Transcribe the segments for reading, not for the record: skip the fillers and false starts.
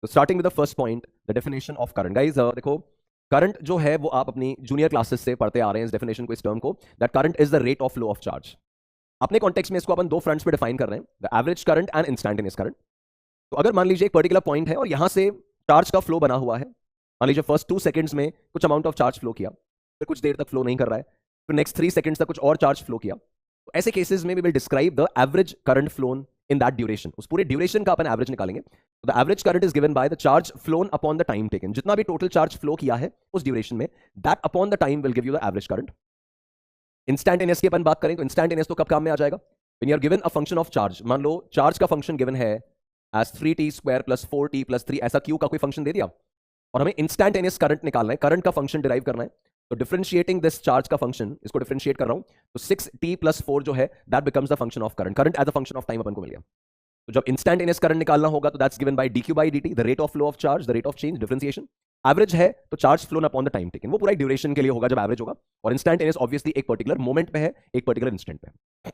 तो starting with the first point, the definition of current. Guys देखो, current जो है वो आप अपनी जूनियर क्लासेस से पढ़ते आ रहे हैं इस डेफिनेशन को, इस टर्म को, that current is the rate of flow of charge. अपने कॉन्टेक्स्ट में इसको अपन दो फ्रंट्स पे डिफाइन कर रहे हैं, the average current and instantaneous current. तो अगर मान लीजिए एक पर्टिकुलर पॉइंट है और यहां से चार्ज का फ्लो बना हुआ है, मान लीजिए फर्स्ट 2 सेकंड्स में कुछ अमाउंट ऑफ चार्ज फ्लो किया, फिर कुछ देर तक फ्लो नहीं कर रहा है, फिर नेक्स्ट 3 सेकंड्स तक कुछ और चार्ज फ्लो किया, तो ऐसे केसेस में we will describe the average current flown in that duration. उस पूरे ड्यूरेशन का अपन एवरेज निकालेंगे। तो the average current is given by the charge flown upon the time taken. जितना भी टोटल चार्ज फ्लो किया है उस ड्यूरेशन में, that upon the time will give you the average current. Instantaneous की अपन बात करें तो इंस्टैंटेनियस तो कब काम में आ जाएगा? When you are given a function of charge. मान लो चार्ज का फंक्शन गिवन है as 3t square plus 4t plus 3, ऐसा क्यू का कोई फंक्शन दे दिया और हमें इंस्टैंटेनियस करंट निकालना है, करंट का फंक्शन डिराइव करना है। तो डिफरेंशिएटिंग दिस चार्ज का फंक्शन, इसको डिफरेंशिएट कर रहा हूं, तो 6t प्लस 4 जो है that becomes the function of current. Current as a function of time अपन को मिल गया। तो जब इंस्टैंटेनियस करंट निकालना होगा तो that's given bye dq by dt, the rate of flow of charge, the rate of change, differentiation. Average है तो charge flown upon the time taken, वो पूरा ड्यूरेशन के लिए होगा जब एवरेज होगा। और इंस्टैंटेनियस ऑब्वियसली एक पर्टिकुलर मोमेंट पे है, एक पर्टिकुलर इंस्टेंट पे।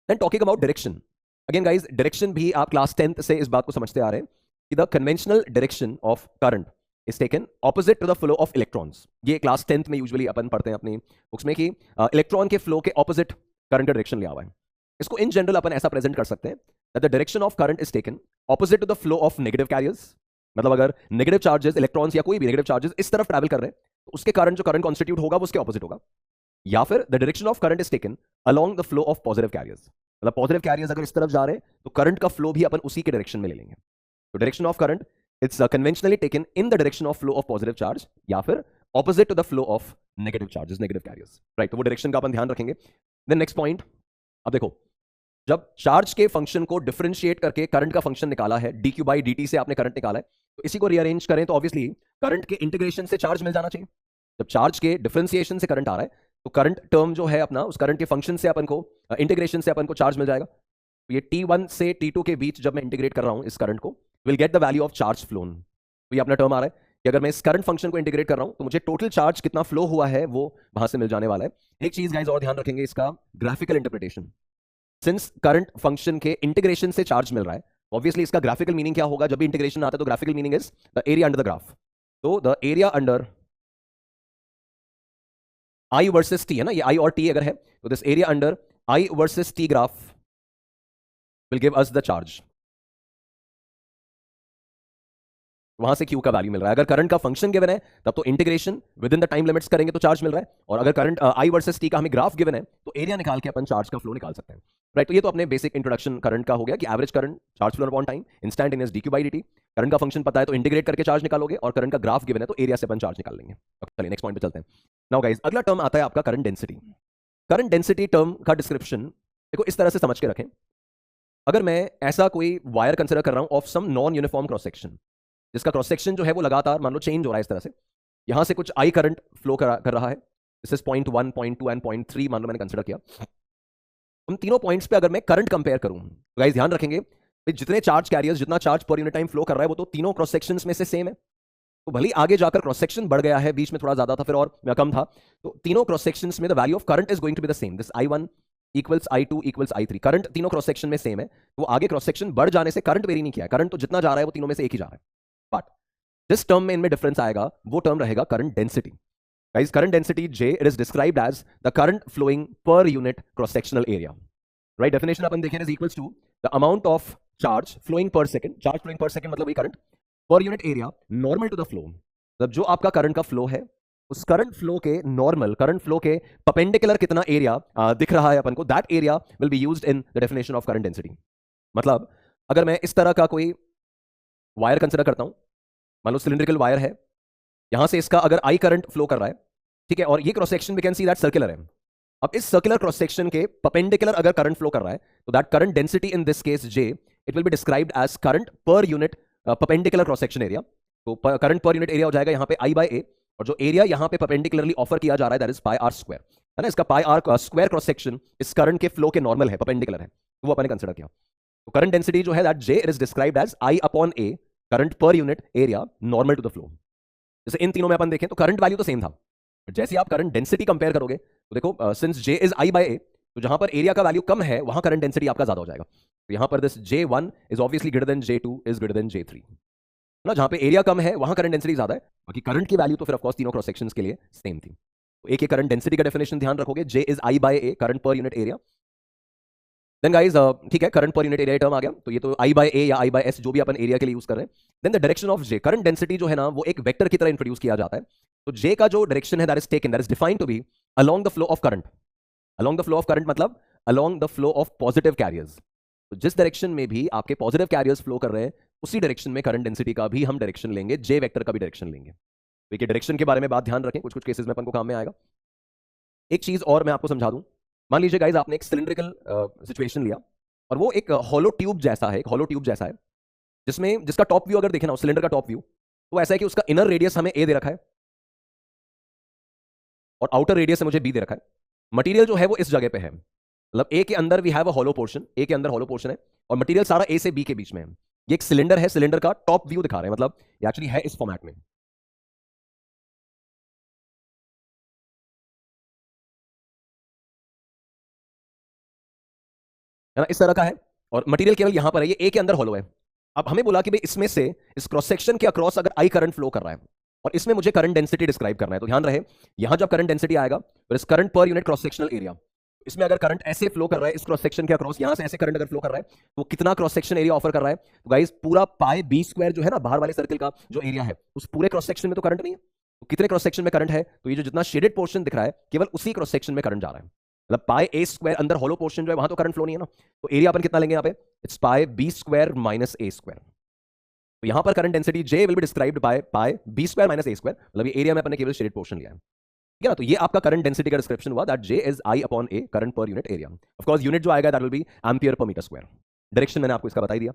Then talking about direction, again guys direction भी आप क्लास 10th से इस बात को समझते आ रहे हैं कि the conventional direction of current is taken opposite to the flow of electrons. ये क्लास 10th में यूजुअली अपन पढ़ते हैं अपनी बुक्स में कि इलेक्ट्रॉन के फ्लो के ऑपोजिट करंट का डायरेक्शन लिया हुआ है। इसको इन जनरल अपन ऐसा प्रेजेंट कर सकते हैं that the direction of current is taken opposite to the flow of negative carriers. मतलब अगर नेगेटिव चार्जेस, इलेक्ट्रॉन्स या कोई भी नेगेटिव चार्जेस इस तरफ ट्रैवल कर रहे हैं तो उसके कारण जो करंट कॉन्स्टिट्यूट होगा वो उसके ऑपोजिट होगा। या फिर the direction of current is taken along the flow of positive carriers. मतलब पॉजिटिव कैरियर्स अगर इस तरफ जा रहे हैं तो करंट का फ्लो भी अपन उसी के डायरेक्शन में ले लेंगे। तो direction of current it's conventionally taken in the direction of flow of positive charge या फिर opposite to the flow of negative charges, negative carriers, right. तो वो डायरेक्शन का अपन ध्यान रखेंगे। देन नेक्स्ट पॉइंट, अब देखो जब चार्ज के फंक्शन को डिफरेंशिएट करके करंट का फंक्शन निकाला है, dq by dt से आपने करंट निकाला है, तो इसी को रीअरेंज करें तो ऑब्वियसली करंट के इंटीग्रेशन से चार्ज मिल जाना चाहिए। जब चार्ज के डिफरेंशिएशन से करंट आ रहा है तो करंट टर्म जो है अपना, उस करंट के फंक्शन से अपन को, इंटीग्रेशन से अपन को चार्ज मिल जाएगा। तो ये t1 से t2 के बीच जब मैं इंटीग्रेट कर रहा हूं इस करंट को, will get the value of charge phloem. तो ये अपना टर्म आ रहा है कि अगर मैं इस करंट फंक्शन को इंटीग्रेट कर रहा हूं तो मुझे टोटल चार्ज कितना फ्लो हुआ है वो वहां से मिल जाने वाला है। एक चीज गाइस और ध्यान रखेंगे, इसका graphical interpretation. Since current function के इंटीग्रेशन से चार्ज मिल रहा है, ऑब्वियसली इसका ग्राफिकल मीनिंग क्या होगा? जब भी इंटीग्रेशन आता है तो graphical meaning is the area under the graph. तो the area under I versus T है ना, ये आई और टी अगर है तो this area under I versus T graph will give us the charge. वहां से क्यू का वैल्यू मिल रहा है। अगर करंट का फंक्शन गिवन है तब तो integration with in the time limits करेंगे तो चार्ज मिल रहा है, और अगर करंट आई वर्सेस टी का हमें ग्राफ गिवन है तो एरिया निकाल के अपन चार्ज का फ्लो निकाल सकते हैं, राइट। तो ये तो अपने बेसिक इंट्रोडक्शन करंट का हो गया कि average current, charge flow upon time, instantaneous dq by dt। Current का फंक्शन पता है तो इंटीग्रेट करके चार्ज निकालोगे, और करंट का ग्राफ गिवन है तो एरिया से अपन चार्ज निकाल लेंगे। चलिए नेक्स्ट पॉइंट पे चलते हैं। नाउ गाइस अगला टर्म आता है आपका current density. Current density term का डिस्क्रिप्शन देखो इस तरह से समझ के रखें। अगर मैं ऐसा कोई वायर कंसिडर कर रहा हूं of some non uniform cross section, जिसका क्रॉस सेक्शन जो है वो लगातार मान लो चेंज हो रहा है इस तरह से, यहां से कुछ आई करंट फ्लो कर रहा है, दिस इज 0.1, 0.2 एंड 0.3 मान लो मैंने कंसिडर किया। उन तीनों पॉइंट्स पे अगर मैं करंट कंपेयर करूं तो गाइस ध्यान रखेंगे जितने चार्ज कैरियर्स, जितना charge per unit time flow कर रहा है वो तो तीनों क्रॉस सेक्शंस में से सेम है। तो भले आगे जाकर क्रॉस सेक्शन बढ़ गया है, बीच में थोड़ा ज्यादा था फिर और कम था, तो तीनों क्रॉस सेक्शंस में the value of current is going to be the same. This I1 equals I2 equals I3। Current तीनों क्रॉस सेक्शन में सेम है, तो आगे क्रॉस सेक्शन बढ़ जाने से करंट वेरी नहीं किया है, करंट तो जितना जा रहा है वो तीनों में से एक ही जा रहा है। बट जिस टर्म में इनमें डिफरेंस आएगा वो टर्म रहेगा current density. Guys current density J, it is described as the current flowing per unit cross sectional area, right. Definition अपन देखें is equals to the amount of charge flowing per second. Charge flowing per second मतलब वही current per unit area normal to the flow. मतलब जो आपका current का flow है उस करंट फ्लो के नॉर्मल, करंट फ्लो के परपेंडिकुलर कितना एरिया दिख रहा है अपन को, that area will be used in the definition of current density. मतलब अगर मैं इस तरह का कोई वायर कंसिडर करता हूं, मान लो सिलिंड्रिकल वायर है, यहां से इसका अगर आई करंट फ्लो कर रहा है, ठीक है, और ये cross section we can see that circular है। अब इस सर्कुलर क्रॉस सेक्शन के परपेंडिकुलर अगर करंट फ्लो कर रहा है तो that current density in this case J, it will be described as current per unit perpendicular cross section area. तो करंट पर यूनिट एरिया हो जाएगा यहाँ पे I by A, और जो एरिया यहाँ पे परपेंडिकुलरली ऑफर किया जा रहा है that is pi r square, है ना। इसका pi r square cross section इस करंट के फ्लो के नॉर्मल है, परपेंडिकुलर है, तो वो अपने कंसिडर किया। तो करंट डेंसिटी जो है that J, it is described as I upon A, current per unit area normal to the flow. जैसे इन तीनों में अपन देखें तो करंट वैल्यू तो सेम था, जैसे आप करंट डेंसिटी कंपेयर करोगे तो देखो since J is I by A, तो जहां पर एरिया का वैल्यू कम है वहां करंट डेंसिटी आपका ज्यादा हो जाएगा। तो यहां पर this J1 is obviously greater than J2 is greater then J3। ना, जहां पे एरिया कम है वहां करंट डेंसिटी ज्यादा है, बाकी करंट की वैल्यू तो फिर ऑफ कोर्स तीनों क्रॉस सेक्शंस के लिए सेम थी। तो एक करंट डेंसिटी का डेफिनेशन ध्यान रखोगे, J is I by A, current per unit area. Then guys ठीक है, current per unit area term आ गया, तो ये तो I बाय A या I बाय S जो भी अपन एरिया के लिए यूज कर रहे हैं। Then the direction of J, current density जो है ना वो एक वेक्टर की तरह इंट्रोड्यूस किया जाता है। तो J का जो डायरेक्शन है that is taken, that is defined to be along the flow of current. Along the flow of current मतलब along the flow of positive carriers. तो जिस डायरेक्शन में भी आपके पॉजिटिव कैरियर्स फ्लो कर रहे हैं उसी डायरेक्शन में करंट डेंसिटी का भी हम डायरेक्शन लेंगे, J वेक्टर का भी डायरेक्शन लेंगे। देखिए डायरेक्शन के बारे में बात ध्यान रखें, कुछ कुछ केसेस में अपन को काम में आएगा। एक चीज और मैं आपको समझा दूं, मान लीजिए गाइस आपने एक सिलिंड्रिकल सिचुएशन लिया और वो एक हॉलो ट्यूब जैसा है, एक हॉलो ट्यूब जैसा है जिसमें जिसका टॉप व्यू अगर देखें ना, उस सिलेंडर का टॉप व्यू, तो ऐसा है कि उसका इनर रेडियस हमें ए दे रखा है और आउटर रेडियस मुझे बी दे रखा है। मटेरियल जो है वो इस जगह पे है, मतलब ए के अंदर we have a hollow portion, A के अंदर हॉलो पोर्शन है और मटेरियल सारा ए से बी के बीच में है। ये एक सिलेंडर है, सिलेंडर का टॉप व्यू दिखा रहे हैं, मतलब ये एक्चुअली है इस फॉर्मेट में, है ना, इस तरह का है और मटेरियल केवल यहां पर है, ये ए के अंदर हॉलो है। अब हमें बोला कि भाई इसमें से इस क्रॉस सेक्शन के अक्रॉस अगर आई करंट फ्लो कर रहा है और इसमें मुझे करंट डेंसिटी डिस्क्राइब करना है, तो ध्यान रहे यहां जब करंट डेंसिटी आएगा तो इस current per unit cross sectional area, इसमें अगर करंट ऐसे फ्लो कर रहा है इस क्रॉस सेक्शन के अक्रॉस, यहां से ऐसे करंट अगर फ्लो कर रहा है तो कितना क्रॉस सेक्शन एरिया ऑफर कर रहा है, तो गाइस पूरा पाई बी स्क्वायर जो है ना बाहर वाले सर्कल का जो एरिया है उस पूरे क्रॉस सेक्शन में तो करंट नहीं है। तो कितने क्रॉस सेक्शन में करंट है, तो ये जो जितना शेडेड पोर्शन दिख रहा है केवल उसी क्रॉस सेक्शन में करंट जा रहा है, मतलब पाई ए स्क्वायर अंदर हॉलो पोर्शन जो है वहां तो करंट फ्लो नहीं है ना, तो एरिया अपन कितना लेंगे यहाँ पे, it's pi b square minus a square. तो यहां पर current density J will be described by pi b square minus a square, मतलब ये एरिया में अपन ने केवल शेडेड पोर्शन लिया है, ठीक है ना। तो ये आपका करंट डेंसिटी का डिस्क्रिप्शन हुआ, that J is I upon A, current per unit area. Of course unit जो आएगा that will B ampere per metre square. Direction मैंने आपको इसका बता ही दिया,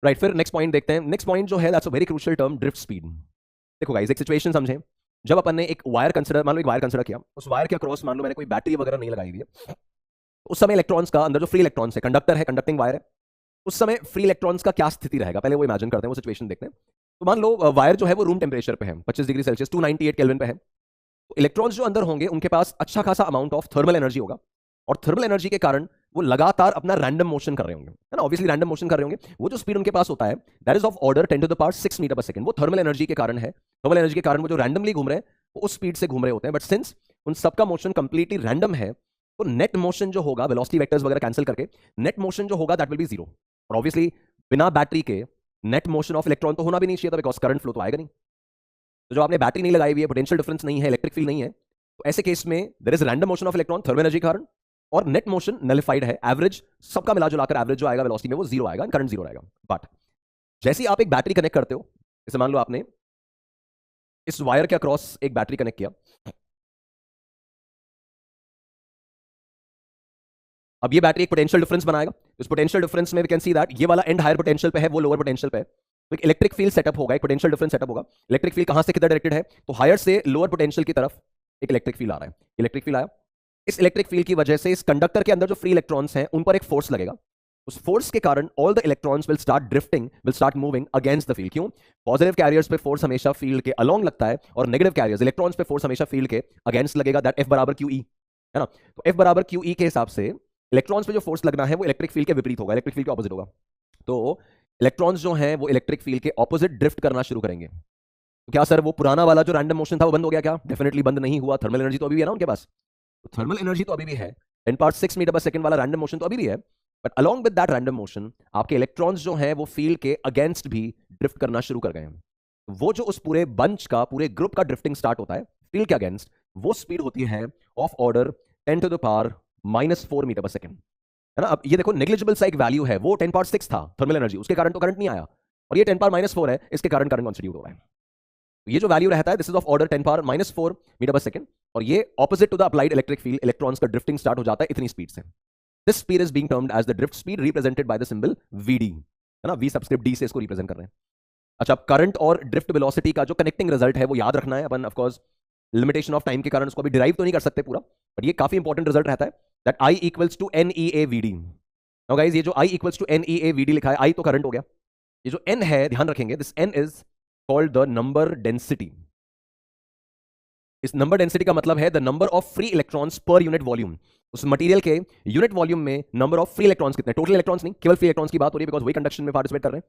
राइट। फिर नेक्स्ट पॉइंट देखते हैं। नेक्स्ट पॉइंट जो है that's a very crucial term, drift speed. देखो गाइस एक सिचुएशन समझें, जब अपन ने एक वायर कंसिडर, मान लो एक वायर कंसिडर किया, उस वायर के अक्रॉस मान लो मैंने कोई बैटरी वगैरह नहीं लगाई हुई है, उस समय इलेक्ट्रॉन्स का अंदर जो फ्री इलेक्ट्रॉन्स है, कंडक्टर है, कंडक्टिंग वायर है, उस समय फ्री इलेक्ट्रॉन्स का क्या स्थिति रहेगा पहले वो इमेजिन करते हैं, वो सिचुएशन देखते हैं। तो मान लो वायर जो है वो रूम टेम्परेचर पे है, 25 डिग्री सेल्सियस 298 केल्विन पे है। तो इलेक्ट्रॉन्स जो अंदर होंगे उनके पास अच्छा खासा अमाउंट ऑफ थर्मल एनर्जी होगा और थर्मल एनर्जी के कारण वो लगातार अपना रैंडम मोशन कर रहे होंगे, है ना, ऑब्वियसली रैंडम मोशन कर रहे होंगे। वो जो स्पीड उनके पास होता है that is of order 10 to the power 6 metre per second, वो थर्मल एनर्जी के कारण है। थर्मल एनर्जी के कारण वो जो रैंडमली घूम रहे हैं वो उस स्पीड से घूम रहे होते हैं, बट सिंस उन सबका मोशन कंप्लीटली रैंडम है तो नेट मोशन जो होगा, वेलोसिटी वेक्टर्स वगैरह कैंसिल करके नेट मोशन जो होगा दैट विल बी जीरो। और ऑब्वियसली बिना बैटरी के नेट मोशन ऑफ इलेक्ट्रॉन तो होना भी नहीं चाहिए था, बिकॉज करंट फ्लो तो आएगा नहीं। तो जो आपने बैटरी नहीं लगाई हुई है, पोटेंशियल डिफरेंस नहीं है, इलेक्ट्रिक फील्ड नहीं है, तो ऐसे केस में there is random motion of electron thermal energy के कारण और नेट मोशन नलिफाइड है। एवरेज सबका मिला जुलाकर एवरेज जो आएगा वेलोसिटी में वो जीरो आएगा, करंट जीरो आएगा। बट जैसे ही आप एक बैटरी कनेक्ट करते हो, जैसे मान लो आपने इस वायर के अक्रॉस एक बैटरी कनेक्ट किया, अब ये बैटरी एक पोटेंशियल डिफरेंस बनाएगा, इस पोटेंशियल डिफरेंस में वी कैन सी दैट ये वाला एंड हायर पोटेंशियल पे है, वो लोअर पोटेंशियल पे है, तो एक इलेक्ट्रिक फील्ड सेटअप होगा, एक पोटेंशियल डिफरेंस सेटअप होगा। इलेक्ट्रिक फील्ड कहां से किधर डायरेक्टेड है, तो हायर से लोअर पोटेंशियल की तरफ एक इलेक्ट्रिक फील्ड आ रहा है, इलेक्ट्रिक फील्ड आया। इस इलेक्ट्रिक फील्ड की वजह से इस कंडक्टर के अंदर जो फ्री इलेक्ट्रॉन्स हैं उन पर एक फोर्स लगेगा, उस फोर्स के कारण all the electrons will start drifting, will start moving against the field. क्यों, पॉजिटिव कैरियर्स पे फोर्स हमेशा फील्ड के अलोंग लगता है और नेगेटिव कैरियर्स इलेक्ट्रॉन्स पे फोर्स हमेशा फील्ड के अगेंस्ट लगेगा, दैट F बराबर QE, है ना। तो F बराबर QE के हिसाब से इलेक्ट्रॉन्स पे जो फोर्स लगना है वो इलेक्ट्रिक फील्ड के विपरीत होगा, इलेक्ट्रिक फील्ड के ऑपोजिट होगा। तो इलेक्ट्रॉन्स जो हैं वो इलेक्ट्रिक फील्ड के ऑपोजिट ड्रिफ्ट करना शुरू करेंगे। तो क्या सर वो पुराना वाला जो रैंडम मोशन था वो बंद हो गया क्या, डेफिनेटली बंद नहीं हुआ, थर्मल एनर्जी तो अभी भी है ना उनके पास, तो थर्मल एनर्जी तो अभी भी है, 10⁻⁶ मीटर पर सेकंड वाला रैंडम मोशन तो अभी भी है, but along with that random motion आपके इलेक्ट्रॉन्स जो हैं वो फील्ड के अगेंस्ट भी ड्रिफ्ट करना शुरू कर गए हैं। वो जो उस पूरे बंच का, पूरे ग्रुप का ड्रिफ्टिंग स्टार्ट होता है फील्ड के अगेंस्ट, वो स्पीड होती है of order 10 to the power -4 metre per second, है ना। अब ये देखो नेग्लिजिबल सा एक वैल्यू है, वो 10⁻⁶ था थर्मल एनर्जी, उसके कारण तो करंट नहीं आया, और ये 10⁻⁴ है, इसके कारण करंट कॉन्स्टिट्यूट हो रहा है। तो ये जो वैल्यू रहता है this is of order 10⁻⁴ metre per second, और ये opposite to the applied electric field, electrons का ड्रिफ्टिंग स्टार्ट हो जाता है इतनी स्पीड से। This speed is being termed as the drift speed, represented by the symbol VD, है ना, V सबस्क्रिप्ट D से इसको रिप्रेजेंट कर रहे हैं। अच्छा, अब करंट और ड्रिफ्ट वेलोसिटी का जो कनेक्टिंग रिजल्ट है वो याद रखना है अपन, of course limitation of time के कारण उसको अभी डिराइव तो नहीं कर सकते पूरा, बट ये काफी इंपॉर्टेंट रिजल्ट रहता है, that I equals to NEA VD। Now guys ये जो I equals to NEA VD लिखा है, I तो करंट हो गया, ये जो N है ध्यान रखेंगे, this N is called the number density. इस नंबर डेंसिटी का मतलब है the number of free electrons per unit volume. उस मटेरियल के यूनिट वॉल्यूम में नंबर ऑफ फ्री इलेक्ट्रॉन्स कितने, टोटल इलेक्ट्रॉन्स नहीं, केवल फ्री इलेक्ट्रॉन्स की बात हो रही है बिकॉज वही कंडक्शन में पार्टिसिपेट कर रहे हैं।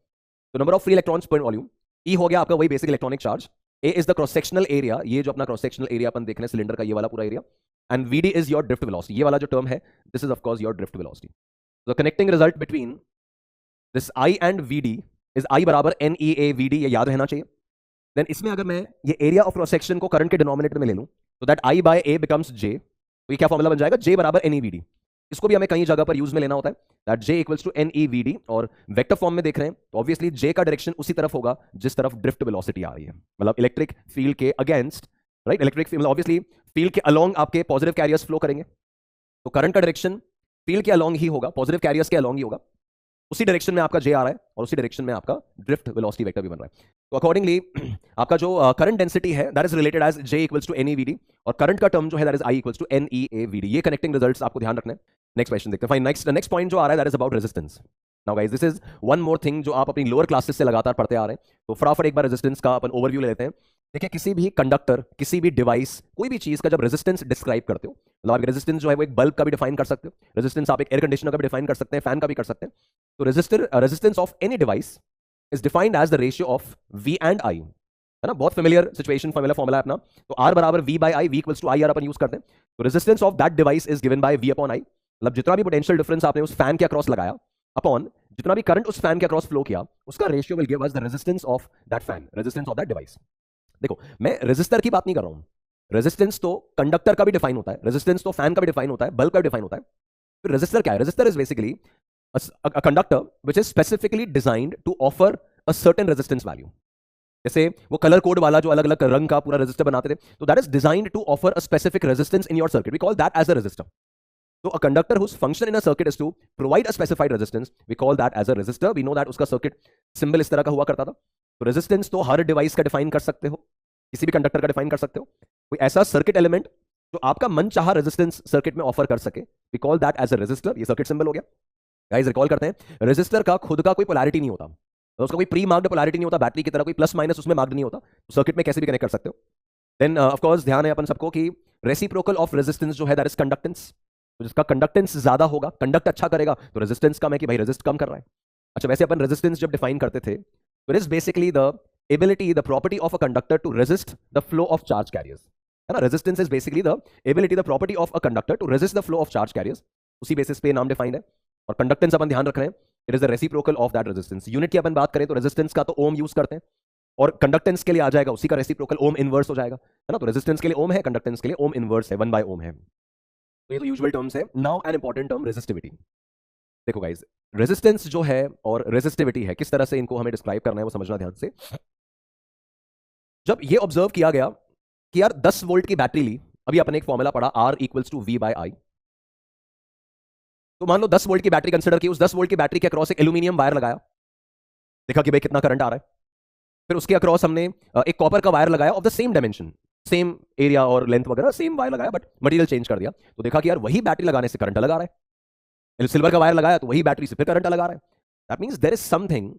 तो नंबर ऑफ फ्री इलेक्ट्रॉन्स पर वॉल्यूम, ई हो गया आपका वही basic electronic charge, A is the cross sectional area, ये जो अपना क्रॉस सेक्शनल एरिया अपन देख रहे हैं सिलेंडर का, ये वाला पूरा area, and V D is your drift velocity, ये वाला जो टर्म है this is of course your drift velocity. The connecting result between this I and V D is I बराबर N E A we D, ये याद रहना चाहिए. देन इसमें अगर मैं ये एरिया ऑफ क्रॉस सेक्शन को करंट के डिनोमिनेटर में ले लूं तो that I by A becomes J, तो ये क्या फॉर्मूला बन जाएगा, जे बराबर एन ई वी डी. इसको भी हमें कई जगह पर यूज में लेना होता है, that J equals to n e v d, और वेक्टर फॉर्म में देख रहे हैं तो ऑब्वियसली जे का डायरेक्शन उसी तरफ होगा जिस तरफ ड्रिफ्ट वेलोसिटी आ रही है, मतलब इलेक्ट्रिक फील्ड के against, right, electric field obviously field के अलोंग आपके पॉजिटिव कैरियर्स फ्लो करेंगे, तो करंट का डायरेक्शन फील्ड के अलोंग ही होगा, पॉजिटिव कैरियर्स के अलोंग ही होगा, उसी डायरेक्शन में आपका जे आ रहा है और उसी डायरेक्शन में आपका ड्रिफ्ट वेलोसिटी वेक्टर भी बन रहा है. तो अकॉर्डिंगली आपका जो करंट डेंसिटी है that is related as J equals to n e v d, और करंट का टर्म जो है that is I equals to n E A we D. ये कनेक्टिंग रिजल्ट्स आपको ध्यान रखना है. नेक्स्ट क्वेश्चन देखते हैं. फाइन, नेक्स्ट पॉइंट जो आ रहा है that is about resistance. Now guys this is one more thing जो आप अपनी लोअर क्लासेस से लगातार पढ़ते आ रहे हैं, तो फटाफट एक बार रेजिस्टेंस का अपन ओवरव्यू ले लेते हैं. देखिए, किसी भी कंडक्टर, किसी भी डिवाइस, कोई भी चीज का जब रेजिस्टेंस डिस्क्राइब करते हो, मतलब आप रेजिस्टेंस जो है वो एक बल्ब का भी डिफाइन कर सकते हो, रेजिस्टेंस आप एक एयर कंडीशनर का भी डिफाइन कर सकते हैं, फैन का भी कर सकते हैं. तो resistance of any device is defined as the ratio of V and I, है ना, बहुत फेमिलियर सिचुएशन फॉर्मूला है अपना. तो R बराबर V by I, V equals to I R अपन यूज करते हैं. तो resistance of that device is given by V upon I, मतलब जितना भी पोटेंशियल डिफरेंस आपने उस फैन के अक्रॉस लगाया अपॉन जितना भी करंट उस फैन के अक्रॉस फ्लो किया, उसका ratio will give us the resistance of that fan, resistance of that device. देखो, मैं रेजिस्टर की बात नहीं कर रहा हूं, रेजिस्टेंस तो कंडक्टर का भी डिफाइन होता है, रेजिस्टेंस तो फैन का भी डिफाइन होता है, बल्ब का भी डिफाइन होता है. फिर रेजिस्टर क्या है? Resistor is basically a conductor which is specifically designed to offer a certain resistance value. जैसे वो कलर कोड वाला जो अलग अलग रंग का पूरा रेजिस्टर बनाते थे, तो that is designed to offer a specific resistance in your circuit, we call that as a resistor. So a conductor whose function in a circuit is to provide a specified resistance, we call that as a resistor. We know that उसका circuit symbol इस तरह का हुआ करता था. तो resistance तो हर device का डिफाइन कर सकते हो, किसी भी कंडक्टर का डिफाइन कर सकते हो. कोई ऐसा सर्किट एलिमेंट जो आपका मनचाहा रेजिस्टेंस सर्किट में ऑफर कर सके, we call that as a resistor. ये सर्किट सिंबल हो गया. गाइस रिकॉल करते हैं, रेजिस्टर का खुद का कोई पोलैरिटी नहीं होता, तो उसका कोई प्री मार्क्ड पोलैरिटी नहीं होता, बैटरी की तरह कोई प्लस माइनस उसमें मार्क्ड नहीं होता, तो सर्किट में कैसे भी कनेक्ट कर सकते हो. देन ऑफ कोर्स ध्यान है अपन सबको कि रेसिप्रोकल ऑफ रेजिस्टेंस जो है दैट इज कंडक्टेंस. तो जिसका कंडक्टेंस ज्यादा होगा, कंडक्ट अच्छा करेगा, तो रेजिस्टेंस कम है कि भाई रेजिस्ट कम कर रहा है. अच्छा, वैसे अपन रेजिस्टेंस जब डिफाइन करते थे, तो it is basically the ability, the property of a conductor to resist the flow of charge carriers, है ना. Resistance is basically the ability, the property of a conductor to resist the flow of charge carriers. उसी basis पे नाम defined है. और conductance अपन ध्यान रख रहे हैं, it is the reciprocal of that resistance. Unit की अपन बात करें तो रेजिस्टेंस का तो ओम यूज करते हैं, और कंडक्टेंस के लिए आ जाएगा उसी का रेसिप्रोकल ओम इनवर्स हो जाएगा, है ना. तो रेजिस्टेंस के लिए ओम है, कंडक्टेंस के लिए ओम इनवर्स है, 1 बाय ओम है. तो ये तो यूजुअल टर्म्स है. Now an important term, resistivity. देखो गाइस, रेजिस्टेंस जो है और रेजिस्टिविटी है, किस तरह से इनको हमें डिस्क्राइब करना है वो समझना ध्यान से. जब ये ऑब्जर्व किया गया कि यार 10 वोल्ट की बैटरी ली, अभी अपने एक फॉर्मूला पढ़ा R equals to V by I, तो मान लो 10 वोल्ट की बैटरी कंसीडर की, उस 10 वोल्ट की बैटरी के अक्रॉस एक एल्यूमिनियम वायर लगाया, देखा कि भाई कितना करंट आ रहा है. फिर उसके अक्रॉस हमने एक कॉपर का वायर लगाया of the same dimension, same area और लेंथ वगैरह, सेम वायर लगाया बट मटेरियल चेंज कर दिया, तो देखा कि यार वही बैटरी लगाने से करंट लगा रहा है. सिल्वर का वायर लगाया तो वही बैटरी से फिर करंट लगा रहा है. That means there is something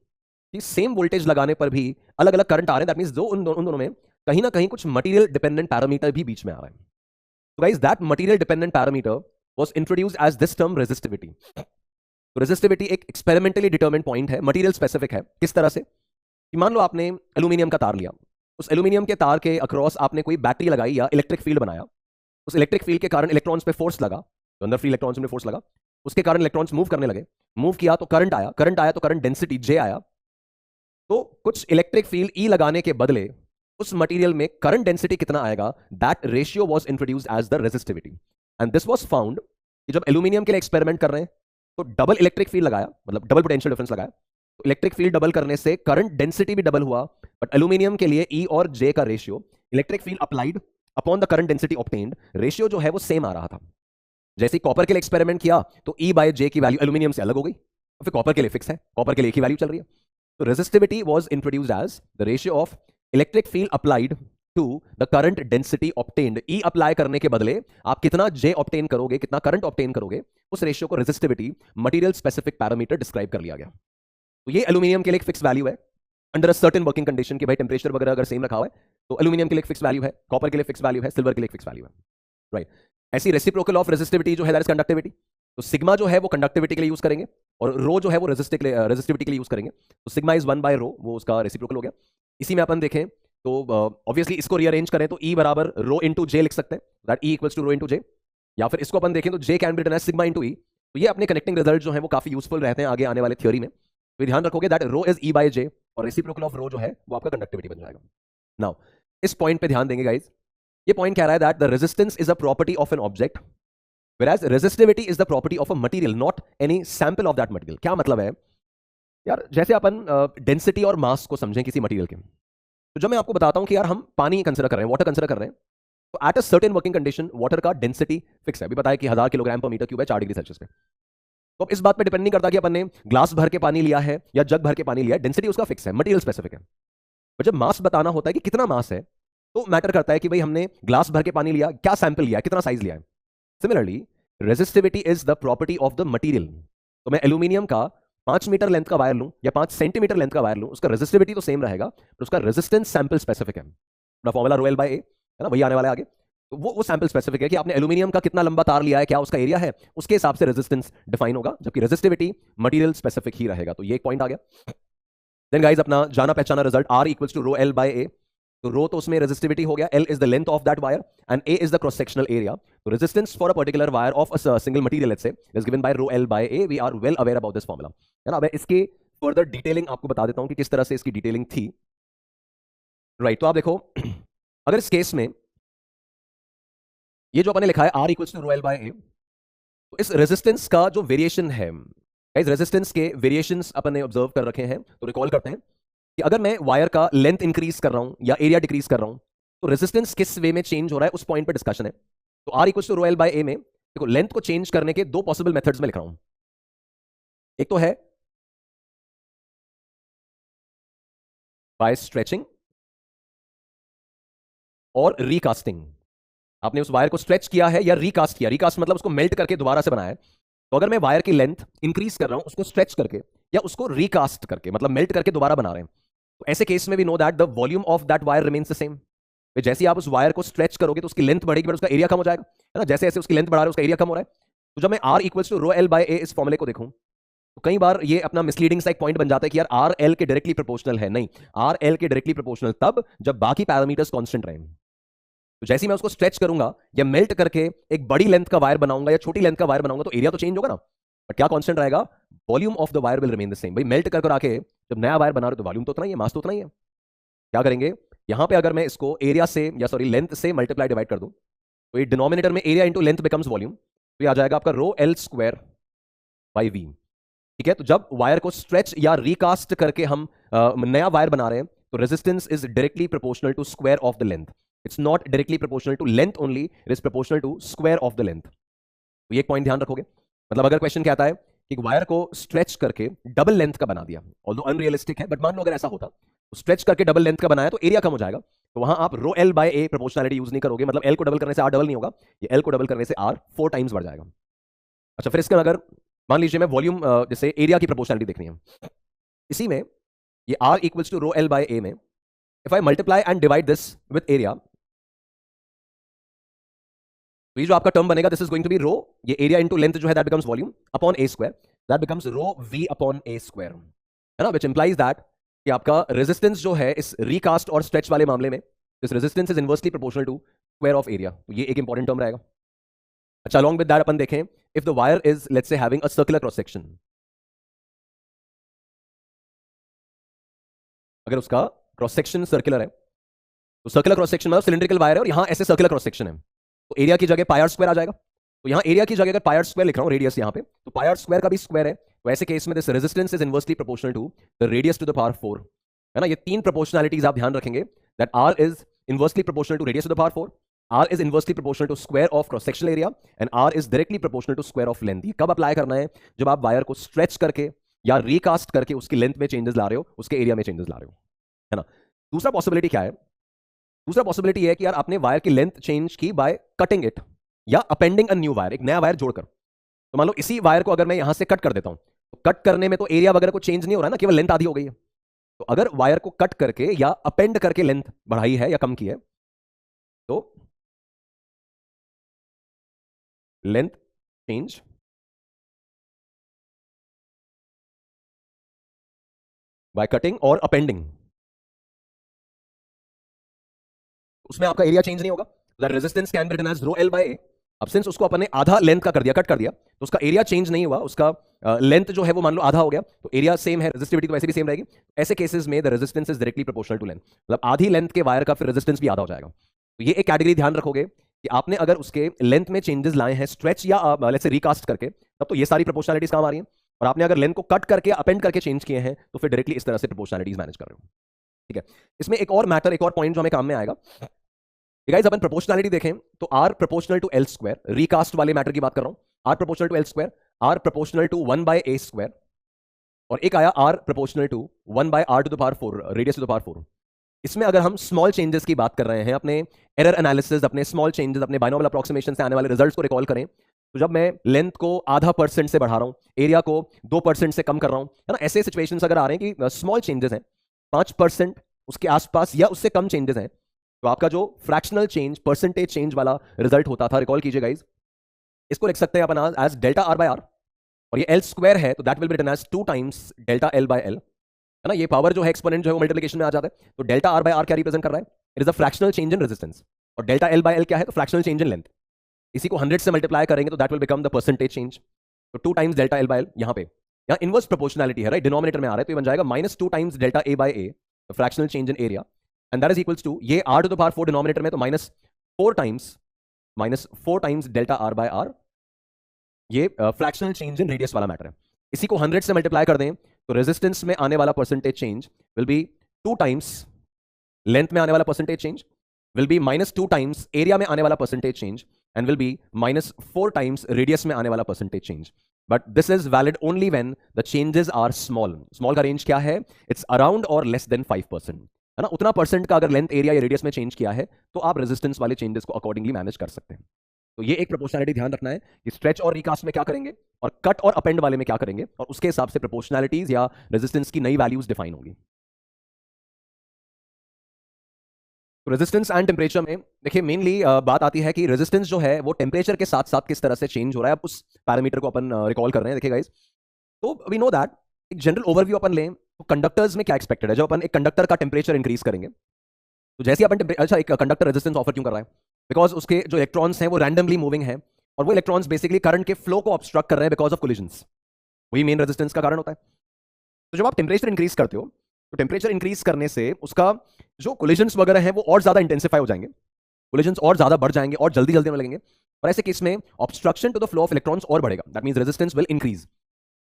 कि सेम वोल्टेज लगाने पर भी अलग अलग करंट आ रहे हैं. दैट मींस दो उन दोनों में कहीं ना कहीं कुछ मटेरियल डिपेंडेंट पैरामीटर भी बीच में आ रहा है. तो guys that material dependent parameter was introduced as this term resistivity. तो रेजिस्टिविटी एक एक्सपेरिमेंटली डिटरमिन्ड पॉइंट है, मटेरियल स्पेसिफिक है. किस तरह से कि मान लो आपने एल्यूमिनियम का तार लिया, उस एल्यूमिनियम के तार के अक्रॉस आपने कोई बैटरी लगाई या इलेक्ट्रिक फील्ड बनाया, उस इलेक्ट्रिक फील्ड के कारण इलेक्ट्रॉन्स पे फोर्स लगा, तो अंदर फ्री इलेक्ट्रॉन्स में फोर्स लगा, उसके कारण इलेक्ट्रॉन्स मूव करने लगे, मूव किया तो करंट आया, करंट आया तो करंट डेंसिटी J आया. तो कुछ इलेक्ट्रिक फील्ड E लगाने के बदले उस मटेरियल में करंट डेंसिटी कितना आएगा, that ratio was introduced as the resistivity. And this was found कि जब एल्यूमिनियम के लिए एक्सपेरिमेंट कर रहे हैं तो डबल इलेक्ट्रिक फील्ड लगाया, मतलब डबल पोटेंशियल डिफरेंस लगाया, तो इलेक्ट्रिक फील्ड डबल करने से करंट डेंसिटी भी डबल हुआ, बट एल्यूमिनियम के लिए E और J का ratio, electric field applied upon the current density obtained, ratio जो है वो सेम आ रहा था. जैसे कॉपर के लिए एक्सपेरिमेंट किया तो E बाय J की वैल्यू एल्यूमिनियम से अलग हो गई, तो फिर कॉपर के लिए फिक्स है, कॉपर के लिए एक ही वैल्यू चल रही है. तो resistivity was introduced as the ratio of electric field applied to the current density obtained. E apply करने के बदले आप कितना J ऑब्टेन करोगे, कितना करंट ऑब्टेन करोगे, उस रेशियो को resistivity, material specific parameter describe कर लिया गया. तो ये एल्यूमिनियम के लिए एक फिक्स वैल्यू है under a certain working condition कि भाई टेंपरेचर वगैरह अगर सेम रखा हुआ है तो एल्यूमिनियम के लिए एक फिक्स वैल्यू है, कॉपर के लिए फिक्स वैल्यू है, सिल्वर के लिए फिक्स वैल्यू है, राइट. ऐसी रेसिप्रोकल ऑफ रेजिस्टिविटी जो है दैट इज कंडक्टिविटी. तो सिग्मा जो है वो कंडक्टिविटी के लिए यूज करेंगे और रो जो है वो रेजिस्टिविटी के लिए यूज करेंगे. तो सिग्मा इज 1 बाय रो, वो उसका रेसिप्रोकल हो गया. इसी में अपन देखें तो ऑब्वियसली इसको रीअरेंज करें तो E बराबर रो इंटू जे लिख सकते हैं, that E equals to rho into J. या फिर इसको अपन देखें तो J can be written as sigma into E. तो ये अपने कनेक्टिंग रिजल्ट जो है वो काफी यूजफुल रहते हैं आगे आने वाले थ्योरी में। तो ध्यान रखोगे that rho is E by J और रेसिप्रोकल ऑफ रो जो है वो आपका कंडक्टिविटी बन जाएगा। नाउ इस पॉइंट पे ध्यान देंगे गाइज, ये पॉइंट कह रहा है that the resistance is a property of an object whereas resistivity is the property of a material not any sample of that material। क्या मतलब है यार, जैसे अपन डेंसिटी और मास को समझें किसी मटेरियल के, तो जब मैं आपको बताता हूं कि यार हम पानी कंसिडर कर रहे हैं, वाटर कंसिडर कर रहे हैं, तो at a certain working condition water का डेंसिटी फिक्स है। अभी बताया कि 1000 किलोग्राम पर मीटर क्यूब है 4 डिग्री सेल्सियस पे। तो अब इस बात पे डिपेंड नहीं करता कि अपन ने ग्लास भर के पानी लिया है या जग भर के पानी लिया है, डेंसिटी उसका फिक्स है, मटेरियल स्पेसिफिक है। पर जब मास बताना होता है कि कितना मास है, तो मैटर करता है कि भाई हमने ग्लास भर के पानी लिया, क्या सैंपल लिया, कितना साइज लिया है। Similarly resistivity is the property of the material. तो मैं एल्यूमिनियम का 5 मीटर लेंथ का वायर लूं या 5 सेंटीमीटर लेंथ का वायर लूं, उसका रेजिस्टिविटी तो सेम रहेगा, पर उसका रेजिस्टेंस सैंपल स्पेसिफिक है। अपना फॉर्मूला रो एल बाय ए है ना, वही आने वाला है आगे। तो वो सैंपल स्पेसिफिक है कि आपने एल्यूमिनियम का कितना लंबा तार लिया है, क्या उसका एरिया है, उसके हिसाब से रेजिस्टेंस डिफाइन होगा, जबकि रेजिस्टिविटी मटेरियल स्पेसिफिक ही रहेगा। तो ये एक पॉइंट आ गया। देन गाइस अपना जाना पहचाना result R equals to rho L by A. तो रो तो उसमें रेजिस्टिविटी हो गया, L is the length of that wire and A is the cross sectional area. तो resistance for a particular wire of a single material let's say is given by rho L by A. We are well aware about this formula, है ना। अब इसके further detailing आपको बता देता हूं कि किस तरह से इसकी डिटेलिंग थी। राइट, तो आप देखो अगर इस केस में ये जो अपने लिखा है R equals to rho L by A, तो इस रेजिस्टेंस का जो वेरिएशन है, इस रेजिस्टेंस के वेरिएशंस अपन ने ऑब्जर्व कर रखे हैं। तो रिकॉल करते हैं कि अगर मैं वायर का लेंथ इंक्रीज कर रहा हूं या एरिया डिक्रीज कर रहा हूं, तो रेजिस्टेंस किस वे में चेंज हो रहा है उस पॉइंट पर डिस्कशन है। तो R equals to rho L by A में देखो लेंथ को चेंज करने के दो पॉसिबल मेथड्स में लिख रहा हूं। एक तो है बाय स्ट्रेचिंग और रिकास्टिंग। आपने उस वायर को स्ट्रेच किया है या रिकास्ट किया, रिकास्ट मतलब उसको मेल्ट करके दोबारा से बनाया है। तो अगर मैं वायर की लेंथ इंक्रीज कर रहा हूं उसको स्ट्रेच करके या उसको रिकास्ट करके मतलब मेल्ट करके दोबारा बना रहे हैं, तो ऐसे केस में we know that the volume of that wire remains the same. जैसे आप उस वायर को स्ट्रेच करोगे तो उसकी लेंथ बढ़ेगी बट उसका एरिया कम हो जाएगा, है ना। जैसे जैसे उसकी लेंथ बढ़ा रहे हो उसका एरिया कम हो रहा है। तो जब मैं R equals to rho L by A इस फॉर्मुले को देखूं, तो कई बार ये अपना मिसलीडिंग सा एक पॉइंट बन जाता है कि यार R L के डायरेक्टली प्रोपोर्शनल है। नहीं, R L के डायरेक्टली प्रोपोर्शनल तब जब बाकी पैरामीटर्स कांस्टेंट रहें। तो जैसे ही मैं उसको स्ट्रेच करूंगा या मेल्ट करके एक बड़ी लेंथ का वायर बनाऊंगा या छोटी लेंथ का वायर बनाऊंगा, तो एरिया तो चेंज होगा ना, बट क्या कांस्टेंट रहेगा, volume of the wire will remain the same. भाई मेल्ट कर आके जब नया वायर बना रहे तो वॉल्यूम तो उतना ही है, मास तो उतना ही है। क्या करेंगे, यहां पे अगर मैं इसको एरिया से या सॉरी लेंथ से मल्टीप्लाई डिवाइड कर दूं, तो ये डिनोमिनेटर में area into length becomes volume, तो ये आ जाएगा आपका rho l square by v. ठीक है, तो जब वायर को स्ट्रेच या रिकास्ट करके हम नया वायर बना रहे हैं, तो resistance is directly proportional to square of the length. It's not directly proportional to length only, it is proportional to square of the length. तो ये एक पॉइंट ध्यान रखोगे। मतलब अगर क्वेश्चन कहता है कि वायर को स्ट्रेच करके डबल लेंथ का बना दिया, ऑल्दो अनरियलिस्टिक है, बट मान लो अगर ऐसा होता तो स्ट्रेच करके डबल लेंथ का बनाया तो एरिया कम हो जाएगा। तो वहां आप रो L by A proportionality use नहीं करोगे, मतलब एल को डबल करने से आर डबल नहीं होगा, ये एल को डबल करने से आर 4 टाइम्स बढ़ जाएगा। अच्छा, फिर इसके अगर मान लीजिए मैं वॉल्यूम जैसे एरिया की प्रोपोर्शनलिटी देखनी है, इसी में ये R equals to rho L by A में if I multiply and divide this with area, तो ये जो आपका टर्म बनेगा this is going to be rho, ये एरिया इनटू लेंथ जो है that becomes volume upon A square, that becomes rho V upon A square, है ना, व्हिच इंप्लाइज दैट कि आपका रेजिस्टेंस जो है इस रिकास्ट और स्ट्रेच वाले मामले में, this resistance is inversely proportional to square of area. तो ये एक इंपॉर्टेंट टर्म रहेगा। अच्छा, along with that अपन देखें if the wire is let's say having a circular cross section, अगर उसका क्रॉस सेक्शन सर्कुलर है, तो सर्कुलर क्रॉस सेक्शन मतलब सिलिंड्रिकल वायर है और यहां ऐसे सर्कुलर क्रॉस सेक्शन है, तो एरिया की जगह पाई आर स्क्वायर आ जाएगा। तो यहां एरिया की जगह अगर पाई आर स्क्वायर लिख रहा हूं, रेडियस यहां पे, तो पाई आर स्क्वायर का भी स्क्वायर है, तो ऐसे केस में this resistance is inversely proportional to the radius to the power 4, है ना। ये तीन प्रोपोर्शनलिटीज आप ध्यान रखेंगे that r is inversely proportional to radius to the power 4, R is inversely proportional to square of cross sectional area and R is directly proportional to square of length। ये कब apply करना है, जब आप wire को stretch करके या recast करके उसकी लेंथ में चेंजेस ला रहे हो, उसके एरिया में चेंजेस ला रहे हो, है ना। दूसरा पॉसिबिलिटी क्या है, दूसरा पॉसिबिलिटी है कि यार आपने वायर की लेंथ चेंज की बाय कटिंग इट या अपेंडिंग अ न्यू वायर, एक नया वायर जोड़कर। तो मान लो इसी वायर को अगर मैं यहां से कट कर देता हूं, तो कट करने में तो एरिया वगैरह को चेंज नहीं हो रहा है ना, केवल लेंथ आधी हो गई है। तो अगर वायर को कट करके या अपेंड करके लेंथ बढ़ाई है या कम की है, तो लेंथ चेंज बाय कटिंग और अपेंडिंग, उसमें आपका एरिया चेंज नहीं होगा, that resistance can be written as rho L by A. अब सिंस उसको अपन ने आधा लेंथ का कर दिया, कट कर दिया, तो उसका एरिया चेंज नहीं हुआ, उसका लेंथ जो है वो मान लो आधा हो गया, तो एरिया सेम है, रेजिस्टिविटी तो वैसे भी सेम रहेगी। ऐसे केसेस में the resistance is directly proportional to length, मतलब आधी लेंथ के वायर का फिर रेजिस्टेंस भी आधा हो जाएगा। तो ये एक कैटेगरी ध्यान रखोगे कि आपने अगर उसके लेंथ में चेंजेस लाए हैं स्ट्रेच या लेट्स से रिकास्ट करके, तब तो ये सारी प्रोपोर्शनलिटीज काम आ रही हैं। और आपने अगर लेंथ को कट करके अपेंड करके चेंज किए हैं तो फिर डायरेक्टली इस तरह से प्रोपोर्शनलिटीज मैनेज कर रहे हो। ठीक है, इसमें एक और मैटर, एक और पॉइंट जो हमें काम में आएगा। गाइस अपन प्रोपोर्शनलिटी देखें तो r proportional to l square, recast वाले मैटर की बात कर रहा हूं, r proportional to l square, r proportional to 1 by a square, और एक आया r proportional to 1 by r to the power 4, radius to the power 4। इसमें अगर हम स्मॉल चेंजेस की बात कर रहे हैं, अपने एरर एनालिसिस, अपने स्मॉल चेंजेस, अपने बाइनोमियल अप्रोक्सीमेशन से आने वाले रिजल्ट्स को रिकॉल करें, तो जब मैं लेंथ को आधा % से बढ़ा रहा हूं, एरिया को 2% से कम कर रहा हूं, है ना, ऐसे सिचुएशंस अगर आ रहे हैं कि स्मॉल चेंजेस हैं, 5% उसके आसपास या उससे कम चेंजेस हैं, तो आपका जो फ्रैक्शनल चेंज, परसेंटेज चेंज वाला रिजल्ट होता था, रिकॉल कीजिए गाइस, इसको लिख सकते हैं अपन as delta are by R, और ये एल स्क्वायर है तो that will be written as 2 times delta L by L, है ना। ये पावर जो है एक्सपोनेंट जो है वो मल्टीप्लिकेशन में आ जाता है, तो डेल्टा आर बाय आर क्या रिप्रेजेंट कर रहा है, it is a fractional change in resistance, और डेल्टा एल बाय एल क्या है, तो फ्रैक्शनल चेंज इन लेंथ। इसी को 100 से मल्टीप्लाई करेंगे तो that will become the percentage change, तो 2 times delta L by L. यहाँ इनवर्स प्रोपोर्शनलिटी है, राइट, डिनोमिनेटर में आ रहा है, तो ये बन जाएगा -2 times delta A by A, fractional change in area, and that is equals to, ये R to the power 4 denominator में, तो -4 times delta are by R, ये फ्रैक्शनल चेंज इन रेडियस वाला मैटर है। इसी को 100 से मल्टीप्लाई कर दें तो रेजिस्टेंस में आने वाला percentage change will be 2 times length में आने वाला percentage change, will be -2 times area में आने वाला percentage change, and will be -4 times radius में आने वाला percentage change. But this is valid only when the changes are small. Small का रेंज क्या है, इट्स अराउंड और लेस देन 5%, है ना। उतना परसेंट का अगर लेंथ, एरिया या रेडियस में चेंज किया है तो आप रेजिस्टेंस वाले चेंजेस को अकॉर्डिंगली मैनेज कर सकते हैं। तो ये एक प्रोपोर्शनलिटी ध्यान रखना है कि स्ट्रेच और रिकास्ट में क्या करेंगे और कट और अपेंड वाले में क्या करेंगे, और उसके हिसाब से प्रोपोर्शनलिटीज या रेजिस्टेंस की नई वैल्यूज डिफाइन होंगी। तो रेजिस्टेंस एंड टेम्परेचर में देखिए मेनली बात आती है कि रेजिस्टेंस जो है वो टेम्परेचर के साथ साथ किस तरह से चेंज हो रहा है, अब उस पैरामीटर को अपन रिकॉल कर रहे हैं। देखिए गाइस, तो वी नो दैट, एक जनरल ओवरव्यू अपन लें तो कंडक्टर्स में क्या एक्सपेक्टेड है, जब अपन एक कंडक्टर का टेम्परेचर इंक्रीज करेंगे तो जैसे अपन अच्छा, एक कंडक्टर रेजिस्टेंस ऑफर क्यों कर रहा है, बिकॉज उसके जो इलेक्ट्रॉन्स हैं वो रैंडमली मूविंग है, और वो इलेक्ट्रॉन्स बेसिकली करंट के फ्लो को ऑब्स्ट्रक्ट कर रहे हैं बिकॉज ऑफ कोलिजन्स, वही मेन रेजिस्टेंस का कारण होता है। तो जब आप टेम्परेचर इंक्रीज करते हो तो टेम्परेचर इंक्रीज करने से उसका जो कोलिजन्स वगैरह हैं वो और ज्यादा इंटेंसिफाई हो जाएंगे, कोलिजन्स और ज्यादा बढ़ जाएंगे और जल्दी जल्दी होने लगेंगे, और ऐसे केस में obstruction to the flow of electrons और बढ़ेगा, that means resistance will increase.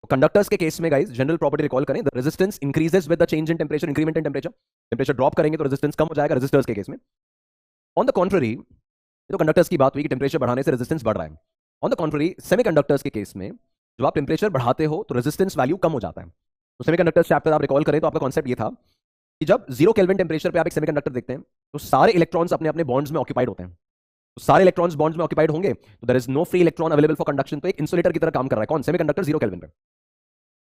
Conductors के केस में गाइस जनरल प्रॉपर्टी रिकॉल करें, the resistance increases with the change in temperature, increment in temperature, temperature drop करेंगे तो resistance कम हो जाएगा resistors के केस में। ऑन द कॉन्ट्ररी, तो कंडक्टर्स की बात हुई कि टेम्परेचर बढ़ाने से रेजिस्टेंस बढ़ रहा है, ऑन द कॉन्ट्ररी सेमीकंडक्टर्स के केस में जब आप टेम्परेचर बढ़ाते हो तो रेजिस्टेंस वैल्यू कम हो जाता है। तो सेमीकंडक्टर्स चैप्टर आप रिकॉल करें तो आपका कॉन्सेप्ट ये था कि जब 0 केल्विन टेम्परेचर पे आप एक सेमीकंडक्टर देखते हैं तो सारे इलेक्ट्रॉन्स अपने अपने बॉन्ड्स में ऑक्यूपाइड होते हैं, तो सारे इलेक्ट्रॉन्स बॉन्ड्स में ऑक्यूपाइड होंगे तो there is no free electron available for conduction, तो एक इंसुलेटर की तरह काम कर रहा है कौन, सेमीकंडक्टर 0 केल्विन पे।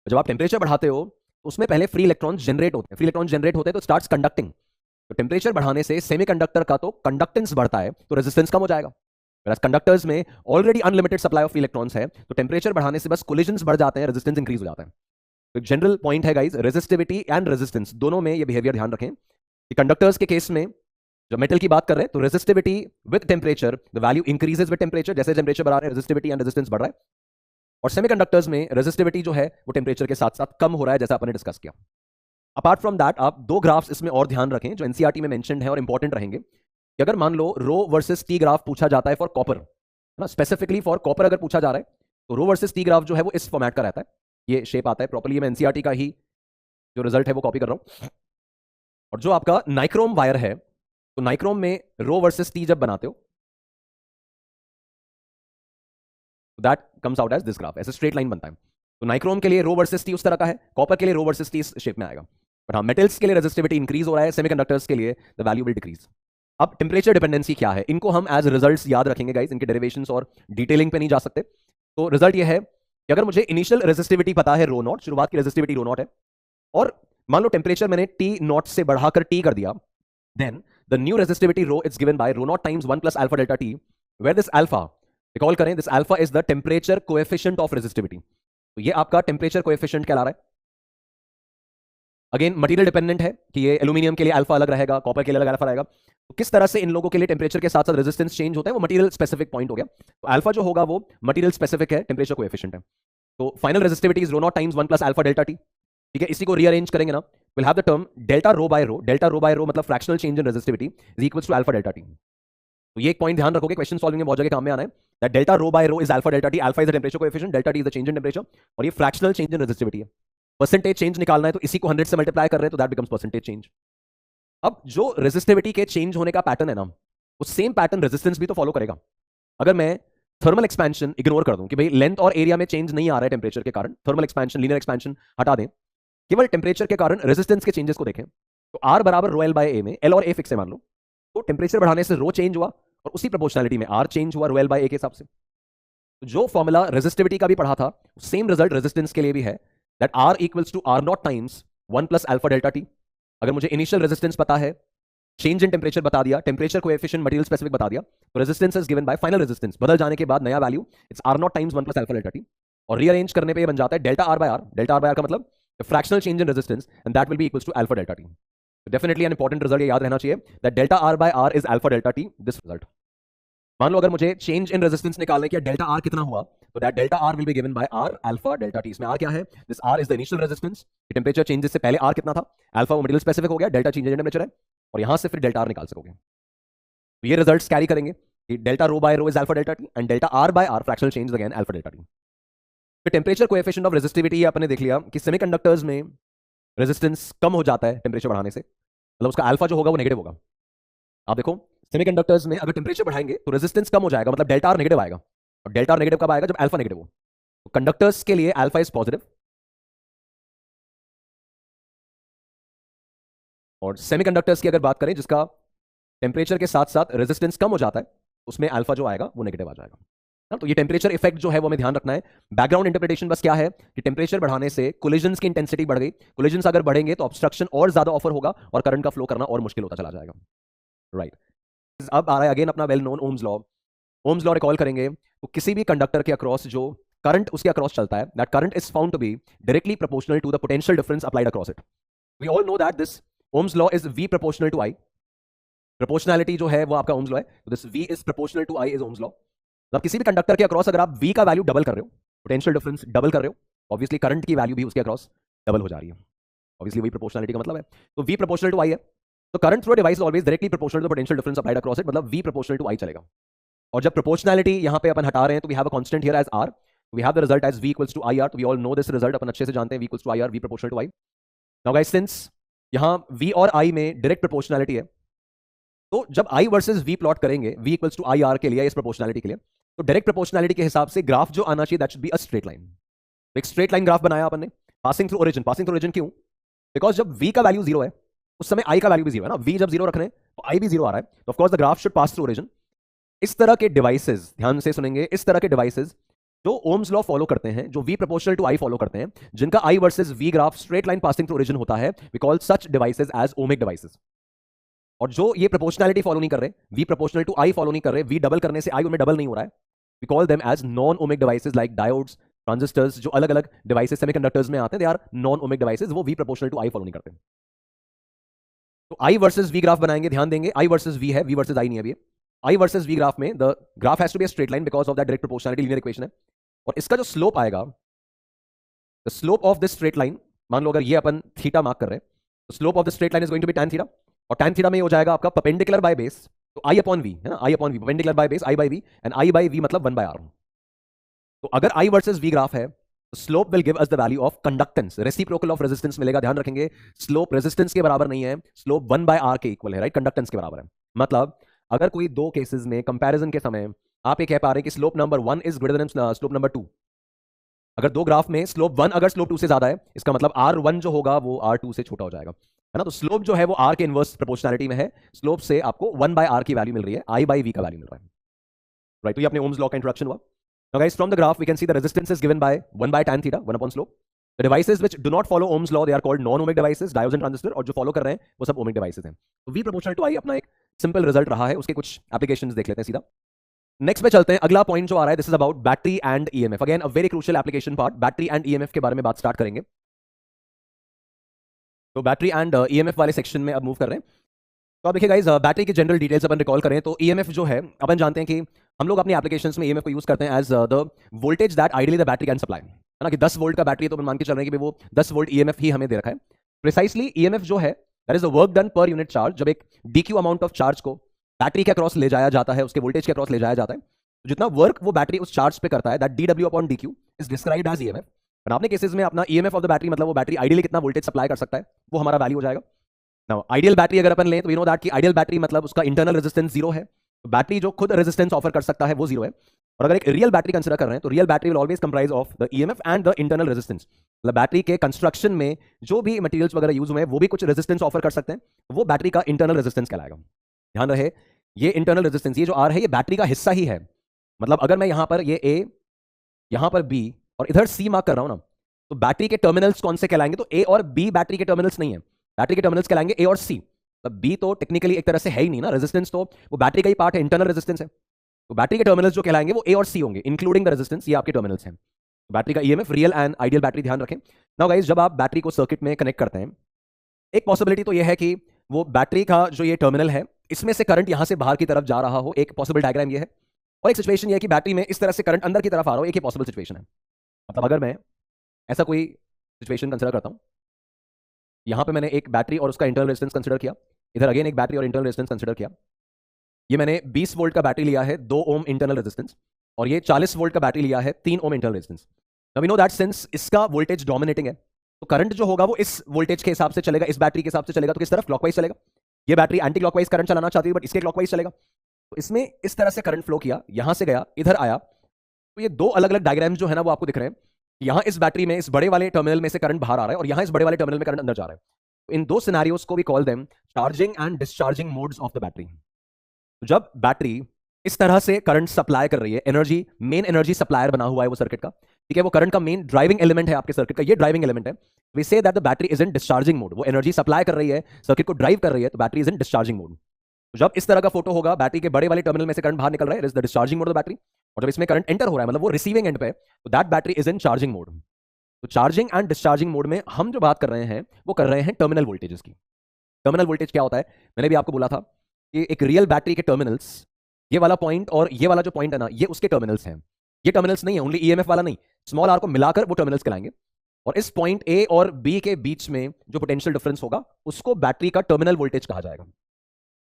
जब आप टेम्परेचर बढ़ाते हो तो उसमें पहले फ्री इलेक्ट्रॉन्स जनरेट होते हैं, फ्री इलेक्ट्रॉन्स जनरेट होते हैं तो स्टार्ट्स कंडक्टिंग, तो टेम्परेचर बढ़ाने से सेमीकंडक्टर का तो कंडक्टेंस बढ़ता है तो रेजिस्टेंस कम हो जाएगा, कंडक्टर्स में already unlimited supply of electrons है, तो टेम्परेचर बढ़ाने से बस कोलिजन्स बढ़ जाते हैं, रेजिस्टेंस इंक्रीज हो जाता है। तो एक जनरल पॉइंट है गाइस, रेजिस्टिविटी एंड रेजिस्टेंस दोनों में ये बिहेवियर ध्यान रखें कि कंडक्टर्स के केस में जब मेटल की बात कर रहे हैं तो resistivity with temperature, the value increases with temperature, जैसे टेम्परेचर बढ़ा रहे हैं रेजिस्टिविटी एंड रेजिस्टेंस बढ़ रहा है, और सेमीकंडक्टर्स में रेजिस्टिविटी जो है वो टेम्परेचर के साथ साथ कम हो रहा है, जैसा आपने डिस्कस किया। अपार्ट फ्रॉम दैट आप दो ग्राफ्स इसमें और ध्यान रखें जो एनसीईआरटी में मेंशन्ड है और इंपॉर्टेंट रहेंगे, कि अगर मान लो रो वर्सेस टी ग्राफ पूछा जाता है फॉर कॉपर, है ना, स्पेसिफिकली फॉर कॉपर अगर पूछा जा रहा है तो रो वर्सेस टी ग्राफ जो है वो इस फॉर्मेट का रहता है, ये शेप आता है प्रॉपर्ली, मैं एनसीईआरटी का ही जो रिजल्ट है वो कॉपी कर रहा हूं। और जो आपका नाइक्रोम वायर है, तो नाइक्रोम में रो वर्सेस टी जब बनाते हो that comes out as this graph, ऐसे स्ट्रेट लाइन बनता है। तो नाइक्रोम के लिए रो वर्सेस टी उस तरह का है, कॉपर के लिए रो वर्सेस टी इस शेप में आएगा। बट हाँ, मेटल्स के लिए रेजिस्टिविटी इंक्रीज हो रहा है, सेमीकंडक्टर्स के लिए द वैल्यू विल डिक्रीज। अब टेम्परेचर डिपेंडेंसी क्या है, इनको हम एज रिजल्ट्स याद रखेंगे गाइस, इनके डेरिवेशंस और डिटेलिंग पे नहीं जा सकते। तो रिजल्ट ये है कि अगर मुझे इनिशियल रेजिस्टिविटी पता है रो नॉट, शुरुआत की रेजिस्टिविटी रो नॉट है, और मान लो टेम्परेचर मैंने टी नॉट से बढ़ाकर टी कर दिया, then the new resistivity rho is given by rho naught times 1 plus alpha delta T, where this alpha, recall करें, this alpha is the temperature coefficient of resistivity. तो ये आपका temperature coefficient कहला रहा है। अगेन मटेरियल डिपेंडेंट है कि ये एल्यूमिनियम के लिए अल्फा अलग रहेगा, कॉपर के लिए अलग अल्फा रहेगा। तो किस तरह से इन लोगों के लिए टेम्परेचर के साथ साथ रेजिस्टेंस चेंज होता है, वो मटेरियल स्पेसिफिक पॉइंट हो गया। तो अल्फा जो होगा वो मटेरियल स्पेसिफिक है, टेम्परेचर कोएफिशिएंट है। तो final resistivity is rho naught times 1 plus alpha delta T. ठीक है, इसी को रीअरेंज करेंगे ना, will have the term delta rho by rho. Delta rho by rho मतलब fractional change in resistivity is equals to alpha delta T. तो ये एक पॉइंट ध्यान रखोगे, क्वेश्चन सॉल्विंग में बहुत जगह काम में आना है, that delta rho by rho is alpha delta t. Alpha is the temperature coefficient, delta t is the change in temperature, और ये फ्रैक्शनल चेंज इन रेजिस्टिविटी है। परसेंटेज चेंज निकालना है तो इसी को 100 से मल्टीप्लाई कर रहे हैं, तो दैट बिकम्स परसेंटेज चेंज। अब जो रेजिस्टिविटी के चेंज होने का पैटर्न है ना, वो सेम पैटर्न रेजिस्टेंस भी तो फॉलो करेगा। अगर मैं थर्मल एक्सपेंशन इग्नोर कर दूं कि भाई लेंथ और एरिया में चेंज नहीं आ रहा है टेंपरेचर के कारण, थर्मल एक्सपेंशन लीनियर एक्सपेंशन हटा दें, केवल टेंपरेचर के कारण रेजिस्टेंस के चेंजेस को देखें, तो आर बराबर रो एल बाय ए में एल और ए फिक्स है मान लो, तो टेंपरेचर बढ़ाने से रो चेंज हुआ और उसी प्रोपोर्शनलिटी में आर चेंज हुआ रो एल बाय ए के हिसाब से। तो जो फॉर्मूला रेजिस्टिविटी का भी पढ़ा था, सेम रिजल्ट रेजिस्टेंस के लिए भी है, that r equals to r naught times 1 plus alpha delta t. अगर मुझे इनिशियल रेजिस्टेंस पता है, चेंज इन टेंपरेचर बता दिया, टेंपरेचर कोएफिशिएंट मटेरियल स्पेसिफिक बता दिया, तो resistance is given by final resistance, बदल जाने के बाद नया value it's r naught times 1 plus alpha delta t. और रीअरेंज करने पे ये बन जाता है delta are by r. Delta are by r का मतलब fractional change in resistance, and that will be equals to alpha delta t. Definitely an important result ये याद रहना चाहिए, that delta are by r is alpha delta T, this result. मान लो अगर मुझे चेंज इन रेजिस्टेंस निकालने के डेल्टा आर कितना हुआ, तो that delta r will be given by r alpha delta t. इसमें आर क्या है, this are is the initial resistance, temperature changes से पहले आर कितना था, अल्फा वो मटेरियल स्पेसिफिक हो गया, डेल्टा चेंज इन टेंपरेचर है, और यहां से फिर डेल्टा आर निकाल सकोगे। तो ये रिजल्ट्स कैरी करेंगे कि delta rho by rho is alpha delta t and delta are by r fractional change again alpha delta t. फिर टेंपरेचर कोएफिशिएंट ऑफ रेजिस्टिविटी ये आपने देख लिया कि सेमीकंडक्टर्स में रेजिस्टेंस कम हो जाता है टेंपरेचर बढ़ाने से, मतलब उसका अल्फा जो होगा वो नेगेटिव होगा। आप देखो सेमीकंडक्टर्स में अगर टेंपरेचर बढ़ाएंगे तो रेजिस्टेंस कम हो जाएगा, मतलब डेल्टा आर नेगेटिव आएगा, और डेल्टा आर नेगेटिव कब आएगा, जब अल्फा नेगेटिव हो। तो कंडक्टर्स के लिए अल्फा इज पॉजिटिव, और सेमीकंडक्टर्स की अगर बात करें जिसका टेंपरेचर के साथ साथ रेजिस्टेंस कम हो जाता है, उसमें अल्फा जो आएगा वो नेगेटिव आ जाएगा ना। तो ये टेंपरेचर इफेक्ट जो है वो हमें ध्यान रखना है। बैकग्राउंड इंटरप्रिटेशन बस क्या है कि टेंपरेचर बढ़ाने से कोलिजन्स की इंटेंसिटी बढ़ गई, कोलिजन्स अगर बढ़ेंगे तो ऑब्स्ट्रक्शन और ज्यादा ऑफर होगा और करंट का फ्लो करना और मुश्किल होता चला जाएगा, राइट। अब आ रहा है अगेन अपना well known Ohm's law. Ohm's law recall करेंगे तो किसी भी कंडक्टर के अक्रॉस जो करंट उसके अक्रॉस चलता है, that current is found to be directly proportional to the potential difference applied across it. We all know that this Ohm's law is v proportional to i। Proportionality जो है वो आपका Ohm's law है, तो this v is proportional to i is Ohm's law. अब किसी भी conductor के अक्रॉस अगर आप v का वैल्यू डबल कर रहे हो, पोटेंशियल डिफरेंस डबल कर रहे हो, ऑब्वियसली करंट की वैल्यू भी उसके अक्रॉस डबल हो जा रही है, ऑब्वियसली वही प्रोपोर्शनैलिटी का मतलब है। तो v प्रोपोर्शनल टू i है, तो current through device always directly proportional to potential difference applied across it, मतलब v प्रोपोर्शनल टू i चलेगा। और जब प्रोपोर्शनैलिटी यहां पे अपन हटा रहे हैं तो we have a constant here as r, we have the result as v equals to ir। तो we all know this result, अपन अच्छे से जानते हैं v equals to ir, v proportional to i। Now guys since यहां v और i में direct proportionality है, तो जब i वर्सेस v प्लॉट करेंगे v इक्वल्स टू ir के लिए, इस प्रोपोर्शनैलिटी के लिए, तो डायरेक्ट प्रोपोर्शनैलिटी के हिसाब से ग्राफ जो आना चाहिए that should be a straight line. तो एक स्ट्रेट लाइन ग्राफ बनाया अपन ने, passing through origin. Passing through origin क्यों, बिकॉज जब v का वैल्यू जीरो है उस समय i का वैल्यू भी जीरो है ना, v जब जीरो रख रहे हैं तो i भी जीरो आ रहा है, तो of course the graph should pass through origin. इस तरह के डिवाइसेस, ध्यान से सुनेंगे, इस तरह के डिवाइसेस जो ओम्स लॉ फॉलो करते हैं, जो v proportional to i follow करते हैं, जिनका i versus v graph straight line passing through origin होता है, we call such devices as ohmic devices. और जो ये प्रोपोर्शनैलिटी फॉलो नहीं कर रहे, v proportional to i follow नहीं कर रहे, v डबल करने से i उनमें डबल नहीं हो रहा है, we call them as non ohmic devices like diodes, transistors, जो अलग अलग डिवाइसेस सेमीकंडक्टर्स में आते हैं, they are non ohmic devices, वो v proportional to i follow नहीं करते। तो i वर्सेस v ग्राफ बनाएंगे, ध्यान देंगे i वर्सेस v है, v वर्सेस i नहीं है अभी। i वर्सेस v ग्राफ में the graph has to be a straight line because of that direct proportionality linear equation है, और इसका जो स्लोप आएगा, the slope of this straight line, मान लो अगर ये अपन थीटा मार्क कर रहे हैं, तो slope of the straight line is going to be tan theta, और tan थीटा में हो जाएगा आपका परपेंडिकुलर बाय बेस, तो i अपॉन v है ना, i upon v, perpendicular by base i by v, and i by v मतलब 1 by r। तो अगर i वर्सेस v ग्राफ है, slope will give us the value of conductance, reciprocal of resistance मिलेगा। ध्यान रखेंगे slope resistance के बराबर नहीं है, स्लोप 1 बाय r के इक्वल है, राइट, कंडक्टेंस के बराबर है। मतलब अगर कोई दो केसेस में कंपैरिजन के समय आप ये कह पा रहे हैं कि slope number 1 is greater then slope number 2, अगर दो ग्राफ में स्लोप 1 अगर स्लोप 2 से ज्यादा है, इसका मतलब R1 जो होगा वो R2 से छोटा हो जाएगा, है ना। तो स्लोप जो है वो R के इनवर्स प्रोपोर्शनैलिटी में है, स्लोप से आपको 1 बाय R की वैल्यू मिल रही है, I बाय V का वैल्यू मिल रहा है, राइट। तो ये अपने ओम्स लॉ का इंट्रोडक्शन हुआ। Now guys, from the graph we can see the resistance is given by 1 by tan theta, 1 upon slope. The devices which do not follow Ohm's law, they are called non-ohmic devices, diodes and transistor, और जो follow कर रहे हैं वो सब ohmic devices हैं। तो V proportional to I अपना एक simple result रहा है, उसके कुछ applications देख लेते हैं सीधा। नेक्स्ट पे चलते हैं, अगला पॉइंट जो आ रहा है, this is about battery and EMF. Again a very crucial application part, battery and EMF के बारे में बात स्टार्ट करेंगे। तो बैटरी एंड ईएमएफ वाले सेक्शन में अब मूव कर रहे हैं। तो अब देखिए गाइस, बैटरी की जनरल डिटेल्स अपन रिकॉल करें तो ईएमएफ जो है, अपन जानते हैं कि हम लोग अपनी एप्लीकेशंस में ईएमएफ को यूज करते हैं as the voltage that ideally the battery can supply, है ना, कि 10 वोल्ट का बैटरी है तो अपन मान के चल रहे हैं कि वो 10 वोल्ट ईएमएफ ही हमें दे रखा है। प्रिसाइसली ईएमएफ जो है that is the work done per unit charge. जब एक डीक्यू अमाउंट ऑफ चार्ज को बैटरी के अक्रॉस ले जाया जाता है, उसके वोल्टेज के अक्रॉस ले जाया जाता है, तो जितना वर्क वो बैटरी उस चार्ज पे करता है, दैट डीडब्ल्यू upon dQ is described as EMF. और आपने केसेस में अपना ईएमएफ ऑफ द बैटरी मतलब वो बैटरी आइडियली कितना वोल्टेज सप्लाई कर सकता है, वो हमारा वैल्यू हो जाएगा। नाउ आइडियल बैटरी अगर अपन लें तो वी नो दैट कि आइडियल बैटरी मतलब उसका इंटरनल रेजिस्टेंस जीरो है, तो बैटरी जो खुद रेजिस्टेंस ऑफर कर सकता है वो जीरो है। और अगर एक रियल बैटरी कंसीडर कर रहे हैं तो real battery will always comprise of the EMF and the internal resistance. मतलब बैटरी के कंस्ट्रक्शन में जो भी मटेरियल्स वगैरह यूज हुए हैं वो भी कुछ रेजिस्टेंस ऑफर कर सकते हैं, वो बैटरी का इंटरनल रेजिस्टेंस कहलाएगा। ध्यान रहे, ये इंटरनल रेजिस्टेंस, ये जो आर है ये बैटरी का हिस्सा ही है। मतलब अगर मैं यहां पर ये ए, यहां पर बी और इधर सी मार्क कर रहा हूं ना, तो बैटरी के टर्मिनल्स कौन से कहलाएंगे? तो ए और बी बैटरी के टर्मिनल्स नहीं है, बैटरी के टर्मिनल्स कहलाएंगे ए और सी। तब बी तो टेक्निकली एक तरह से है ही नहीं ना, रेजिस्टेंस तो वो बैटरी का ही पार्ट है, इंटरनल रेजिस्टेंस है। तो बैटरी के टर्मिनल्स जो कहलाएंगे वो ए और सी होंगे, इंक्लूडिंग द रेजिस्टेंस, ये आपके टर्मिनल्स हैं। तो बैटरी का EMF real and ideal battery, ध्यान रखें। नाउ गाइस, जब आप बैटरी को सर्किट में कनेक्ट करते हैं, एक पॉसिबिलिटी तो ये है कि वो बैटरी का जो ये टर्मिनल है इसमें से करंट यहां से बाहर की तरफ जा रहा हो, एक पॉसिबल डायग्राम ये है। और एक सिचुएशन ये है कि बैटरी में इस तरह से करंट अंदर की तरफ आ रहा हो, एक ही पॉसिबल सिचुएशन है। मतलब अगर मैं ऐसा कोई सिचुएशन कंसिडर करता हूं, यहां पे मैंने एक बैटरी और उसका इंटरनल रेजिस्टेंस कंसिडर किया, इधर अगेन एक बैटरी और इंटरनल रेजिस्टेंस कंसिडर किया। ये मैंने 20 वोल्ट का बैटरी लिया है, 2 ओम इंटरनल रेजिस्टेंस, और ये 40 वोल्ट का बैटरी लिया है, 3 ohm internal resistance. Now we know that since इसका वोल्टेज डोमिनेटिंग है, तो करंट जो होगा वो इस वोल्टेज के हिसाब से चलेगा, इस बैटरी के हिसाब से चलेगा। तो किस तरफ? क्लॉकवाइज चलेगा। ये बैटरी एंटी क्लॉकवाइज करंट चलाना चाहती है, बट इसके क्लॉकवाइज चलेगा। तो इसमें इस तरह से करंट फ्लो किया, यहां से गया, इधर आया। तो ये दो अलग अलग डायग्राम्स जो है ना वो आपको दिख रहे हैं। यहां इस बैटरी में, इस बड़े वाले टर्मिनल में से करंट बाहर आ रहा है, और यहां इस बड़े वाले टर्मिनल में करंट अंदर जा रहा है। तो इन दो सिनेरियोस को we call them charging and discharging modes of the battery. तो जब बैटरी इस तरह से करंट सप्लाई कर रही है, एनर्जी, मेन एनर्जी सप्लायर बना हुआ है वो सर्किट का, ठीक है, वो करंट का मेन ड्राइविंग एलिमेंट है आपके सर्किट का, ये ड्राइविंग एलिमेंट है। वी से that the battery is in discharging mode, वो एनर्जी सप्लाई कर रही है, सर्किट को ड्राइव कर रही है, तो battery is in discharging mode. तो जब इस तरह का फोटो होगा, बैटरी के बड़े वाले टर्मिनल में से करंट बाहर निकल रहा है, is the discharging mode of the battery. और जब इसमें करंट एंटर हो रहा है, मतलब वो रिसीविंग एंड पे, तो that battery is in charging mode. तो चार्जिंग एंड डिस्चार्जिंग मोड में हम जो बात कर रहे हैं वो कर रहे हैं टर्मिनल वोल्टेजेस की। टर्मिनल वोल्टेज क्या होता है? मैंने भी आपको बोला था कि एक रियल बैटरी के टर्मिनल्स, ये वाला पॉइंट और ये वाला जो पॉइंट है ना, ये उसके टर्मिनल्स हैं। ये टर्मिनल्स नहीं है, ओनली ईएमएफ वाला नहीं, स्मॉल आर को मिलाकर वो टर्मिनल्स कहलाएंगे। और इस पॉइंट ए और बी के बीच में जो पोटेंशियल डिफरेंस होगा उसको बैटरी का टर्मिनल वोल्टेज कहा जाएगा।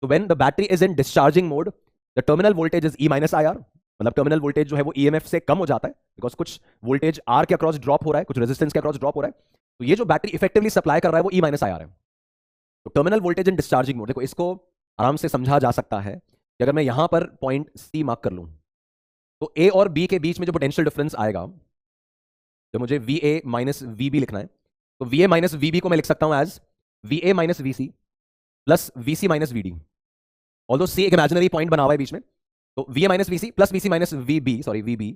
तो when the battery is in discharging mode, the terminal voltage is E minus I R. मतलब टर्मिनल वोल्टेज जो है वो ईएमएफ से कम हो जाता है, बिकॉज कुछ वोल्टेज आर के अक्रॉस ड्रॉप हो रहा है, कुछ रेजिस्टेंस के अक्रॉस ड्रॉप हो रहा है। तो ये जो बैटरी इफेक्टिवली सप्लाई कर रहा है वो ई माइनस आई आर है। तो टर्मिनल वोल्टेज इन डिस्चार्जिंग मोड, देखो इसको आराम से समझा जा सकता है कि अगर मैं यहां पर पॉइंट सी मार्क कर लूं, तो ए और बी के बीच में जो पोटेंशियल डिफरेंस आएगा, तो मुझे V A minus V B लिखना है, तो V A minus V B को मैं लिख सकता हूं as V A minus V C plus V C minus V D. Although C एक इमेजिनरी पॉइंट बना हुआ है बीच में, तो V A minus V C plus V C minus V B, sorry V B,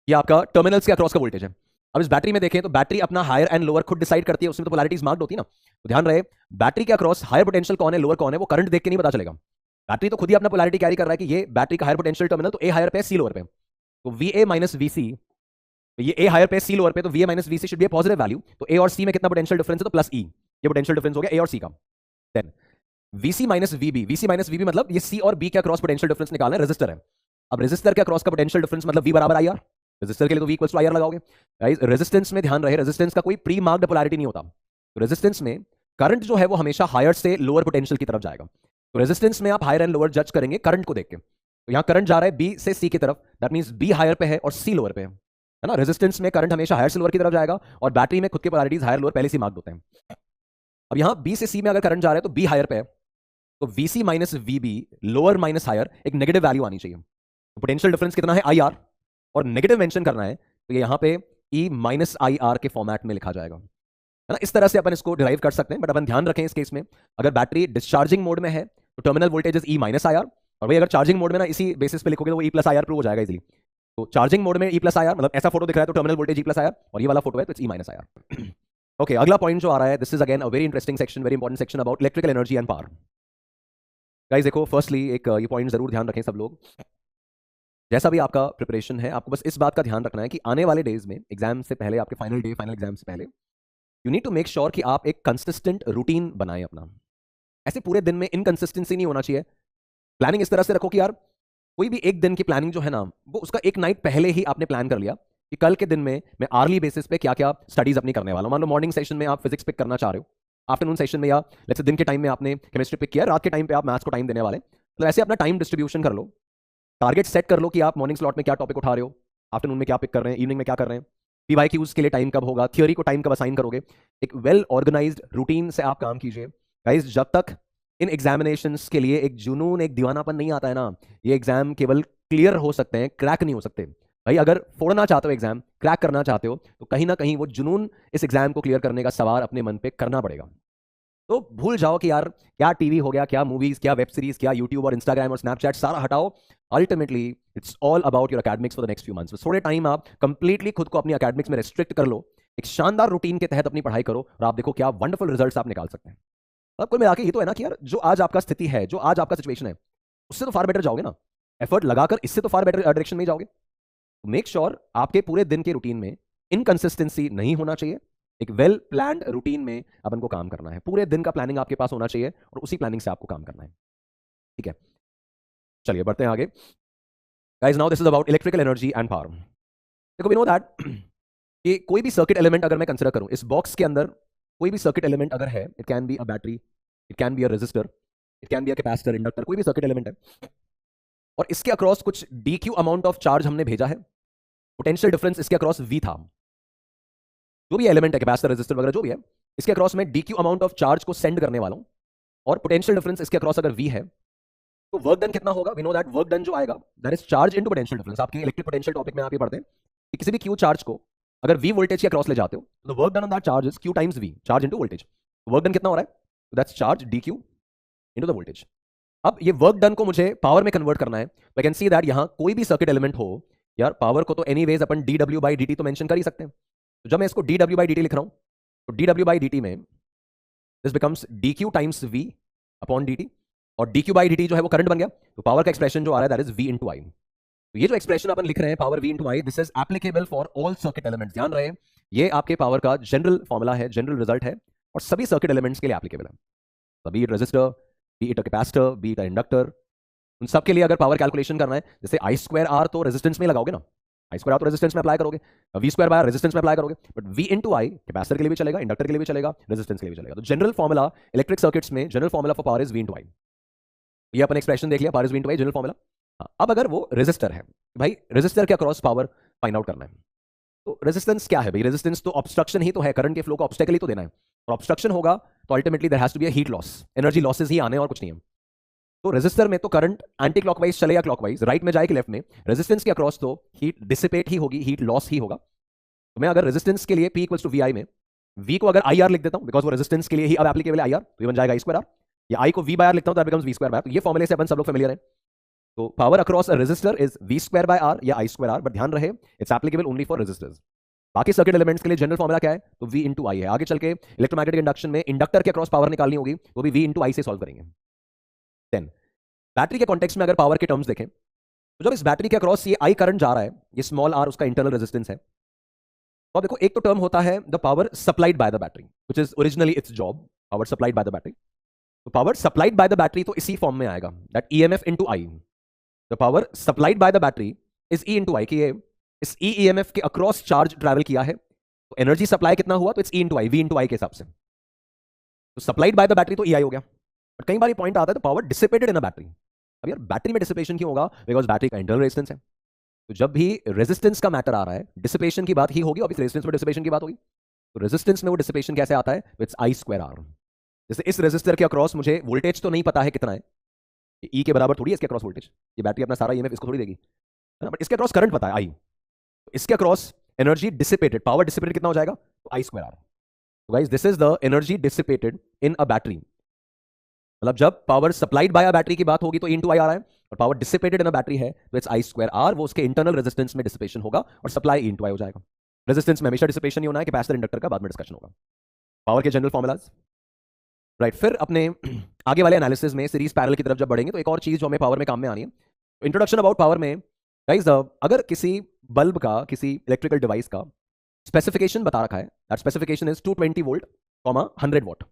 ये आपका टर्मिनल्स के अक्रॉस का वोल्टेज है। अब इस बैटरी में देखें तो बैटरी अपना हायर एंड लोअर खुद डिसाइड करती है, उसमें तो पोलैरिटीज मार्क्ड होती है ना। तो ध्यान रहे, बैटरी के अक्रॉस हायर पोटेंशियल कौन है, लोअर कौन है, वो करंट देख के नहीं पता चलेगा। बैटरी तो खुद ही अपना पोलैरिटी कैरी कर रहा है कि ये बैटरी का हायर पोटेंशियल टर्मिनल, तो ए हायर पे सी लोअर पे। तो V A minus V C, ये ए हायर पे सी लोअर पे, तो V A minus V C should be positive value. तो ए और सी में कितना पोटेंशियल डिफरेंस है? तो प्लस ई, ये पोटेंशियल डिफरेंस हो गया ए और सी का। देन वीसी माइनस वीबी, वीसी माइनस वीबी मतलब ये सी और बी के अक्रॉस पोटेंशियल डिफरेंस निकालना है, रेजिस्टर है। अब रेजिस्टर के अक्रॉस का पोटेंशियल डिफरेंस मतलब वी बराबर आई आर, रेजिस्टर के लिए तो V equals to I R लगाओगे। गाइस रेजिस्टेंस में ध्यान रहे, रेजिस्टेंस का कोई प्री मार्क्ड पोलैरिटी नहीं होता। तो रेजिस्टेंस में करंट जो है वो हमेशा हायर से लोअर पोटेंशियल की तरफ जाएगा। तो रेजिस्टेंस में आप हायर एंड लोअर जज करेंगे करंट को देख के। तो यहाँ करंट जा रहा है बी से सी की तरफ, दैट मींस बी हायर पे है और सी लोअर पे है ना। रेजिस्टेंस में करंट हमेशा हायर से लोअर की तरफ जाएगा, और बैटरी में खुद के पोलैरिटीज हायर लोअर पहले से मार्क्ड होते हैं। अब यहाँ बी से सी में अगर करंट जा रहा है तो बी हायर पे है, तो वीसी माइनस वीबी लोअर माइनस हायर, एक नेगेटिव वैल्यू आनी चाहिए। तो पोटेंशियल डिफरेंस कितना है? आई आर, और नेगेटिव मेंशन करना है, तो ये यहां पे ई माइनस आई आर के फॉर्मेट में लिखा जाएगा, है ना। इस तरह से अपन इसको डिराइव कर सकते हैं, बट अपन ध्यान रखें इस केस में अगर बैटरी डिस्चार्जिंग मोड में है तो terminal voltage is E minus I R, और वही अगर चार्जिंग मोड में ना इसी बेसिस पे लिखोगे तो वो E plus I R prove हो जाएगा इजीली। तो चार्जिंग मोड में ई प्लस आई आर, मतलब ऐसा फोटो दिख रहा है तो terminal voltage E plus I R, और ये वाला फोटो है तो it's E minus I R. Okay, अगला पॉइंट जो आ रहा है, this is again a very interesting section, very important section about electrical energy and power. Guys देखो, फर्स्टली एक ये पॉइंट जरूर ध्यान रखें सब लोग, जैसा भी आपका प्रिपरेशन है आपको बस इस बात का ध्यान रखना है कि आने वाले डेज में, एग्जाम से पहले, आपके फाइनल डे, फाइनल एग्जाम से पहले, you need to make sure कि आप एक कंसिस्टेंट रूटीन बनाएं अपना। ऐसे पूरे दिन में इनकंसिस्टेंसी नहीं होना चाहिए। प्लानिंग इस तरह से रखो कि यार कोई भी एक दिन की प्लानिंग जो है ना, वो उसका एक नाइट पहले ही आपने प्लान कर लिया कि कल के दिन में मैं आर्ली बेसिस पे क्या क्या स्टडीज अपनी करने वाला हूं। मान लो मॉर्निंग सेशन में आप फिजिक्स पिक करना चाह रहे हो, आफ्टरनून सेशन में या लेट्स से दिन के टाइम में आपने केमिस्ट्री पिक किया, रात के टाइम पे आप मैथ्स को टाइम देने वाले, तो ऐसे अपना टाइम डिस्ट्रीब्यूशन कर लो। टारगेट सेट कर लो कि आप मॉर्निंग स्लॉट में क्या टॉपिक उठा रहे हो, आफ्टरनून में क्या पिक कर रहे हैं, इवनिंग में क्या कर रहे हैं, पीवाईक्यूज के लिए टाइम कब होगा, थियोरी को टाइम कब असाइन करोगे। एक वेल ऑर्गेनाइज्ड रूटीन से आप काम कीजिए गाइस। जब तक इन एग्जामिनेशंस के लिए एक जुनून, एक दीवानापन नहीं आता है ना, ये एग्जाम केवल क्लियर हो सकते हैं, क्रैक नहीं हो सकते। भाई अगर फोड़ना चाहते हो एग्जाम, क्रैक करना चाहते हो, तो कहीं ना कहीं वो जुनून इस एग्जाम को क्लियर करने का सवार अपने मन पे करना पड़ेगा। तो भूल जाओ कि यार क्या टीवी हो गया, क्या मूवीज, क्या वेब सीरीज, क्या यूट्यूब और इंस्टाग्राम और स्नैपचैट, सारा हटाओ। Ultimately it's all about your academics for the next few months. थोड़े टाइम आप कंप्लीटली खुद को अपनी एकेडमिक्स में रेस्ट्रिक्ट कर लो, एक शानदार रूटीन के तहत अपनी पढ़ाई करो और आप देखो क्या वंडरफुल रिजल्ट्स आप निकाल सकते हैं। अब कुल मिला के ये तो है ना कि यार जो आज आपका स्थिति है, जो आज आपका सिचुएशन है, उससे तो फार बेटर जाओगे ना। एफर्ट लगाकर इससे तो फार बेटर डायरेक्शन में जाओगे। मेक श्योर आपके पूरे दिन के रूटीन में इनकंसिस्टेंसी नहीं होना चाहिए। एक वेल प्लान्ड रूटीन में अपन को काम करना है, पूरे दिन का प्लानिंग आपके पास होना चाहिए और उसी प्लानिंग से आपको काम करना है। ठीक है, चलिए बढ़ते हैं आगे। Guys now this is about electrical energy and power. देखो वी नो दैट कि कोई भी सर्किट एलिमेंट अगर मैं कंसिडर करूं, इस बॉक्स के अंदर कोई भी सर्किट एलिमेंट अगर है, it can be a battery, it can be a resistor, it can be a capacitor, inductor, कोई भी सर्किट एलिमेंट है और इसके अक्रॉस कुछ dq अमाउंट ऑफ चार्ज हमने भेजा है। पोटेंशियल डिफरेंस इसके अक्रॉस v था। जो भी एलिमेंट है, कैपेसिटर, रेजिस्टर वगैरह जो भी है, इसके अक्रॉस में dq अमाउंट ऑफ चार्ज को सेंड करने वाला हूं और पोटेंशियल डिफरेंस इसके अक्रॉस अगर v है, तो वर्क डन कितना होगा? We know that work done जो आएगा that is charge into potential difference. आपके इलेक्ट्रिक पोटेंशियल टॉपिक में आप ये पढ़ते हैं कि किसी भी q चार्ज को अगर v वोल्टेज के अक्रॉस ले जाते हो, तो work done on that charge is q times v, charge into voltage. Work done कितना हो रहा है? That's charge dq into the voltage. अब ये वर्क डन को मुझे पावर में कन्वर्ट करना है। आई कैन सी दैट यहां कोई भी सर्किट एलिमेंट हो, यार पावर को तो anyways upon dw by dt तो मेंशन कर ही सकते हैं। तो जब मैं इसको dw बाई dt लिख रहा हूं, तो dw बाई dt में this becomes dq times v upon dt, और dq बाई dt जो है वो करंट बन गया। तो पावर का एक्सप्रेशन जो आ रहा है that is v into I. तो ये जो एक्सप्रेशन अपन लिख रहे हैं power v into I, this is applicable for all circuit elements. ध्यान रहे ये आपके पावर का जनरल फॉर्मूला है, जनरल रिजल्ट है और सभी सर्किट एलिमेंट्स के लिए एप्लीकेबल है। Be it resistor, be it a capacitor, be it a inductor, उन सब के लिए अगर पावर कैलकुलेशन करना है, जैसे आई स्क्वायर आर तो रेजिस्टेंस में लगाओगे ना, आई स्क्वायर आर तो रेजिस्टेंस में अप्लाई करोगे, वी स्क्वायर बाय रेजिस्टेंस में अप्लाई करोगे, but V into I capacitor के लिए भी चलेगा, इंडक्टर के लिए भी चलेगा, रेजिस्टेंस के लिए भी चलेगा। तो जनरल फॉर्मूला इलेक्ट्रिक सर्किट्स में, general formula for power is V into I. ये अपन एक्सप्रेशन देख लिया, power is V into I, general formula. अब अगर वो रेजिस्टर है, भाई रेजिस्टर के अक्रॉस पावर फाइंड आउट करना है, तो रेजिस्टेंस क्या है भाई? रेजिस्टेंस तो ऑब्स्ट्रक्शन ही तो है, करंट के फ्लो को ऑब्स्टेकल ही तो देना है, और ऑब्स्ट्रक्शन होगा तो ultimately there has to be a heat loss, energy losses ही आने और कुछ नहीं है। तो रेजिस्टर में तो करंट एंटी क्लॉकवाइज चले या क्लॉकवाइज, राइट में जाए कि लेफ्ट में, रेजिस्टेंस के अक्रॉस तो हीट डिसिपेट ही होगी, हीट लॉस ही होगा। तो मैं अगर रेजिस्टेंस के लिए P इक्वल्स टू वी आई में V को अगर आई आर लिख देता हूं, बिकॉज वो रेजिस्टेंस के लिए ही अब एप्लीकेबल है आई आर, तो ये बन जाएगा आई स्क्वायर आर, या आई को V बाय आर लिखता हूं तो becomes V square by R. तो ये फॉर्मूले से अपन सब लोग फेमिलियर है। तो power across a resistor is V square by R या आई स्क्वायर आर, बट ध्यान रहे it's applicable only for resistors. बाकी सर्किट एलिमेंट्स के लिए जनरल फॉर्मूला क्या है? तो V इंटू आई है। आगे चल के इलेक्ट्रोमैग्नेटिक इंडक्शन में इंडक्टर के अक्रॉस पावर निकालनी होगी, तो भी V इंटू आई से सॉल्व करेंगे। देन बैटरी के कॉन्टेक्स्ट में अगर पावर के टर्म्स देखें, तो जब इस बैटरी के अक्रॉस ये आई करंट जा रहा है, ये स्मॉल आर उसका इंटरनल रेजिस्टेंस है, तो देखो एक तो टर्म होता है the power supplied by the battery, which is originally its job, power supplied by the battery. तो power supplied by the battery तो इसी फॉर्म में आएगा, that EMF into I. The power supplied by the battery is E into I, कि ये इस E EMF के across charge travel किया है, तो एनर्जी सप्लाई कितना हुआ? तो it's E into I, V into I के हिसाब से। तो सप्लाइड बाय द बैटरी तो ई आई हो गया। बट कई बार ये पॉइंट आता है तो power dissipated in a battery. अब यार बैटरी में डिसिपेशन क्यों होगा? बिकॉज बैटरी का इंटरनल रेजिस्टेंस है। तो जब भी रेजिस्टेंस का मैटर आ रहा है, डिसिपेशन की बात ही होगी, ऑब्वियसली रेजिस्टेंस में डिसिपेशन की बात होगी। तो रेजिस्टेंस में वो डिसिपेशन कैसे आता है? It's I square R. जैसे इस रेजिस्टर के अक्रॉस मुझे वोल्टेज तो नहीं पता है कितना है, ई के बराबर थोड़ी है इसके अक्रॉस वोल्टेज, ये बैटरी अपना सारा ईएमएफ इसको थोड़ी देगी, है ना, बट इसके अक्रॉस करंट पता है आई। तो इसके across energy dissipated, power dissipated कितना हो जाएगा? तो आई स्क्वायर आर। तो guys this is the energy dissipated in a battery. मतलब जब power supplied bye a battery की बात होगी तो इनटू आई आ रहा है, और power dissipated in a battery है तो इट्स आई स्क्वायर आर, वो उसके इंटरनल रेजिस्टेंस में डिसिपेशन होगा और सप्लाई इनटू आई हो जाएगा। रेजिस्टेंस में हमेशा डिसिपेशन नहीं होना है, कैपेसिटर इंडक्टर का बाद में डिस्कशन होगा। पावर के जनरल फॉर्मूलाज राइट। फिर अपने आगे वाले एनालिसिस में सीरीज पैरेलल की तरफ जब बढ़ेंगे तो एक और चीज जो हमें पावर में काम में आनी है, इंट्रोडक्शन अबाउट पावर में गाइस, अगर किसी बल्ब का, किसी इलेक्ट्रिकल डिवाइस का स्पेसिफिकेशन बता रखा है, that specification is 220 volt, 100 what.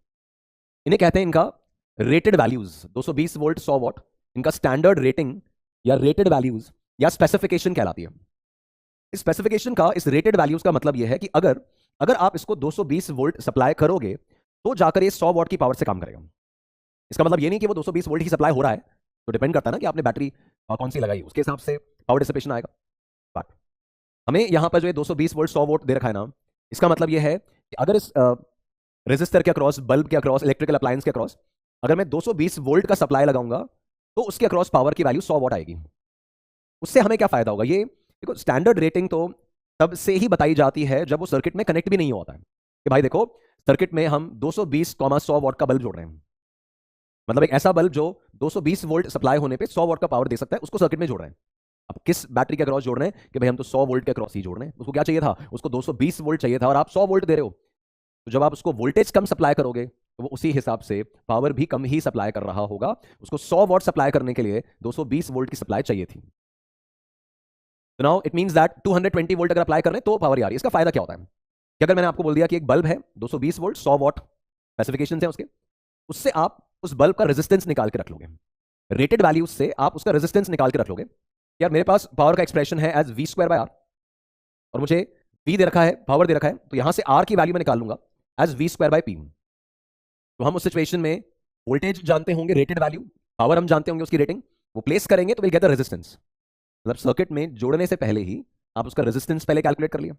इन्हें कहते हैं इनका रेटेड वैल्यूज, 220 वोल्ट 100 वॉट, इनका स्टैंडर्ड रेटिंग या रेटेड वैल्यूज या स्पेसिफिकेशन कहलाती है। इस स्पेसिफिकेशन का, इस रेटेड वैल्यूज का मतलब यह है कि अगर अगर आप इसको 220 वोल्ट सप्लाई करोगे तो जाकर ये 100 वॉट की पावर से काम करेगा। इसका मतलब ये नहीं कि वो 220 वोल्ट ही सप्लाई हो रहा है, तो डिपेंड करता है ना कि आपने बैटरी कौन सी लगाई, उसके हिसाब से पावर डिसिपेशन आएगा। बट हमें यहां पर जो ये 220 वोल्ट 100 वोल्ट दे रखा है ना, इसका मतलब ये है कि अगर इस रेजिस्टर के अक्रॉस, बल्ब के अक्रॉस, इलेक्ट्रिकल अप्लायंस के अक्रॉस अगर मैं 220 वोल्ट का सप्लाई लगाऊंगा तो उसके अक्रॉस पावर की वैल्यू 100 वॉट आएगी। उससे हमें क्या फायदा होगा? ये देखो, स्टैंडर्ड रेटिंग तो तब से ही बताई जाती है जब वो सर्किट में कनेक्ट भी नहीं होता है कि भाई देखो, सर्किट में हम 220, 100 वॉट का बल्ब जोड़ रहे हैं, मतलब एक ऐसा बल्ब जो 220 वोल्ट सप्लाई होने पे 100 वॉट का पावर दे सकता है, उसको सर्किट में जोड़ रहे हैं। अब किस बैटरी के अक्रॉस जोड़ रहे हैं कि भाई हम तो 100 वोल्ट के अक्रॉस ही जोड़ रहे हैं। उसको क्या चाहिए था? उसको 220 वोल्ट चाहिए था और आप 100 वोल्ट दे रहे हो। तो जब आप उसको वोल्टेज कम सप्लाई करोगे तो वो उसी हिसाब से पावर भी कम ही सप्लाई कर रहा होगा। उसको 100 वॉट सप्लाई करने के लिए 220 वोल्ट की सप्लाई चाहिए थी। तो now it means that 220 volt अगर अप्लाई कर रहे हैं तो पावर आ रही है। इसका फायदा क्या होता है कि अगर मैंने आपको बोल दिया कि एक बल्ब है 220 वोल्ट 100 वॉट स्पेसिफिकेशन है उसके, उससे आप उस बल्ब का रेजिस्टेंस निकाल के रख लोगे, रेटेड वैल्यूज से आप उसका रेजिस्टेंस निकाल के रख लोगे। यार मेरे पास पावर का एक्सप्रेशन है as V square by R, और मुझे पी दे रखा है, पावर दे रखा है, तो यहां से आर की वैल्यू मैं निकाल लूंगा as V square by P. तो हम उस सिचुएशन में वोल्टेज जानते होंगे रेटेड वैल्यू, पावर हम जानते होंगे उसकी रेटिंग, वो प्लेस करेंगे तो विल गेट द रेजिस्टेंस। मतलब सर्किट में जोड़ने से पहले ही आप उसका रेजिस्टेंस पहले कैलकुलेट कर लिया।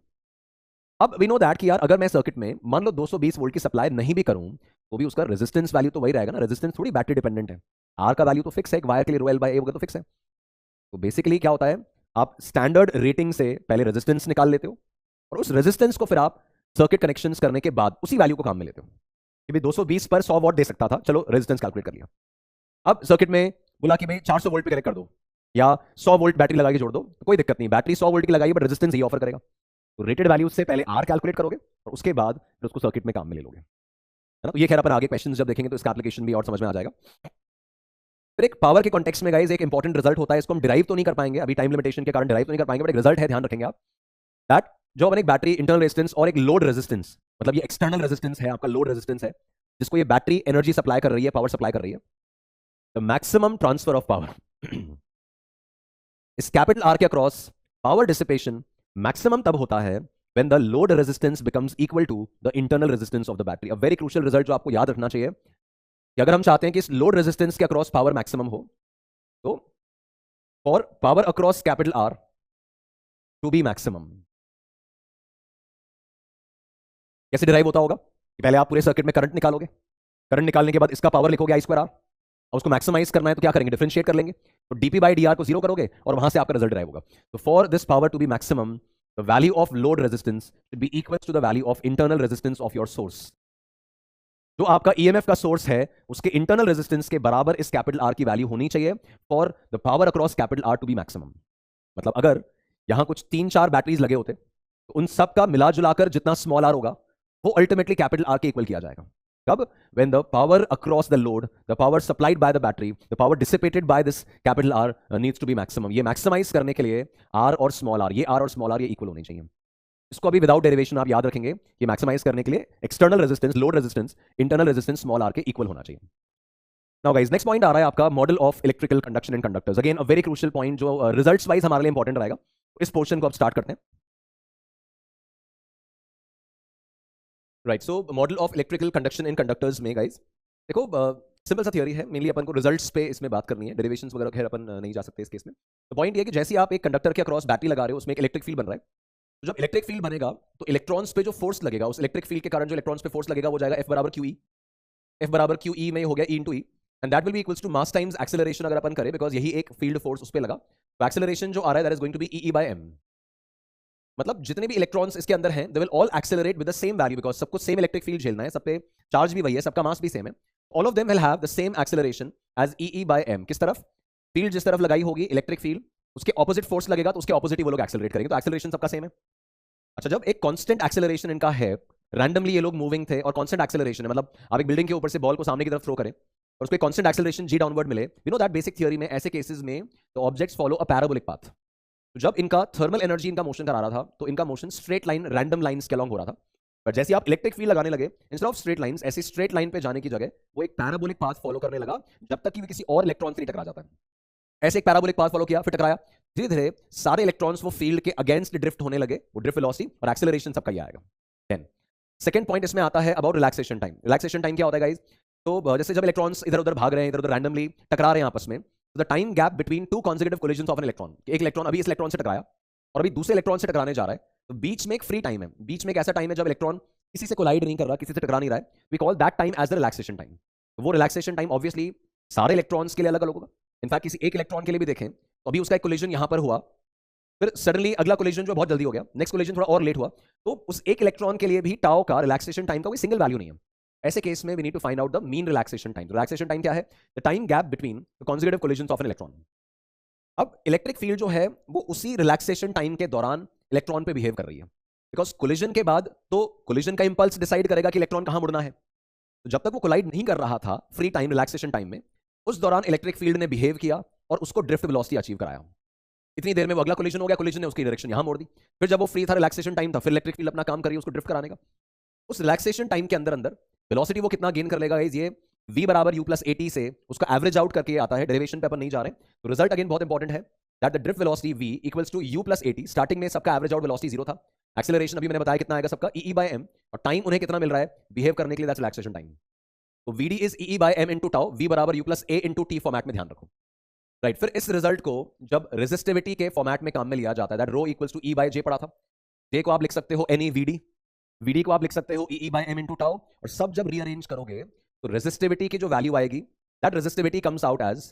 अब वी नो दैट कि यार अगर मैं सर्किट में मान लो 220 वोल्ट की सप्लाई नहीं भी करूं तो भी उसका रेजिस्टेंस वैल्यू तो वही रहेगा ना। रेजिस्टेंस थोड़ी बैटरी डिपेंडेंट है, आर का वैल्यू तो फिक्स है, एक वायर के लिए रो एल बाय ए होगा तो फिक्स है। तो बेसिकली क्या होता है, आप स्टैंडर्ड रेटिंग से पहले रेजिस्टेंस निकाल लेते हो और उस रेजिस्टेंस को फिर आप सर्किट कनेक्शंस करने के बाद उसी वैल्यू को काम में लेते हो कि भाई 220 पर 100 वॉट दे सकता था, चलो रेजिस्टेंस कैलकुलेट कर लिया। अब सर्किट में बोला कि भाई 400 वोल्ट पे कनेक्ट कर दो या 100 वोल्ट बैटरी लगा के जोड़ दो, तो कोई दिक्कत नहीं, बैटरी 100 वोल्ट की लगाई बट रेजिस्टेंस ही ऑफर करेगा। तो रेटेड वैल्यू से पहले आर कैलकुलेट करोगे और उसके बाद फिर उसको सर्किट में काम में ले लोगे, है ना। तो ये खैर अपन आगे क्वेश्चन जब देखेंगे तो इसका एप्लीकेशन भी और समझ में आ जाएगा। फिर एक पावर के कॉन्टेक्स्ट में गाइस एक इंपॉर्टेंट रिजल्ट होता है, इसको हम डिराइव तो नहीं कर पाएंगे अभी, टाइम लिमिटेशन के कारण डिराइव तो नहीं कर पाएंगे, बट एक रिजल्ट है, ध्यान रखेंगे आप। दैट जो अपन एक बैटरी इंटरनल रेजिस्टेंस और एक लोड रेजिस्टेंस, मतलब ये एक्सटर्नल रेजिस्टेंस है आपका, लोड रेजिस्टेंस है जिसको ये बैटरी एनर्जी सप्लाई कर रही है, पावर सप्लाई कर रही है। The maximum transfer of power इस कैपिटल आर के अक्रॉस पावर डिसिपेशन मैक्सिमम तब होता है when the load resistance becomes equal to the internal resistance of the battery। A very crucial result जो आपको याद रखना चाहिए कि अगर हम चाहते हैं कि इस लोड रेजिस्टेंस के अक्रॉस पावर मैक्सिमम हो तो for power across capital R to be maximum कैसे डिराइव होता होगा कि पहले आप पूरे सर्किट में करंट निकालोगे, करंट निकालने के बाद इसका पावर लिखोगे आई स्क्वायर आर, और उसको मैक्सिमाइज करना है तो क्या करेंगे, डिफरेंशिएट कर लेंगे, तो डीपी बाई डी आर को 0 करोगे और वहां से आपका रिजल्ट डिराइव होगा। तो for this power to be maximum the value of load resistance should be equal to the value of internal resistance of your source। जो आपका EMF का सोर्स है उसके इंटरनल रेजिस्टेंस के बराबर इस कैपिटल आर की वैल्यू होनी चाहिए for the power across capital R to be maximum. मतलब अगर यहां कुछ 3-4 बैटरीज लगे होते तो उन सब का मिला जुलाकर जितना स्मॉल आर होगा वो अल्टीमेटली कैपिटल आर के इक्वल किया जाएगा। कब? when the power across the load, the power supplied by the battery, the power dissipated by this capital R needs to be maximum। ये मैक्सिमाइज करने के लिए R और स्मॉल r, ये R और स्मॉल r ये इक्वल होनी चाहिए। इसको अभी विदाउट डेरिवेशन आप याद रखेंगे कि मैक्सिमाइज करने के लिए external resistance, load resistance, internal resistance small r के इक्वल होना चाहिए। नाउ गाइस नेक्स्ट पॉइंट आ रहा है आपका model of electrical conduction and conductors. Again a very crucial point जो रिजल्ट्स वाइज हमारे लिए इंपॉर्टेंट रहेगा। इस पोर्शन को अब स्टार्ट करते हैं। Right, so model of electrical conduction in conductors में गाइस देखो सिंपल सा थियोरी है, मेनली अपन को रिजल्ट्स पे इसमें बात करनी है, डेरिवेशंस वगैरह खैर अपन नहीं जा सकते इस केस में। तो पॉइंट ये कि जैसे आप एक कंडक्टर के अक्रॉस बैटरी लगा रहे हो उसमें एक इलेक्ट्रिक फील्ड बन रहा है, तो जब इलेक्ट्रिक फील्ड बनेगा तो इलेक्ट्रॉन्स पे जो फोर्स लगेगा, उस इलेक्ट्रिक फील्ड के कारण जो इलेक्ट्रॉन्स पे फोर्स लगेगा वो जाएगा F बराबर QE। F बराबर QE में हो गया E into E, and that will be equals to mass times acceleration अगर अपन करें, बिकॉज यही एक फील्ड फोर्स उस पे लगा, तो एक्सेलरेशन जो आ रहा है that is going to be E by M। मतलब जितने भी इलेक्ट्रॉन्स इसके अंदर हैं they will all accelerate with the same value, because सबको सेम इलेक्ट्रिक फील्ड झेलना है, सब पे चार्ज भी वही है, सबका मास भी सेम है। All of them will have the same acceleration as E by M। किस तरफ? फील्ड जिस तरफ लगाई होगी इलेक्ट्रिक फील्ड, उसके ऑपोजिट फोर्स लगेगा तो उसके ऑपोजिट ही वो लोग एक्सेलरेट करेंगे, तो एक्सेलरेशन सबका सेम है। अच्छा, जब एक कांस्टेंट एक्सेलरेशन इनका है, रैंडमली ये लोग मूविंग थे और कांस्टेंट एक्सेलरेशन है, मतलब आप एक बिल्डिंग के ऊपर से बॉल को सामने की तरफ थ्रो करें और उसको कांस्टेंट एक्सेलरेशन G डाउनवर्ड मिले, you know that basic theory में ऐसे केसेस में the objects follow a parabolic path. तो जब इनका थर्मल एनर्जी इनका मोशन करा रहा था तो इनका motion straight line random lines के अलॉन्ग हो रहा था। पर जैसे आप इलेक्ट्रिक फील्ड लगाने लगे, इंस्टेड ऑफ स्ट्रेट लाइंस, ऐसी स्ट्रेट लाइन पे जाने की जगह वो एक पैराबोलिक पाथ फॉलो करने लगा, जब तक कि वो किसी और इलेक्ट्रॉन से नहीं टकरा जाता है। ऐसे एक पैराबोलिक पाथ फॉलो किया, फिर टकराया, धीरे धीरे सारे इलेक्ट्रॉन्स वो फील्ड के अगेंस्ट ड्रिफ्ट होने लगे, वो ड्रिफ्ट वेलोसिटी और एक्सेलरेशन सबका ही आएगा। देन सेकंड पॉइंट इसमें आता है about relaxation time. Relaxation time क्या होता है गाइस? तो जैसे जब इलेक्ट्रॉन्स इधर उधर भाग रहे हैं, इधर उधर रैंडमली टकरा रहे हैं आपस में, the time gap between two consecutive collisions of an electron, एक इलेक्ट्रॉन अभी इस इलेक्ट्रॉन से टकराया और अभी दूसरे इलेक्ट्रॉन से टकराने जा रहा है, तो बीच में एक फ्री टाइम है, बीच में एक ऐसा टाइम है जब इलेक्ट्रॉन किसी से कोलाइड नहीं कर रहा, किसी से टकरा नहीं रहा है, we call that time as the relaxation time. वो रिलैक्सेशन टाइम ऑब्वियसली सारे इलेक्ट्रॉन्स के लिए अलग अलग होगा। इनफैक्ट किसी एक इलेक्ट्रॉन के लिए भी देखें तो अभी उसका एक कोलिजन यहां पर हुआ, फिर सडनली अगला कोलिजन जो बहुत जल्दी हो गया, नेक्स्ट कोलिजन थोड़ा और लेट हुआ, तो उस एक इलेक्ट्रॉन के लिए भी टाउ का रिलैक्सेशन टाइम का कोई सिंगल वैल्यू नहीं है। ऐसे केस में we need to find out the mean relaxation time. Relaxation time क्या है? The time gap between the consecutive collisions of an electron. अब इलेक्ट्रिक फील्ड जो है वो उसी रिलैक्सेशन टाइम के दौरान इलेक्ट्रॉन पे बिहेव कर रही है, बिकॉज कोलिजन के बाद तो कोलिजन का इंपल्स डिसाइड करेगा कि इलेक्ट्रॉन कहां मुड़ना है। तो जब तक वो कोलाइड नहीं कर रहा था फ्री टाइम रिलैक्सेशन टाइम में, उस दौरान इलेक्ट्रिक फील्ड ने बिहेव किया और उसको ड्रिफ्ट वेलोसिटी अचीव कराया। इतनी देर में वो अगला कोलिजन हो गया, कोलिजन ने उसकी डायरेक्शन यहां मोड़ दी, फिर जब वो फ्री था रिलैक्सेशन टाइम था, फिर इलेक्ट्रिक फील्ड अपना काम करिए उसको ड्रिफ्ट कराने का। उस रिलैक्सेशन टाइम के अंदर अंदर वेलोसिटी वो कितना गेन कर लेगा, ये v बराबर u प्लस at से उसका एवरेज आउट करके आता है, डेरिवेशन पे अपन नहीं जा रहे, तो रिजल्ट अगेन बहुत इंपॉर्टेंट है that the drift velocity v equals to u plus at। Starting में सबका एवरेज आउट वेलोसिटी 0 था, एक्सेलरेशन अभी मैंने बताया कितना आएगा सबका e by m, और टाइम उन्हें कितना मिल रहा है बिहेव करने के लिए, दैट्स रिलैक्सेशन टाइम। तो vd is e by m into tau, v बराबर u plus a into t format में ध्यान रखो, राइट। फिर इस रिजल्ट को जब रेजिस्टिविटी के फॉर्मेट में काम में लिया जाता है, that rho equals to e by j पढ़ा था, j को आप लिख सकते हो NeVd, vd को आप लिख सकते हो e by m into tau, और सब जब रीअरेंज करोगे तो रेजिस्टिविटी की जो वैल्यू आएगी, that resistivity comes out as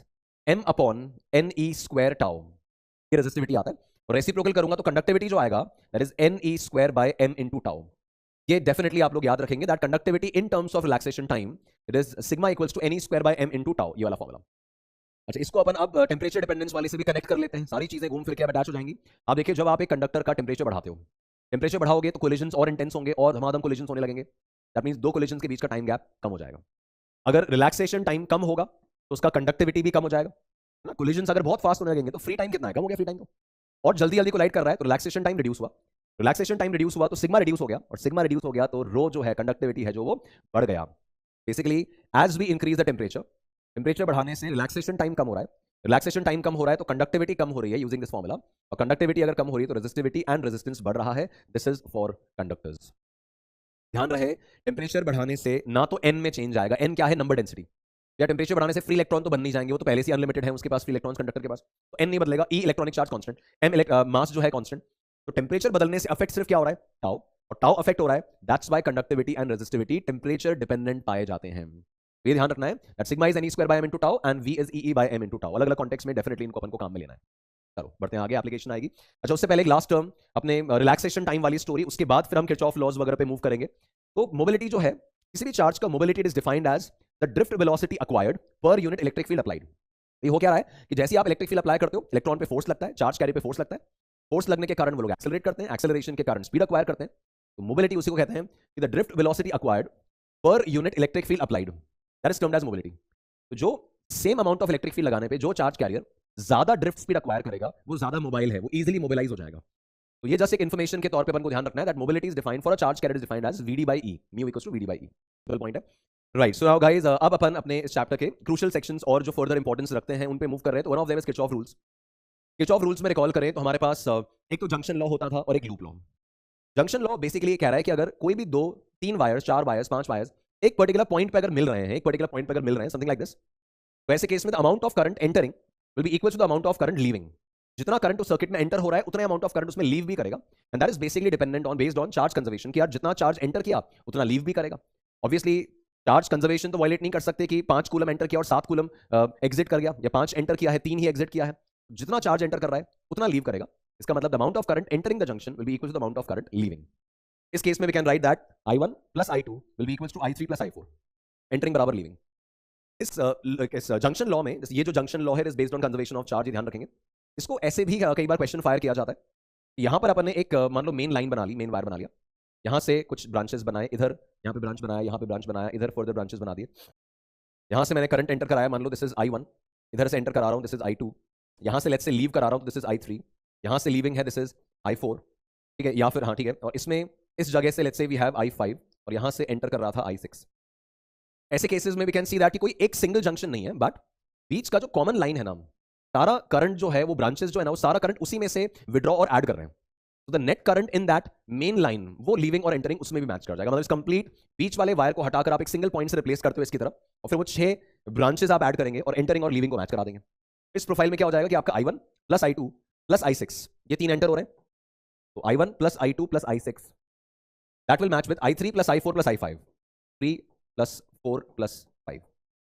m upon ne square tau, ये रेजिस्टिविटी आता है। और रेसिप्रोकल करूंगा तो कंडक्टिविटी जो आएगा that is ne square by m into tau. ये डेफिनेटली आप लोग याद रखेंगे that conductivity in terms of relaxation time it is sigma equals to ne square by m into tau, ये वाला फॉर्मूला। अच्छा, इसको अपन अब टेम्परेचर डिपेंडेंस वाले से भी कनेक्ट कर लेते हैं, सारी चीजें घूम फिर के अटैच हो जाएंगी। आप देखिए जब आप एक कंडक्टर का टेम्परेचर बढ़ाते हो, टेम्परेचर बढ़ाओगे तो कोलिजन्स और इंटेंस होंगे और धमाधम कोलिजन्स होने लगेंगे, दैट मींस दो कोलिजन्स के बीच का टाइम गैप कम हो जाएगा। अगर रिलैक्सेशन टाइम कम होगा तो उसका कंडक्टिविटी भी कम हो जाएगा ना। कोलिजन्स अगर बहुत फास्ट होने लगेंगे तो फ्री टाइम कितना है, कम हो गया फ्री टाइम तो, और जल्दी जल्दी कोलाइड कर रहा है तो रिलैक्सेशन टाइम रिड्यूस हुआ, रिलैक्सेशन टाइम रिड्यूस हुआ तो सिग्मा रिड्यूस हो गया, और सिग्मा रिड्यूस हो गया तो रो जो है कंडक्टिविटी है जो वो बढ़ गया। Basically as we increase the temperature, temperature बढ़ाने से रिलैक्सेशन टाइम कम हो रहा है, रिलैक्सेशन टाइम कम हो रहा है तो कंडक्टिविटी कम हो रही है यूजिंग दिस फॉर्मूला, और कंडक्टिविटी अगर कम हो रही है तो रेजिस्टिविटी एंड रेजिस्टेंस बढ़ रहा है, दिस इज फॉर कंडक्टर्स। ध्यान रहे टेम्परेचर बढ़ाने से ना तो n में चेंज आएगा, n क्या है नंबर डेंसिटी, या टेम्परेचर बढ़ाने से फ्री इलेक्ट्रॉन तो बन नहीं जाएंगे, वो तो पहले से अनलिमिटेड है उसके पास फ्री इलेक्ट्रॉन्स कंडक्टर के पास, तो n नहीं बदलेगा, e electronic charge constant, m मास जो है कांस्टेंट। तो टेम्परेचर बदलने से अफेक्ट सिर्फ क्या हो रहा है, टाउ, और टाउ अफेक्ट हो रहा है, that's why conductivity and resistivity temperature dependent पाए जाते हैं। ये ध्यान रखना है that sigma is ne square by m into tau and v is e by m into tau. अलग अलग कॉन्टेक्स्ट में डेफिनेटली इनको अपन को काम में लेना है। चलो बढ़ते हैं आगे, एप्लीकेशन आएगी। अच्छा, उससे पहले एक लास्ट टर्म अपने रिलैक्सेशन टाइम वाली स्टोरी, उसके बाद फिर हम किरचॉफ लॉज वगैरह पे मूव करेंगे। तो मोबिलिटी जो है, किसी भी चार्ज का mobility is defined as the drift velocity acquired per unit electric field applied. ये हो क्या रहा है कि जैसे आप इलेक्ट्रिक फील्ड अप्लाई करते हो, इलेक्ट्रॉन पे फोर्स लगता है, चार्ज कैरी पे फोर्स लगता है, फोर्स लगने के कारण वो लोग एक्सेलरेट करते हैं, एक्सेलरेशन के कारण स्पीड अक्वायर करते हैं, तो मोबिलिटी उसी को कहते हैं कि the drift velocity acquired per unit electric field applied, that is termed as mobility. तो जो same amount of electric field लगाने पे जो चार्ज कैरियर ज्यादा ड्रिफ्ट स्पीड अक्वायर करेगा वो ज्यादा मोबाइल है, वो इजीली मोबिलाइज हो जाएगा। तो ये जस्ट एक इन्फॉर्मेशन के तौर पे अपन को ध्यान रखना है that mobility is defined for a charge carrier is defined as vd by e, mu equals to vd by e। Simple point है, राइट। सो नाउ गाइस, अब अपन अपने इस चैप्टर के क्रूशियल सेक्शंस और जो फर्दर इंपॉर्टेंस रखते हैं उन पे मूव कर रहे हैं। तो one of them is Kirchhoff rules. Kirchhoff rules में रिकॉल करें तो हमारे पास एक तो जंक्शन लॉ होता था और एक loop law. Junction law basically कह रहा है कि अगर कोई भी दो, तीन वायर्स, चार वायर्स, पांच वायर्स एक पर्टिकुलर पॉइंट पे अगर मिल रहे हैं, एक पर्टिकुलर पॉइंट पे अगर मिल रहे हैं, समथिंग लाइक दिस, तो ऐसे केस में the amount of current entering will be equal to the amount of current leaving. जितना करंट उस सर्किट में एंटर हो रहा है उतना अमाउंट ऑफ करंट उसमें लीव भी करेगा, and that is basically dependent on based on charge conservation कि यार जितना चार्ज एंटर किया उतना लीव भी करेगा। ऑब्वियसली चार्ज कंजर्वेशन तो वायलेट नहीं कर सकते कि 5 कूलम एंटर किया और 7 कूलम एग्जिट कर गया, या 5 एंटर किया है 3 ही एग्जिट किया है, जितना चार्ज एंटर कर रहा है उतना लीव करेगा। इसका मतलब the amount of current entering the junction will be equal to the amount of current leaving. इस केस में we can write that I1 plus I2 will be equal to I3 plus I4, entering बराबर leaving. इस junction law में, ये जो junction law है is based on conservation of charge, ये ध्यान रखेंगे। इसको ऐसे भी कई बार क्वेश्चन फायर किया जाता है। यहां पर अपन ने एक मान लो मेन लाइन बना ली, मेन वायर बना लिया, यहां से कुछ ब्रांचेस बनाए, इधर यहां पे ब्रांच बनाया, यहां पे ब्रांच बनाया, इधर फर्दर ब्रांचेस बना दिए। यहां से मैंने करंट एंटर कराया, मान लो दिस इज I1, इधर से एंटर करा रहा हूं दिस इज I2, यहां से लेट्स से लीव करा रहा हूं दिस इज I3, यहां से लीविंग है दिस इज I4, ठीक है, या फिर हाँ ठीक है, और इसमें इस जगह से let's say we have I5 और यहां से एंटर कर रहा था I6। ऐसे केसेस में वी कैन सी दैट कि कोई एक सिंगल जंक्शन नहीं है, बट बीच का जो कॉमन लाइन है ना, सारा करंट जो है वो ब्रांचेस जो है ना वो सारा करंट उसी में से विड्रॉ और ऐड कर रहे हैं। तो the net current in that main line वो लीविंग और एंटरिंग उसमें भी मैच कर जाएगा। मतलब इस कंप्लीट बीच वाले वायर को हटाकर आप एक सिंगल पॉइंट से रिप्लेस करते हो इसकी तरफ, और फिर वो 6 ब्रांचेस आप ऐड करेंगे और एंटरिंग और लीविंग को मैच करा देंगे। इस प्रोफाइल में क्या हो जाएगा कि आपका I1 plus I2 plus I6 ये 3 एंटर हो रहे हैं, तो I1 plus I2 plus I6 that will match with I3 plus I4 plus I5, 3 plus 4 plus 5।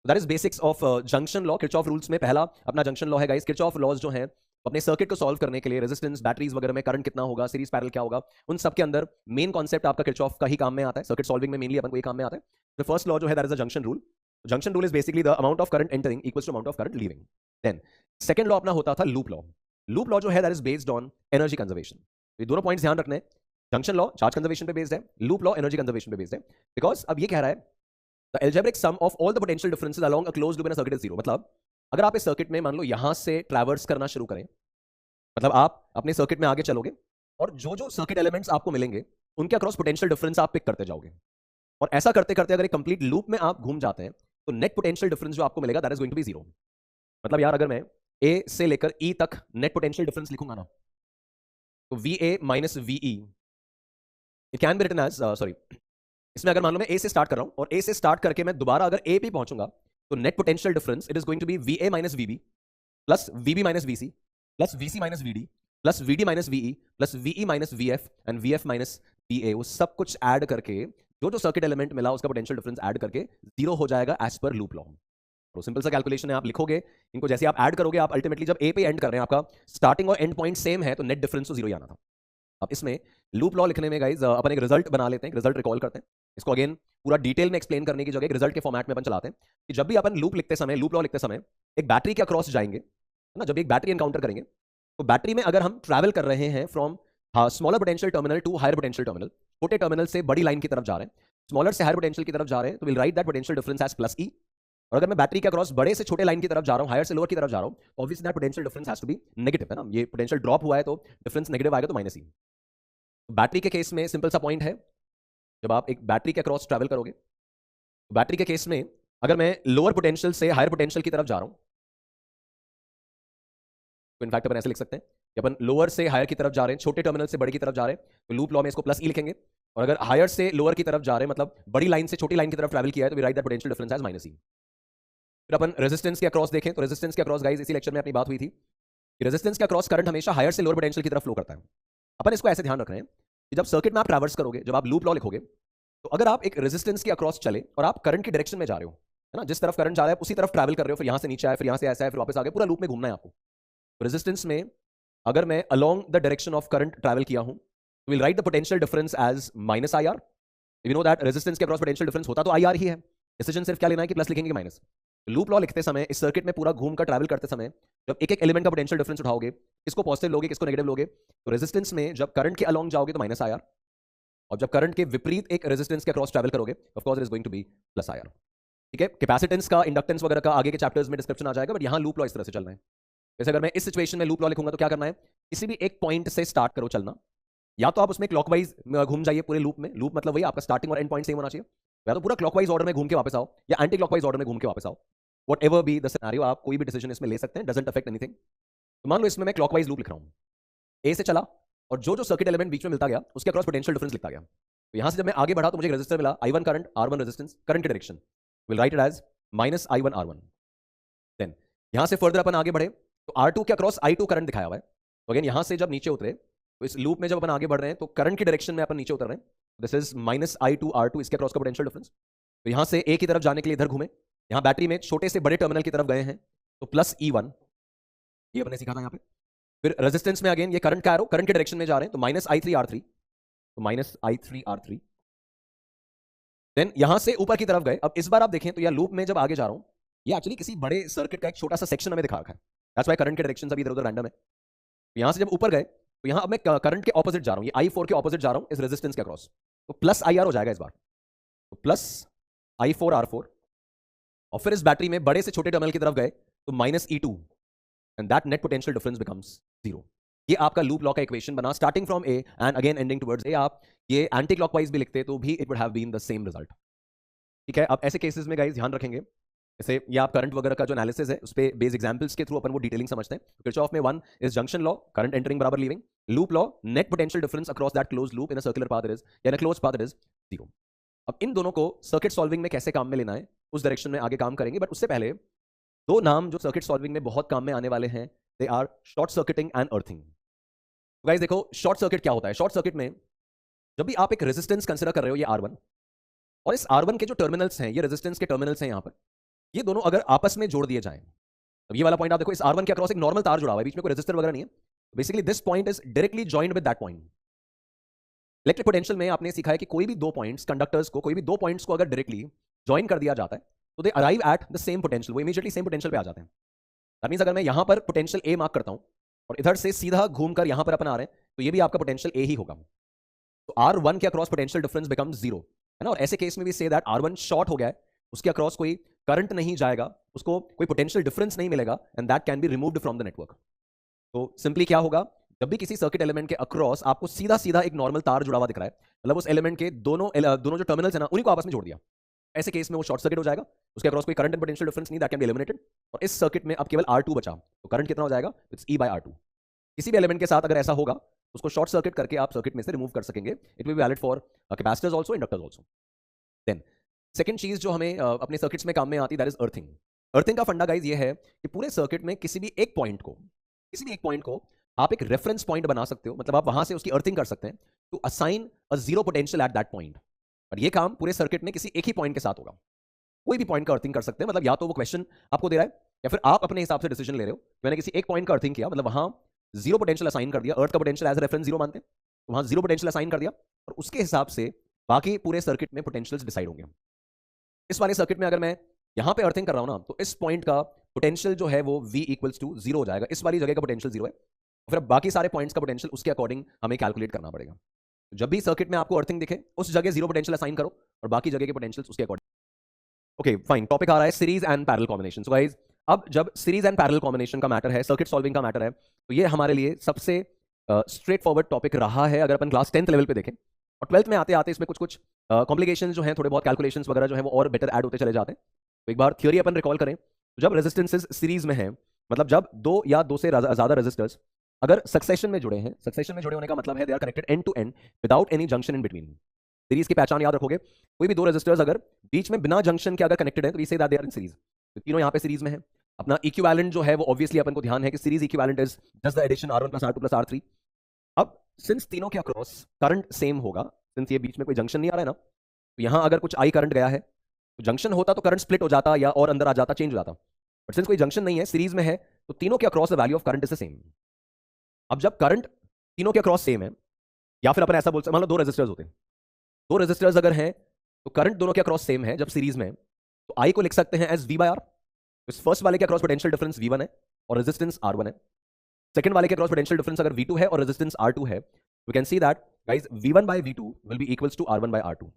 That is basics of junction law. Kirchhoff rules में पहला अपना जंक्शन लॉ है guys. Kirchhoff laws जो है अपने सर्किट को सॉल्व करने के लिए रेजिस्टेंस, बैटरीज वगैरह में करंट कितना होगा, सीरीज पैरेलल क्या होगा, उन सब के अंदर मेन कॉन्सेप्ट आपका किरचॉफ का ही काम में आता है। सर्किट सॉल्विंग में मेनली अपन को ये काम में आता है। द फर्स्ट लॉ जो है that is a junction rule. Junction rule is basically the amount of current entering equals to amount of current leaving. Then second law अपना होता था लूप लॉ। लूप लॉ जो है that is based on energy conservation. ये दोनों points ध्यान रखने हैं। जंक्शन लॉ चार्ज कंजर्वेशन पे बेस्ड है, लूप लॉ एनर्जी कंजर्वेशन पे बेस्ड है। बिकॉज अब ये कह रहा है the algebraic sum of all the potential differences along a closed loop in a circuit is zero. मतलब अगर आप इस सर्किट में मान लो यहां से ट्रैवर्स करना शुरू करें, मतलब आप अपने सर्किट में आगे चलोगे और जो जो सर्किट एलिमेंट्स आपको मिलेंगे उनके अक्रॉस पोटेंशियल डिफरेंस आप पिक करते जाओगे, और ऐसा करते करते अगर एक कंप्लीट लूप में आप घूम जाते हैं तो नेट पोटेंशियल डिफरेंस जो आपको मिलेगा that is going to be zero. मतलब यार अगर मैं ए से लेकर ई तक नेट पोटेंशियल डिफरेंस लिखूंगा ना, तो VA minus VE it can be written as sorry, इसमें अगर मान लो मैं ए से स्टार्ट कर रहा हूं और ए से स्टार्ट करके मैं दोबारा अगर ए पे पहुंचूंगा तो net potential difference it is going to be VA minus VB plus VB minus VC plus VC minus VD plus VD minus VE plus VE minus VF and VF minus VA। वो सब कुछ add करके जो जो circuit element मिला उसका potential difference add करके zero हो जाएगा एज पर लूप लॉ। तो सिंपल सा कैलकुलेशन है, आप लिखोगे इनको, जैसे आप ऐड करोगे आप अल्टीमेटली जब ए पे एंड कर रहे हैं आपका स्टार्टिंग और एंड पॉइंट सेम है तो नेट डिफरेंस तो जीरो ही आना था। अब इसमें लूप लॉ लिखने में गाइज अपन एक रिजल्ट बना लेते हैं, रिजल्ट रिकॉल करते हैं। इसको अगेन पूरा डिटेल में एक्सप्लेन करने की जगह एक रिजल्ट के फॉर्मेट में अपन चलाते हैं कि जब भी अपन लूप लिखते समय, लूप लॉ लिखते समय एक बैटरी के अक्रॉस जाएंगे, है ना, जब एक बैटरी एनकाउंटर करेंगे तो बैटरी में अगर हम ट्रैवल कर रहे हैं from smaller potential terminal to higher potential terminal, छोटे टर्मिनल से बड़ी लाइन की तरफ जा रहे हैं, स्मॉलर से हायर पोटेंशियल की तरफ जा रहे हैं, तो will write that potential difference as plus E. और अगर मैं बैटरी के अक्रॉस बड़े से छोटे लाइन की तरफ जा रहा हूं, हायर से लोअर की तरफ जा रहा हूं, तो obviously that potential difference has to be negative, है ना, ये पोटेंशियल ड्रॉप हुआ है तो डिफरेंस नेगेटिव आएगा तो माइनस ई। बैटरी के केस में सिंपल सा पॉइंट है, जब आप एक बैटरी के अक्रॉस ट्रैवल करोगे, बैटरी के केस में अगर मैं लोअर पोटेंशियल से हायर पोटेंशियल की तरफ जा रहा हूं, तो इनफैक्ट अपन ऐसे लिख सकते हैं कि अपन लोअर से हायर की तरफ जा रहे हैं, छोटे टर्मिनल से बड़े की तरफ जा रहे हैं, तो लूप लॉ में इसको प्लस ई लिखेंगे। और अगर हायर से लोअर की तरफ जा रहे हैं, मतलब बड़ी लाइन से छोटी लाइन की तरफ ट्रैवल किया है, तो we write that potential difference as minus E. फिर अपन रेजिस्टेंस के अक्रॉस देखें तो रेजिस्टेंस के अक्रॉस गाइस इसी लेक्चर में अपनी बात हुई थी कि रेजिस्टेंस के अक्रॉस करंट हमेशा हायर से लोअर पोटेंशियल की तरफ फ्लो करता है। अपन इसको ऐसे ध्यान रख रहे हैं कि जब सर्किट में आप ट्रैवर्स करोगे, जब आप लूप लॉ लिखोगे, तो अगर आप एक रेजिस्टेंस के अक्रॉस चले और आप करंट की डायरेक्शन में जा रहे हो, है ना, जिस तरफ करंट जा रहा है उसी तरफ ट्रैवल कर रहे हो, फिर यहां से नीचे आए, फिर यहां से ऐसा है, फिर वापस आ गए, पूरा लूप में घूमना है आपको। तो रेजिस्टेंस में अगर मैं along the direction of current travel किया हूं, तो will write the potential difference as minus IR। You know that resistance के अक्रॉस पोटेंशियल डिफरेंस होता तो IR ही है, डिसीजन सिर्फ क्या लेना है कि प्लस लिखेंगे कि माइनस। लूप लॉ लिखते समय इस सर्किट में पूरा घूमकर ट्रैवल करते समय जब एक एक एलिमेंट का पोटेंशियल डिफरेंस उठाओगे, किसको पॉजिटिव लोगे किसको नेगेटिव लोगे, तो रेजिस्टेंस में जब करंट के अलोंग जाओगे तो माइनस IR, और जब करंट के विपरीत एक रेजिस्टेंस के अक्रॉस ट्रैवल करोगे of course it is going to be plus IR। ठीक है, कैपेसिटेंस का, इंडक्टेंस वगैरह का आगे के चैप्टर्स में डिस्क्रिप्शन आ जाएगा, बट यहां लूप लॉ इस तरह से चल रहे हैं। जैसे अगर मैं इस सिचुएशन में लूप लॉ लिखूंगा तो क्या करना है, किसी भी एक पॉइंट से स्टार्ट करो चलना, या तो आप उसमें क्लॉकवाइज घूम जाइए पूरे लूप में, लूप मतलब वही आपका स्टार्टिंग और एंड पॉइंट सेम होना चाहिए, या तो पूरा क्लॉकवाइज ऑर्डर में घूम के वापस आओ या एंटी क्लॉकवाइज ऑर्डर में घूम के वापस आओ, what ever be the scenario, आप कोई भी डिसीजन इसमें ले सकते हैं, डजंट अफेक्ट एनीथिंग। तो मान लो इसमें मैं क्लॉकवाइज लूप लिख रहा हूं, ए से चला और जो जो सर्किट एलिमेंट बीच में मिलता गया उसके अक्रॉस पोटेंशियल डिफरेंस लिखता गया। तो यहां से जब मैं आगे बढ़ा तो मुझे एक रेजिस्टर मिला I1 current, R1 resistance, current की direction will write it as minus I1 R1। Then यहां से फर्दर अपन आगे बढ़े तो R2 के अक्रॉस I2 करंट दिखाया हुआ है। तो अगेन यहां से जब नीचे उतरे तो इस लूप में जब अपन आगे बढ़ रहे हैं तो करंट की डायरेक्शन में अपन नीचे उतर रहे हैं, this is minus I2 R2, इसके अक्रॉस का पोटेंशियल डिफरेंस। तो यहां से ए की तरफ जाने के लिए इधर घूमे, यहां बैटरी में छोटे से बड़े टर्मिनल की तरफ गए हैं तो प्लस E1, ये अपने सीखा था यहां पे। फिर रेजिस्टेंस में अगेन ये करंट का एरो करंट के डायरेक्शन में जा रहे हैं तो माइनस I3 R3, तो माइनस I3 R3। देन यहां से ऊपर की तरफ गए, अब इस बार आप देखें तो यह लूप में जब आगे जा रहा हूं, ये एक्चुअली किसी बड़े सर्किट का एक छोटा सा सेक्शन हमें दिखा रखा है, दैट्स व्हाई करंट के डायरेक्शन अभी इधर उधर रैंडम है। यहां से जब ऊपर गए तो यहां अब मैं करंट के ऑपोजिट जा रहा हूं, ये I4 के ऑपोजिट जा रहा हूं इस रेजिस्टेंस के अक्रॉस, तो प्लस IR हो जाएगा इस बार, तो प्लस I4 R4, और फिर इस बैटरी में बड़े से छोटे टर्मिनल की तरफ गए तो minus E2 and that net potential difference becomes zero. ये आपका लूप लॉ का इक्वेशन बना, starting from A and again ending towards A. आप ये एंटी क्लॉकवाइज भी लिखते तो भी it would have been the same result. ठीक है, अब ऐसे केसेस में गाइस ध्यान रखेंगे, जैसे ये आप करंट वगैरह का जो एनालिसिस है उस पे बेस एग्जांपल्स के थ्रू अपन वो डिटेलिंग समझते हैं। किरचॉफ में one is junction law, current entering बराबर leaving. Loop law, net potential difference across that close loop in a circular path is, या in a closed path is zero. अब इन दोनों को सर्किट सॉल्विंग में कैसे काम में लेना है उस डायरेक्शन में आगे काम करेंगे, बट उससे पहले दो नाम जो सर्किट सॉल्विंग में बहुत काम में आने वाले हैं, they are short circuiting and earthing. Guys देखो, शॉर्ट सर्किट क्या होता है? शॉर्ट सर्किट में जब भी आप एक रेजिस्टेंस कंसीडर कर रहे हो, ये R1, और इस R1 के जो टर्मिनल्स हैं, ये रेजिस्टेंस के टर्मिनल्स हैं यहां पर, ये दोनों अगर आपस में जोड़ दिए जाएं, अब ये वाला पॉइंट आप देखो, इस R1 के अक्रॉस एक नॉर्मल तार जुड़ा हुआ है, बीच में कोई रेजिस्टर वगैरह नहीं है। Basically this point is directly joined with that point. Electric potential में आपने सीखा है कि कोई भी दो पॉइंट्स, कंडक्टर्स को, कोई भी दो पॉइंट्स को अगर डायरेक्टली जॉइन कर दिया जाता है तो they arrive at the same potential, वो इमीडिएटली सेम पोटेंशियल पे आ जाते हैं। दैट मींस अगर मैं यहां पर पोटेंशियल ए मार्क करता हूं और इधर से सीधा घूमकर यहां पर अपन आ रहे हैं, तो ये भी आपका पोटेंशियल ए ही होगा। तो R1 के across potential difference becomes zero, है ना। और ऐसे केस में भी से दैट R1 शॉर्ट हो गया है, उसके अक्रॉस कोई करंट नहीं जाएगा, उसको कोई पोटेंशियल डिफरेंस नहीं मिलेगा, and that can be removed from the network. तो सिंपली क्या होगा, जब भी किसी सर्किट एलिमेंट के अक्रॉस आपको सीधा सीधा एक नॉर्मल तार जुड़ा हुआ दिख रहा है, मतलब उस एलिमेंट के दोनों जो टर्मिनल्स है ना, उन्हीं को आपस में जोड़ दिया, ऐसे केस में वो शॉर्ट सर्किट हो जाएगा, उसके अक्रॉस कोई करंट एंड पोटेंशियल डिफरेंस नहीं, दैट कैन बी एलिमिनेटेड। और इस सर्किट में अब केवल R2 बचा, तो करंट कितना हो जाएगा? It's E by R2। किसी भी एलिमेंट के साथ अगर ऐसा होगा, उसको शॉर्ट सर्किट करके आप सर्किट में से रिमूव कर सकेंगे। It will be valid for capacitors also, inductors also. Then second चीज जो हमें अपने सर्किट्स में काम में आती है, दैट इज अर्थिंग। अर्थिंग का फंडा गाइस ये है कि पूरे सर्किट में किसी भी एक पॉइंट को आप एक रेफरेंस पॉइंट बना सकते हो, मतलब आप वहां से उसकी अर्थिंग कर सकते हैं to assign a zero potential at that point. और ये काम पूरे सर्किट में किसी एक ही पॉइंट के साथ होगा। कोई भी पॉइंट का अर्थिंग कर सकते हैं, मतलब या तो वो क्वेश्चन आपको दे रहा है या फिर आप अपने हिसाब से डिसीजन ले रहे हो। मैंने किसी एक पॉइंट का अर्थिंग किया, मतलब वहां जीरो पोटेंशियल असाइन कर दिया, अर्थ का पोटेंशियल एज रेफरेंस जीरो मानते हैं, तो वहां जीरो पोटेंशियल असाइन कर दिया, और उसके हिसाब से बाकी पूरे सर्किट में पोटेंशियल्स डिसाइड होंगे। इस वाले सर्किट में अगर मैं यहां पे अर्थिंग कर रहा हूं ना, तो इस पॉइंट का पोटेंशियल जो है वो V इक्वल्स टू जीरो हो जाएगा, इस वाली जगह का पोटेंशियल जीरो है, और फिर बाकी सारे पॉइंट्स का पोटेंशियल उसके अकॉर्डिंग हमें कैलकुलेट करना पड़ेगा। तो जब भी सर्किट में आपको अर्थिंग दिखे, उस जगह जीरो पोटेंशियल असाइन करो और बाकी जगह के पोटेंशियल्स उसके अकॉर्डिंग। ओके फाइन, टॉपिक आ रहा है series and parallel combination. So guys, अब जब सीरीज एंड पैरेलल कॉम्बिनेशन का मैटर है, सर्किट सॉल्विंग का मैटर है, तो ये हमारे लिए सबसे स्ट्रेट फॉरवर्ड टॉपिक रहा है अगर अपन क्लास 10th लेवल पे देखें। और 12th में आते आते इसमें कुछ कुछ कॉम्प्लिकेशंस जो हैं, थोड़े बहुत कैलकुलेशंस वगैरह जो है वो और बेटर ऐड होते चले जाते हैं। तो एक बार थ्योरी अपन रिकॉल करें, तो जब रेजिस्टेंसेस सीरीज में है, मतलब जब दो या दो से ज्यादा रेजिस्टर्स अगर सक्सेशन में जुड़े हैं, सक्सेशन में जुड़े होने का मतलब है they are connected end to end without any junction in between. Series की पहचान याद रखोगे, कोई भी दो रेजिस्टर्स अगर बीच में बिना जंक्शन के अगर कनेक्टेड है, तो वी से that they are in series. तो तीनों यहाँ पे सीरीज में है। अपना इक्विवेलेंट जो है वो ऑब्वियसली अपन को ध्यान है कि series equivalent is just the addition R1 plus R2 plus R3। अब सिंस तीनों के अक्रॉस करंट सेम होगा, सिंस ये बीच में कोई जंक्शन नहीं आ रहा है ना, तो यहां अगर कुछ आई करंट गया है, तो जंक्शन होता तो करंट स्प्लिट हो जाता या और अंदर आ जाता, चेंज हो जाता। बट सिंस कोई जंक्शन नहीं है, सीरीज में है, तो तीनों के across the value of current is the same. अब जब करंट तीनों के अक्रॉस सेम है, या फिर अपन ऐसा बोल सकते, मान लो दो रेजिस्टर्स होते हैं, दो रेजिस्टर्स अगर हैं तो करंट दोनों के अक्रॉस सेम है जब सीरीज में है, तो आई को लिख सकते हैं एज V by R। इस फर्स्ट वाले के अक्रॉस पोटेंशियल डिफरेंस V1 है और रेजिस्टेंस R1 है। सेकंड वाले के अक्रॉस पोटेंशियल डिफरेंस अगर V2 है और रेजिस्टेंस R2 है, we can see that guys V1 by V2 will be equals to R1 by R2।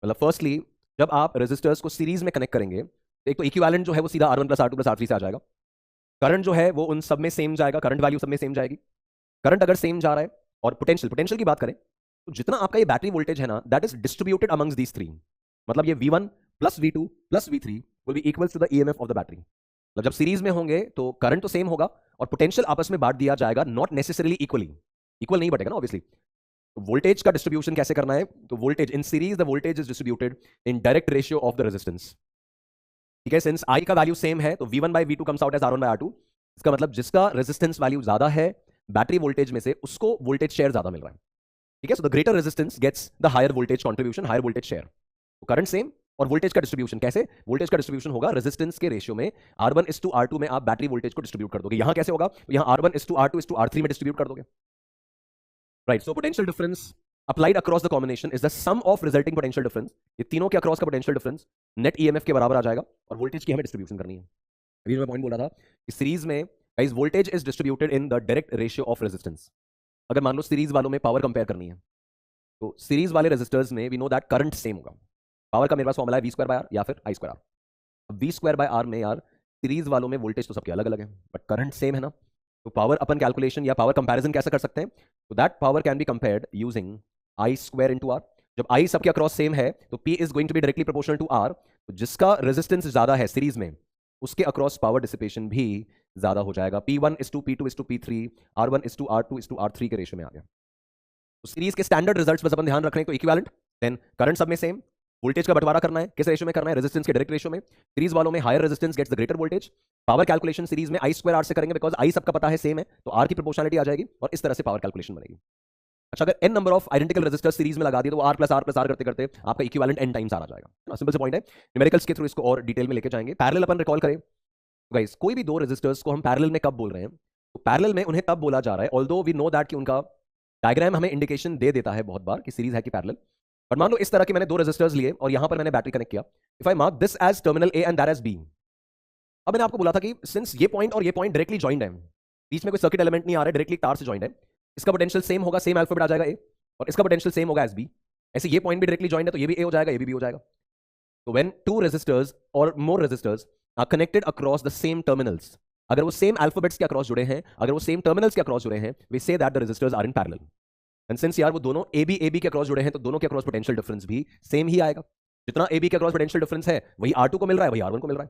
मतलब फर्स्टली जब आप रेजिस्टर्स को सीरीज में कनेक्ट करेंगे, तो एक तो इक्विवेलेंट जो है वो सीधा R1 plus R2 plus R3 से आ जाएगा। करंट जो है वो उन सब में सेम जाएगा, करंट वैल्यू सब में सेम जाएगी। करंट अगर सेम जा रहा है, और पोटेंशियल की बात करें, तो जितना आपका ये बैटरी वोल्टेज है ना, that is distributed amongst these three. मतलब ये V1 plus V2 plus V3 will be equals to the EMF of the battery. मतलब जब सीरीज में होंगे तो करंट तो सेम होगा और पोटेंशियल आपस में बांट दिया जाएगा, नॉट नेसेसरीली इक्वली, इक्वल नहीं बटेगा ना ऑब्वियसली। तो वोल्टेज का डिस्ट्रीब्यूशन कैसे करना है, तो voltage in series the voltage is distributed in direct ratio of the resistance. ठीक है, सिंस I का वैल्यू सेम है तो V1 by V2 comes out as R1 by R2। इसका मतलब जिसका रेजिस्टेंस वैल्यू ज्यादा है बैटरी वोल्टेज में से, उसको वोल्टेज शेयर ज्यादा मिल रहा है। ठीक है, so the greater resistance gets the higher voltage contribution, higher voltage share. तो करंट सेम और वोल्टेज का डिस्ट्रीब्यूशन कैसे, वोल्टेज का डिस्ट्रीब्यूशन होगा रेजिस्टेंस के रेशियो में, R1 is to R2 में आप बैटरी वोल्टेज को डिस्ट्रीब्यूट कर दोगे। यहां कैसे होगा, यहां R1 is to R2 is to R3 में डिस्ट्रीब्यूट कर दोगे। Right, so potential difference applied across the combination is the sum of resulting potential difference. ये तीनों के अक्रॉस का पोटेंशियल डिफरेंस नेट EMF के बराबर आ जाएगा, और वोल्टेज की हमें डिस्ट्रीब्यूशन करनी है। अभी मैं पॉइंट बोला था कि सीरीज में guys voltage is distributed in the direct ratio of resistance. अगर मान लो सीरीज वालों में पावर कंपेयर करनी है, तो सीरीज वाले रेजिस्टर्स में we know that current same होगा। पावर का मेरे पास फॉर्मूला है V² R या फिर I²R। अब V² R में यार सीरीज वालों में वोल्टेज तो सबके अलग अलग है, बट करंट सेम है ना, तो पावर अपन कैलकुलेशन या पावर कंपैरिजन कैसे कर सकते हैं? तो that power can be compared using I square into R. जब आई सबके अक्रॉस सेम है तो P is going to be directly proportional to R. तो जिसका रेजिस्टेंस ज्यादा है सीरीज में उसके अक्रॉस पावर डिसिपेशन भी ज्यादा हो जाएगा। P1:P2:P3, R1:R2:R3 के रेशियो में आ गया। तो सीरीज के स्टैंडर्ड रिजल्ट्स बस अपन ध्यान रख रहे हैं तो इक्विवेलेंट, देन करंट सब में सेम, वोल्टेज का बंटवारा करना है, किस रेशियो में करना है? रेजिस्टेंस के डायरेक्ट रेशियो में। सीरीज वालों में higher resistance gets the greater voltage. Power calculation series में आई स्क्वायर आर से करेंगे बिकॉज आई सबका पता है सेम है, तो आर की प्रोपोर्शनलिटी आ जाएगी और इस तरह से पावर कैलकुलेशन बनेगी। अच्छा, अगर n number of identical resistors series में लगा दिए तो आर प्लस आर करते करते आपका इक्विवेलेंट n टाइम्स आर आ जाएगा। सिंपल से पॉइंट है, न्यूमेरिकल्स के थ्रू इसको और डिटेल में लेके जाएंगे। पैरेलल अपन रिकॉल करें गाइस, कोई भी दो रेजिस्टर्स को हम पैरेलल में कब बोल रहे हैं? तो पैरेलल में उन्हें तब बोला जा रहा है ऑल्दो वी नो दैट कि उनका डायग्राम हमें इंडिकेशन दे देता है बहुत बार कि सीरीज है कि पैरेलल। बट मान लो इस तरह के मैंने दो रेजिस्टर्स लिए और यहां पर मैंने बैटरी कनेक्ट किया। If I mark this as terminal A and that as B. अब मैंने आपको बोला था कि सिंस ये पॉइंट और ये पॉइंट डायरेक्टली जॉइंड है, बीच में कोई सर्किट एलिमेंट नहीं आ रहा है, डायरेक्टली तार से जॉइंड है, इसका पोटेंशियल सेम होगा, सेम अल्फाबेट आ जाएगा ए, और इसका पोटेंशियल सेम होगा एज बी। ऐसे ये पॉइंट भी डायरेक्टली जॉइंड है तो ये भी ए हो जाएगा, ये भी बी हो जाएगा। तो व्हेन टू रेजिस्टर्स और more resistors are connected across the same terminals, अगर वो सेम अल्फाबेट्स के अक्रॉस जुड़े हैं, अगर वो सेम टर्मिनल्स के अक्रॉस जुड़े हैं, वी से that the resistors are in parallel. And since यार वो दोनों ए बी के अक्रॉस जुड़े हैं तो दोनों के अक्रॉस पोटेंशियल डिफरेंस भी सेम ही आएगा। जितना ए बी के अक्रॉस पोटेंशियल डिफरेंस है वही R2 को मिल रहा है, वही R1 को मिल रहा है।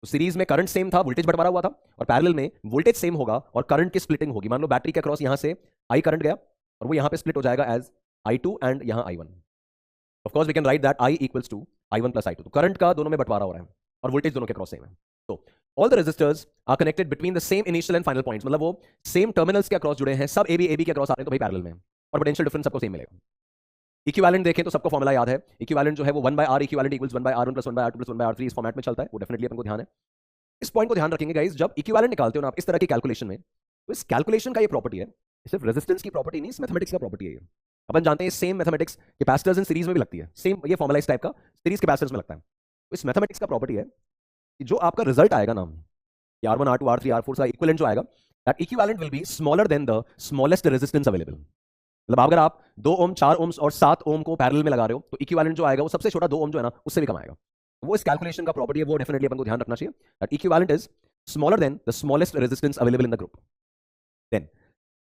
तो सीरीज में करंट सेम था, वोल्टेज बंटवारा हुआ था, और पैरेलल में वोल्टेज सेम होगा और करंट की स्प्लिटिंग होगी। मान लो बैटरी के अक्रॉस यहां से आई करंट गया और वो यहां पे स्प्लिट हो जाएगा एज I2 एंड यहां I1। Of course we can write that I equals to I1 plus I2। तो करंट का दोनों में बंटवारा हो रहा है और वोल्टेज दोनों के अक्रॉस सेम है। तो all the resistors are connected between the same initial and final points, मतलब वो सेम टर्मिनल्स के अक्रॉस जुड़े हैं, सब ए बी के अक्रॉस आ रहे हैं तो भाई पैरेलल में है और पोटेंशियल डिफरेंस सबको सेम मिलेगा। इक्विवेलेंट देखें तो सबको फॉर्मूला याद है, इक्विवेलेंट जो है वो 1/R equivalent equals 1/R1 plus 1/R2 plus 1/R3 इस फॉर्मेट में चलता है, वो डेफिनेटली अपन को ध्यान है। इस पॉइंट को ध्यान रखेंगे गाइस, जब इक्विवेलेंट निकालते हो ना आप इस तरह की कैलकुलेशन में, तो इस कैलकुलेशन का ये प्रॉपर्टी है, सिर्फ रेजिस्टेंस की प्रॉपर्टी नहीं, इस मैथमेटिक्स का प्रॉपर्टी है ये। अपन जानते हैं same mathematics capacitors in series में भी लगती है, सेम ये फॉर्मूला इस टाइप का सीरीज कैपेसिटर्स में लगता है। तो इस मैथमेटिक्स का प्रॉपर्टी है कि जो आपका रिजल्ट आएगा ना, R1 R2 R3 R4 का इक्विवेलेंट जो आएगा, that equivalent will be smaller than the smallest resistance available. मतलब अगर आप 2 ओम 4 ओम और 7 ओम को पैरेलल में लगा रहे हो तो इक्विवेलेंट जो आएगा वो सबसे छोटा 2 ओम जो है ना उससे भी कम आएगा। तो वो इस कैलकुलेशन का प्रॉपर्टी है, वो डेफिनेटली अपन को ध्यान रखना चाहिए that equivalent is smaller than the smallest resistance available in the group. Then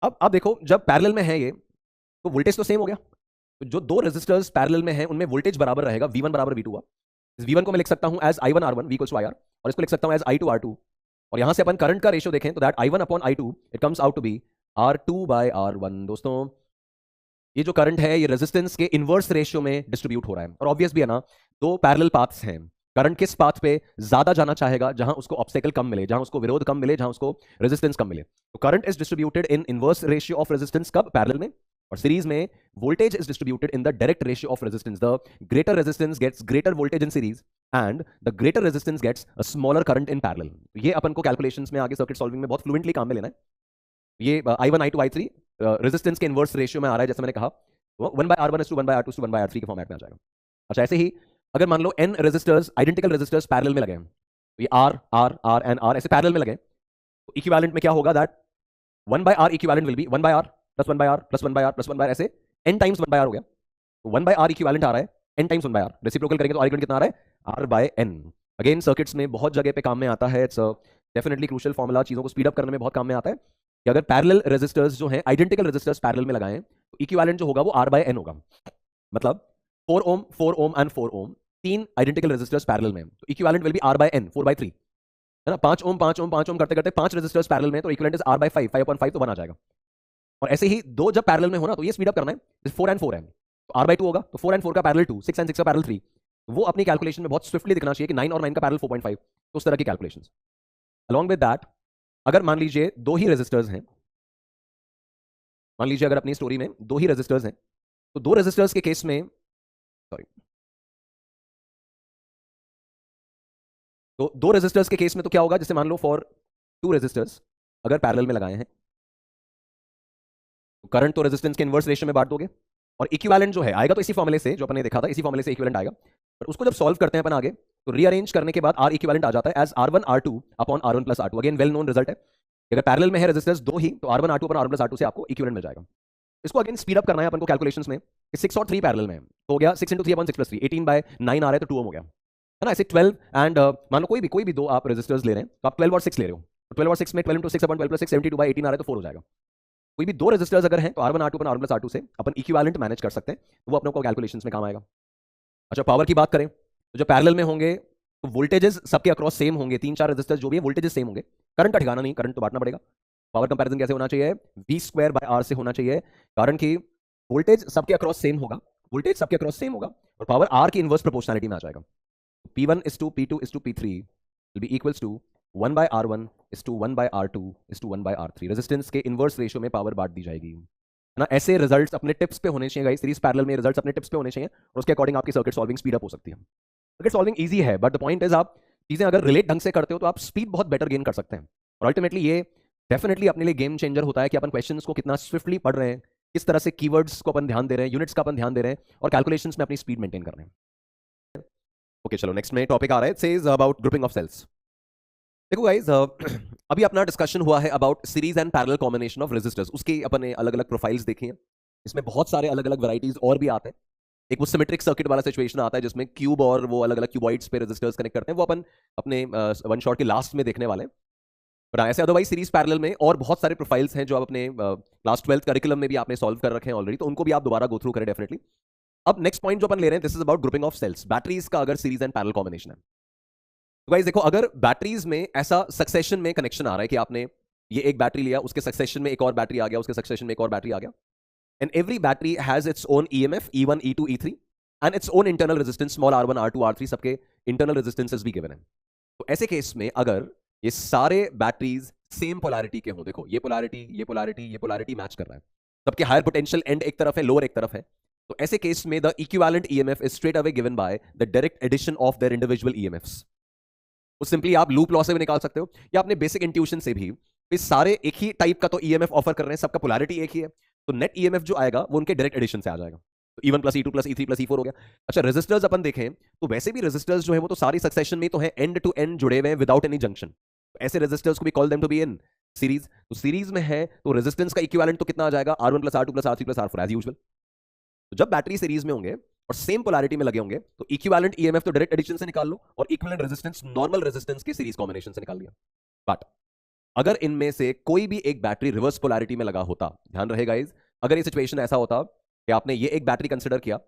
अब देखो, जब पैरेलल में है ये तो वोल्टेज तो सेम हो गया। तो जो दो रेजिस्टर्स पैरेलल में हैं उनमें वोल्टेज बराबर रहेगा, V1 बराबर V2 हुआ। इस V1 को मैं लिख सकता हूं as I1 R1 V = IR, और इसको लिख सकता हूं एज I2 R2। और यहां से अपन करंट का रेशियो देखें तो that I1 upon I2 it comes out to be R2/R1। दोस्तों ये जो करंट है ये रेजिस्टेंस के इनवर्स रेशियो में डिस्ट्रीब्यूट हो रहा है, और ऑब्वियस भी है ना, दो पैरेलल पाथ्स हैं, करंट किस पाथ पे ज्यादा जाना चाहेगा? जहां उसको ऑब्स्टेकल कम मिले, जहां उसको विरोध कम मिले, जहां उसको रेजिस्टेंस कम मिले। तो current is distributed in inverse ratio of resistance, कब? पैरेलल में। और सीरीज में voltage is distributed in the direct ratio of resistance. The greater resistance gets greater voltage in series and the greater resistance gets a smaller current in parallel. ये अपन को calculations में आगे circuit solving में बहुत fluently काम में लेना है। ये I1 I2 I3 रेजिस्टेंस के इनवर्स रेशियो में आ रहा है, जैसे मैंने कहा 1/R1 = 1/R2 = 1/R3 के फॉर्मेट में आ जाएगा। अच्छा, ऐसे ही अगर मान लो n resistors identical resistors parallel में लगे हैं, तो ये R R R and R ऐसे पैरेलल में लगे, तो इक्विवेलेंट में क्या होगा? That 1/R equivalent will be 1/R plus 1/R plus 1/R plus 1/R, ऐसे n टाइम्स 1/R हो गया। तो 1/R इक्विवेलेंट आ रहा है n टाइम्स 1/R, रेसिप्रोकल करेंगे तो R इक्विवेलेंट कितना आ रहा है? R/n। अगेन सर्किट्स में बहुत जगह पे काम में आता है, इट्स डेफिनेटली क्रूशियल फॉर्मूला, चीजों को स्पीड अप करने में बहुत काम में आता है कि अगर पैरेलल रेजिस्टर्स जो हैं आइडेंटिकल रेजिस्टर्स पैरेलल में लगाएं तो इक्विवेलेंट जो होगा वो R/n होगा। मतलब 4 ओम 4 ओम एंड 4 ओम, तीन आइडेंटिकल रेजिस्टर्स पैरेलल में, तो इक्विवेलेंट विल बी R/n 4/3, है ना। 5 ओम 5 ओम 5 ओम करते करते 5 रेजिस्टर्स पैरेलल में, तो इक्विवेलेंट इज R/5 5/5 तो 1 आ जाएगा। और ऐसे ही दो जब पैरेलल में हो ना तो ये स्पीड अप करना है, 4 एंड 4 है तो R/2 होगा, तो 4 एंड 4 का पैरेलल 2, 6 एंड 6 का पैरेलल 3। वो अपनी कैलकुलेशन में बहुत स्विफ्टली दिखना चाहिए कि 9 और 9 का पैरेलल 4.5, तो उस तरह की कैलकुलेशंस। अलॉन्ग विद दैट, अगर मान लीजिए दो ही रेजिस्टर्स हैं, मान लीजिए अगर अपनी स्टोरी में दो ही रेजिस्टर्स हैं, तो दो रेजिस्टर्स के केस में, सॉरी, तो दो रेजिस्टर्स के केस में तो क्या होगा? जैसे मान लो फॉर 2 रेजिस्टर्स अगर पैरेलल में लगाए हैं तो करंट तो रेजिस्टेंस के इनवर्स रेशियो में बांट दोगे, और इक्विवेलेंट जो है आएगा तो इसी फॉर्मूले से, जो अपने देखा था इसी फॉर्मूले से इक्विवेलेंट आएगा। पर उसको जब सॉल्व करते हैं अपन आगे तो रीअरेंज करने के बाद R इक्विवेलेंट आ जाता है as R1 R2 upon R1 plus R2। Again well known result है, अगर पैरेलल में है रेजिस्टेंस दो ही तो R1 R2 upon R1 plus R2 से आपको इक्विवेलेंट मिल जाएगा। इसको अगेन स्पीड अप करना है अपन को कैलकुलेशंस में, 6 और 3 पैरेलल में तो हो गया 6 × 3 अपॉन 6 + 3, 18/9 आ रहा है तो 2 ओम हो गया, है ना। ऐसे 12 एंड मान लो कोई भी दो आप रेजिस्टर्स ले रहे हैं तो आप 12 और 6 ले रहे हो, तो 12 और 6 में 12 into 6 upon 12 plus 6 72/18 आ रहा है तो 4 हो जाएगा। कोई भी दो रेजिस्टर्स अगर हैं तो R1 R2 अपन R1 plus R2 से अपन इक्विवेलेंट मैनेज कर सकते हैं, तो वो अपनों को कैलकुलेशंस में काम आएगा। अच्छा, पावर की बात करें तो जो पैरेलल में होंगे तो वोल्टेजेस सबके अक्रॉस सेम होंगे, 3-4 रेजिस्टर्स जो भी है वोल्टेजेस सेम होंगे। करंट का ठिकाना नहीं, करंट तो बांटना पड़ेगा। पावर कंपैरिजन कैसे होना चाहिए? V²/R से होना चाहिए, कारण कि वोल्टेज सबके अक्रॉस सेम होगा, वोल्टेज सबके अक्रॉस सेम होगा और पावर R की इनवर्स प्रोपोर्शनैलिटी में आ जाएगा। P1:P2:P3 will be equals to 1/R1:1/R2 1/R3। Resistance के इनवर्स रेशियो में पावर बांट दी जाएगी, है ना। ऐसे रिजल्ट्स अपने टिप्स पे होने चाहिए गाइस, सीरीज पैरेलल में रिजल्ट्स अपने टिप्स पे होने चाहिए और उसके अकॉर्डिंग आपकी सर्किट सॉल्विंग स्पीड अप हो सकती है। सर्किट सॉल्विंग इजी है, बट द पॉइंट इज आप चीजें अगर रिलेट ढंग से करते हो तो आप स्पीड बहुत बेटर गेन कर सकते हैं और अल्टीमेटली ये डेफिनेटली अपने लिए गेम चेंजर होता है कि अपन क्वेश्चंस को कितना स्विफ्टली पढ़ रहे हैं, किस तरह से कीवर्ड्स को अपन ध्यान दे रहे हैं, यूनिट्स का अपन ध्यान दे रहे हैं और कैलकुलेशंस में अपनी स्पीड मेंटेन कर रहे हैं। ओके चलो नेक्स्ट में टॉपिक आ रहा है, it says about grouping of cells. देखो गाइस, अभी अपना डिस्कशन हुआ है about series and parallel combination of resistors, उसकी अपने अलग अलग प्रोफाइल्स देखी हैं। इसमें बहुत सारे अलग अलग वैरायटीज और भी आते हैं। एक वो सिमेट्रिक सर्किट वाला सिचुएशन आता है जिसमें क्यूब और वो अलग अलग क्यूबॉइड्स पे रेजिस्टर्स कनेक्ट करते हैं, वो अपन अपने वन शॉट के लास्ट में देखने वाले हैं। पर ऐसे अदरवाइज सीरीज पैरेलल में और बहुत सारे प्रोफाइल्स हैं जो आप अपने क्लास 12th करिकुलम में भी आपने सॉल्व कर रखे हैं ऑलरेडी, तो उनको भी आप दोबारा गो थ्रू करें डेफिनेटली। अब नेक्स्ट पॉइंट जो अपन ले रहे हैं, this is about grouping of cells, batteries का अगर सीरीज एंड पैरेलल कॉम्बिनेशन है। तो गाइस देखो, अगर बैटरीज में ऐसा सक्सेशन में कनेक्शन आ रहा है कि आपने ये एक बैटरी लिया, उसके सक्सेशन में एक और बैटरी आ गया, उसके सक्सेशन में एक और बैटरी आ गया, and every battery has its own EMF E1 E2 E3 and its own internal resistance small R1 R2 R3, सबके इंटरनल रेजिस्टेंसेस भी गिवन है। तो ऐसे केस में अगर ये सारे बैटरीज सेम पोलैरिटी के हों, देखो ये पोलैरिटी ये पोलैरिटी ये पोलैरिटी मैच कर रहा है, सबके हायर पोटेंशियल एंड एक तरफ है, लोअर एक तरफ है, तो ऐसे केस में the equivalent EMF is straight away given by the direct addition of their individual EMFs. वो सिंपली आप लूप लॉ से भी निकाल सकते हो या अपने बेसिक इंट्यूशन से भी, इस सारे एक ही टाइप का तो ईएमएफ ऑफर कर रहे हैं, सबका पोलैरिटी एक ही है, तो नेट ईएमएफ जो आएगा वो उनके डायरेक्ट एडिशन से आ जाएगा। तो E1 + E2 + E3 + E4 हो गया। अच्छा, रेजिस्टर्स अपन देखें तो वैसे भी रेजिस्टर्स जो है वो तो सारी सक्सेशन में तो है, एंड टू एंड जुड़े हुए हैं विदाउट एनी जंक्शन। तो ऐसे रेजिस्टर्स को भी call them to be in series. तो सीरीज में है तो रेजिस्टेंस का इक्विवेलेंट तो कितना आ जाएगा? R1 + R2 + R3 + R4 as usual. तो जब बैटरी सीरीज में होंगे और सेम पोलैरिटी में लगे होंगे तो इक्विवेलेंट ईएमएफ तो डायरेक्ट एडिशन से निकाल लो और इक्विवेलेंट रेजिस्टेंस नॉर्मल रेजिस्टेंस के सीरीज कॉम्बिनेशन से निकाल लिया। बट अगर इनमें से कोई भी एक बैटरी रिवर्स पोलैरिटी में लगा होता, ध्यान रहे गाइस, अगर ये सिचुएशन ऐसा होता कि आपने ये एक बैटरी कंसिडर किया,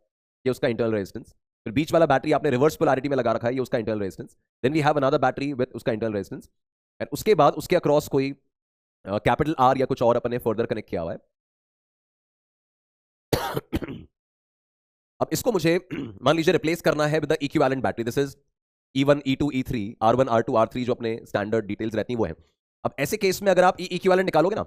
ये उसका इंटरनल रेजिस्टेंस, फिर बीच वाला बैटरी आपने रिवर्स पोलैरिटी में लगा रखा है, ये उसका internal resistance, then we have another battery with उसका इंटरनल रेजिस्टेंस, एंड उसके बाद उसके अक्रॉस कोई कैपिटल R या कुछ और अपने फर्दर कनेक्ट किया हुआ है। अब इसको मुझे मान लीजिए रिप्लेस करना है with the equivalent battery, this is E1 E2 E3 R1 R2 R3 जो अपने स्टैंडर्ड डिटेल्स रहती हैं वो है। अब ऐसे केस में अगर आप इक्विवेलेंट निकालोगे ना,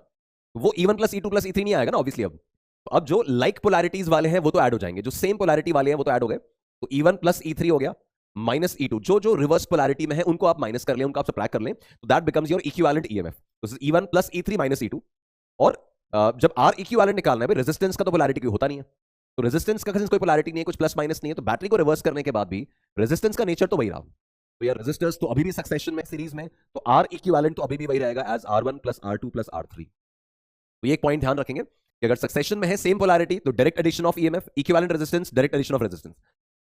वो E1 + E2 + E3 नहीं आएगा ना ऑब्वियसली। अब जो लाइक पोलैरिटीज वाले हैं वो तो ऐड हो जाएंगे, जो सेम पोलैरिटी वाले हैं वो तो ऐड हो गए। तो E1 + E3 हो गया माइनस E2, जो रिवर्स पोलैरिटी में है उनको आप माइनस कर लें, उनको आप सब्ट्रैक्ट कर लें, तो that becomes your equivalent EMF. तो E1 + E3 - E2। और जब R इक्विवेलेंट निकालना है, रेजिस्टेंस का तो पोलैरिटी होता नहीं है, तो रेजिस्टेंस का कोई पोलैरिटी नहीं है, कुछ प्लस माइनस नहीं है, तो बैटरी को रिवर्स करने के बाद भी रेजिस्टेंस का नेचर तो वही रहा। तो यार रेजिस्टर्स तो अभी भी सक्सेशन में सीरीज में, तो R इक्विवेलेंट तो अभी भी वही रहेगा एज R1 + R2 + R3। तो ये एक पॉइंट ध्यान रखेंगे कि अगर सक्सेशन में है सेम पोलैरिटी तो direct addition of EMF, equivalent resistance direct addition of resistance.